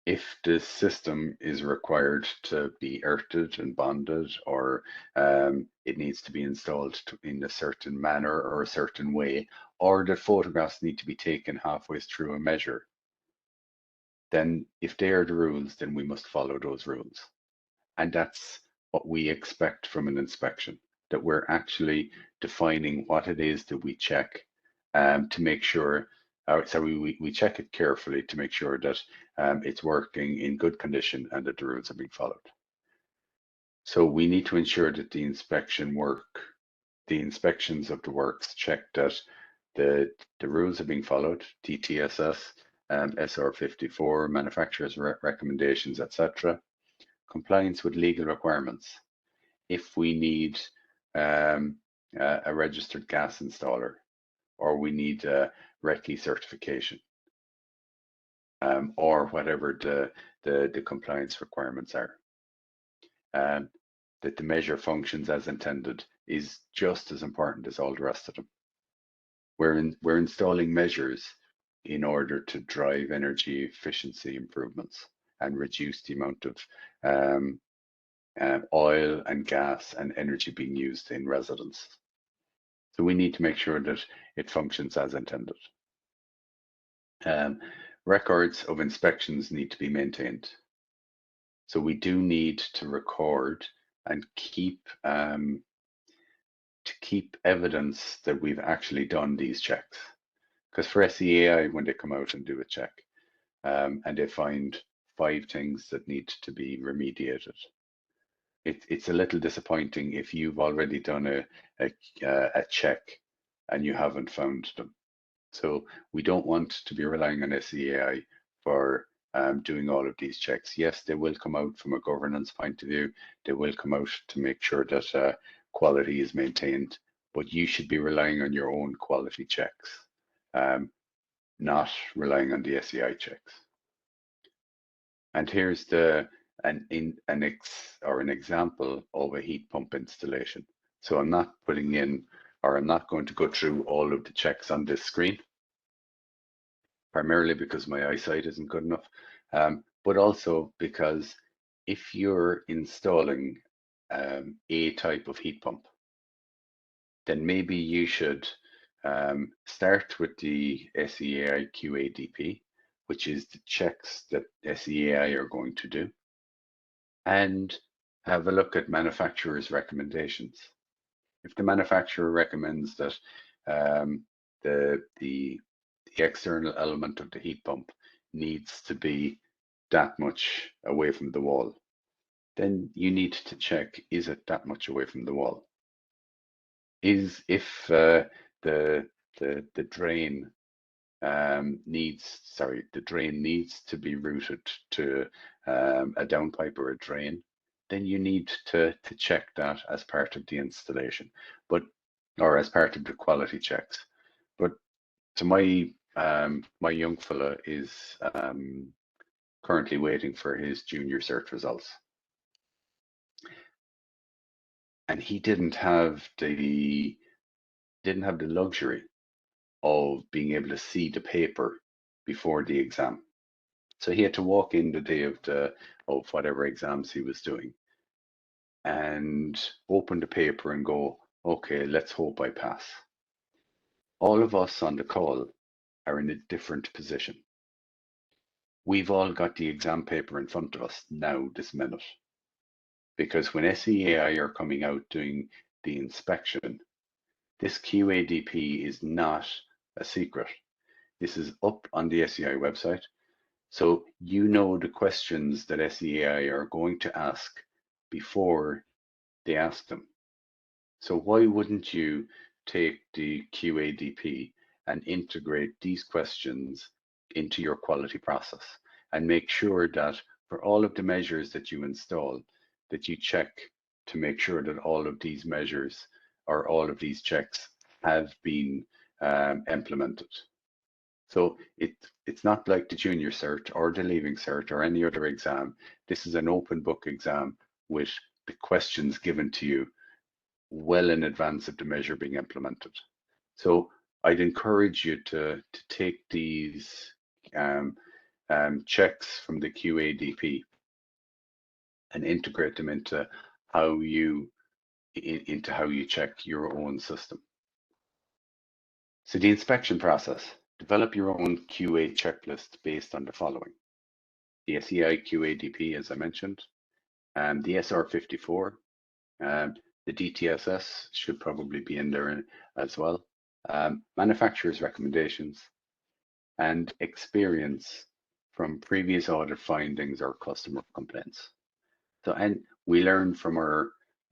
If the system is required to be earthed and bonded, or it needs to be installed in a certain manner or a certain way, or the photographs need to be taken halfway through a measure, then if they are the rules, then we must follow those rules. And that's what we expect from an inspection, that we're actually defining what it is that we check to make sure, so we check it carefully to make sure that it's working in good condition and that the rules are being followed. So we need to ensure that the inspections of the works check that the rules are being followed, TTSS, SR54, manufacturer's recommendations, etc. Compliance with legal requirements. If we need a registered gas installer, or we need a RECCE certification, or whatever the compliance requirements are. That the measure functions as intended is just as important as all the rest of them. We're installing measures in order to drive energy efficiency improvements and reduce the amount of oil and gas and energy being used in residence. So we need to make sure that it functions as intended. Records of inspections need to be maintained. So we do need to record and keep evidence that we've actually done these checks. Because for SEAI, when they come out and do a check, and they find 5 things that need to be remediated, it's a little disappointing if you've already done a check and you haven't found them. So we don't want to be relying on SEAI for doing all of these checks. Yes, they will come out from a governance point of view. They will come out to make sure that quality is maintained, but you should be relying on your own quality checks, not relying on the SEAI checks. And here's an example of a heat pump installation. So I'm not putting in, or I'm not going to go through all of the checks on this screen, primarily because my eyesight isn't good enough, but also because if you're installing a type of heat pump, then maybe you should start with the SEAI QADP, which is the checks that SEAI are going to do, and have a look at manufacturer's recommendations. If the manufacturer recommends that the external element of the heat pump needs to be that much away from the wall, then you need to check, is it that much away from the wall? If the drain needs to be routed to a downpipe or a drain, then you need to check that as part of the installation, or as part of the quality checks. But so my young fella is currently waiting for his junior cert results, and he didn't have the luxury of being able to see the paper before the exam. So he had to walk in the day of whatever exams he was doing and open the paper and go, okay, let's hope I pass. All of us on the call are in a different position. We've all got the exam paper in front of us now, this minute, because when SEAI are coming out doing the inspection, this QADP is not a secret. This is up on the SEAI website. So you know the questions that SEAI are going to ask before they ask them. So why wouldn't you take the QADP and integrate these questions into your quality process and make sure that for all of the measures that you install, that you check to make sure that all of these measures or all of these checks have been implemented. So it's not like the junior cert or the leaving cert or any other exam. This is an open book exam with the questions given to you well in advance of the measure being implemented. So I'd encourage you to take these checks from the QADP and integrate them into how you check your own system. So the inspection process. Develop your own QA checklist based on the following: the SEAI QADP, as I mentioned, The SR54, the DTSS should probably be in there as well. Manufacturer's recommendations and experience from previous audit findings or customer complaints. So, and we learn from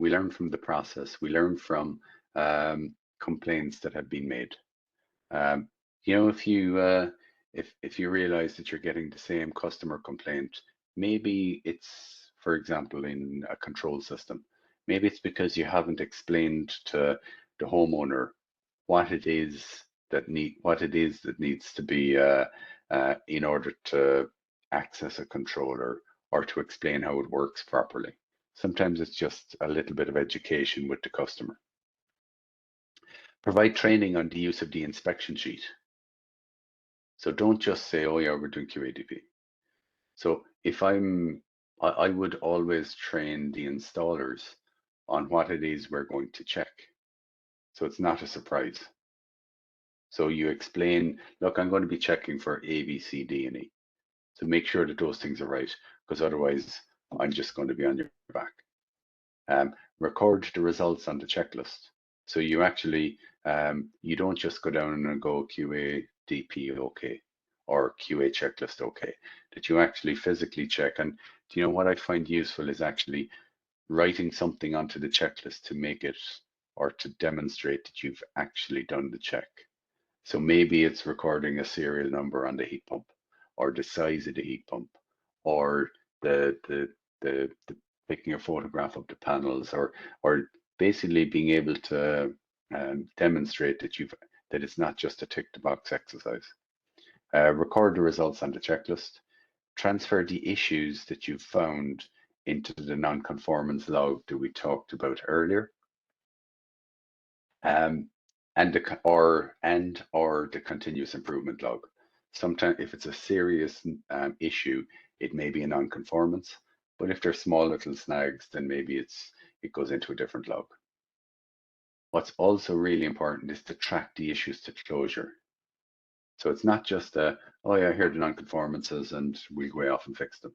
the process. We learn from complaints that have been made. You know, if you realize that you're getting the same customer complaint, maybe it's, for example, in a control system. Maybe it's because you haven't explained to the homeowner what it is that needs to be in order to access a controller or to explain how it works properly. Sometimes it's just a little bit of education with the customer. Provide training on the use of the inspection sheet. So don't just say, oh yeah, we're doing QADP. So if I would always train the installers on what it is we're going to check. So it's not a surprise. So you explain, look, I'm going to be checking for A, B, C, D, and E. So make sure that those things are right, because otherwise I'm just going to be on your back. Record the results on the checklist. So you actually, you don't just go down and go QA DP okay, or QA checklist okay, that you actually physically check. And you know what I find useful is actually writing something onto the checklist to make it, or to demonstrate that you've actually done the check. So maybe it's recording a serial number on the heat pump, or the size of the heat pump, or the taking a photograph of the panels, or basically being able to demonstrate that it's not just a tick the box exercise. Record the results on the checklist. Transfer the issues that you've found into the non-conformance log that we talked about earlier. And the continuous improvement log. Sometimes if it's a serious issue, it may be a non-conformance, but if they're small little snags, then maybe it goes into a different log. What's also really important is to track the issues to closure. So it's not just oh yeah, here are the non-conformances and we'll go off and fix them.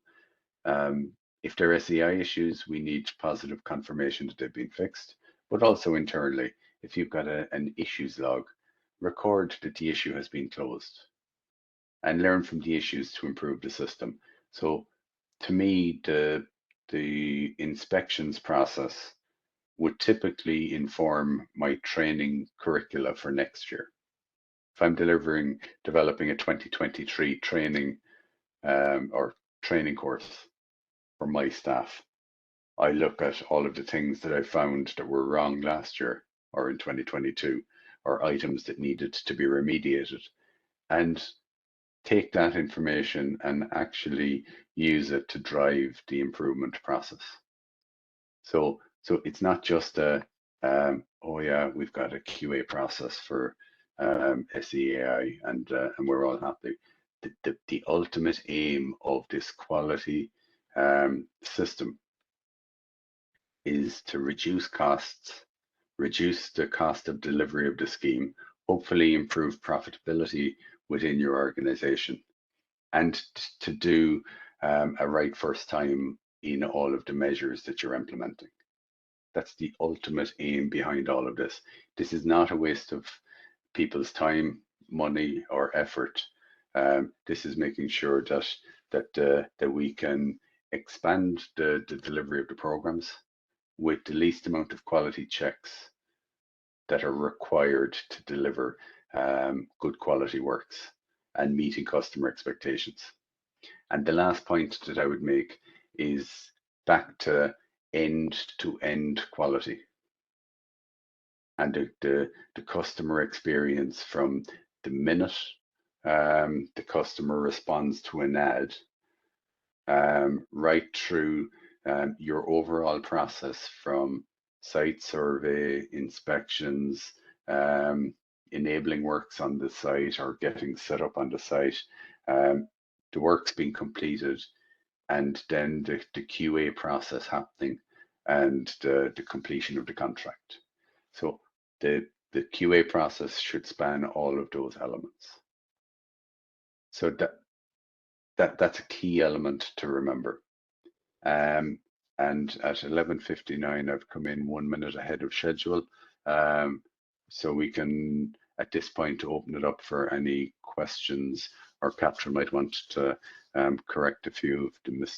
If there are SEAI issues, we need positive confirmation that they've been fixed, but also internally, if you've got an issues log, record that the issue has been closed and learn from the issues to improve the system. So to me, the inspections process would typically inform my training curricula for next year. If I'm developing a 2023 training or training course for my staff, I look at all of the things that I found that were wrong last year or in 2022, or items that needed to be remediated, and take that information and actually use it to drive the improvement process. So it's not just oh yeah, we've got a QA process for SEAI and we're all happy. The ultimate aim of this quality system is to reduce costs, reduce the cost of delivery of the scheme, hopefully improve profitability within your organization, and to do a right first time in all of the measures that you're implementing. That's the ultimate aim behind all of this. This is not a waste of people's time, money, or effort. This is making sure that we can expand the delivery of the programs with the least amount of quality checks that are required to deliver good quality works and meeting customer expectations. And the last point that I would make is back to end-to-end quality and the customer experience from the minute the customer responds to an ad right through your overall process, from site survey, inspections, enabling works on the site or getting set up on the site, the work's being completed, and then the QA process happening and the completion of the contract. So the QA process should span all of those elements. So that's a key element to remember. and at 11:59 I've come in 1 minute ahead of schedule. So we can, at this point, open it up for any questions, or Katherine might want to correct a few of the mistakes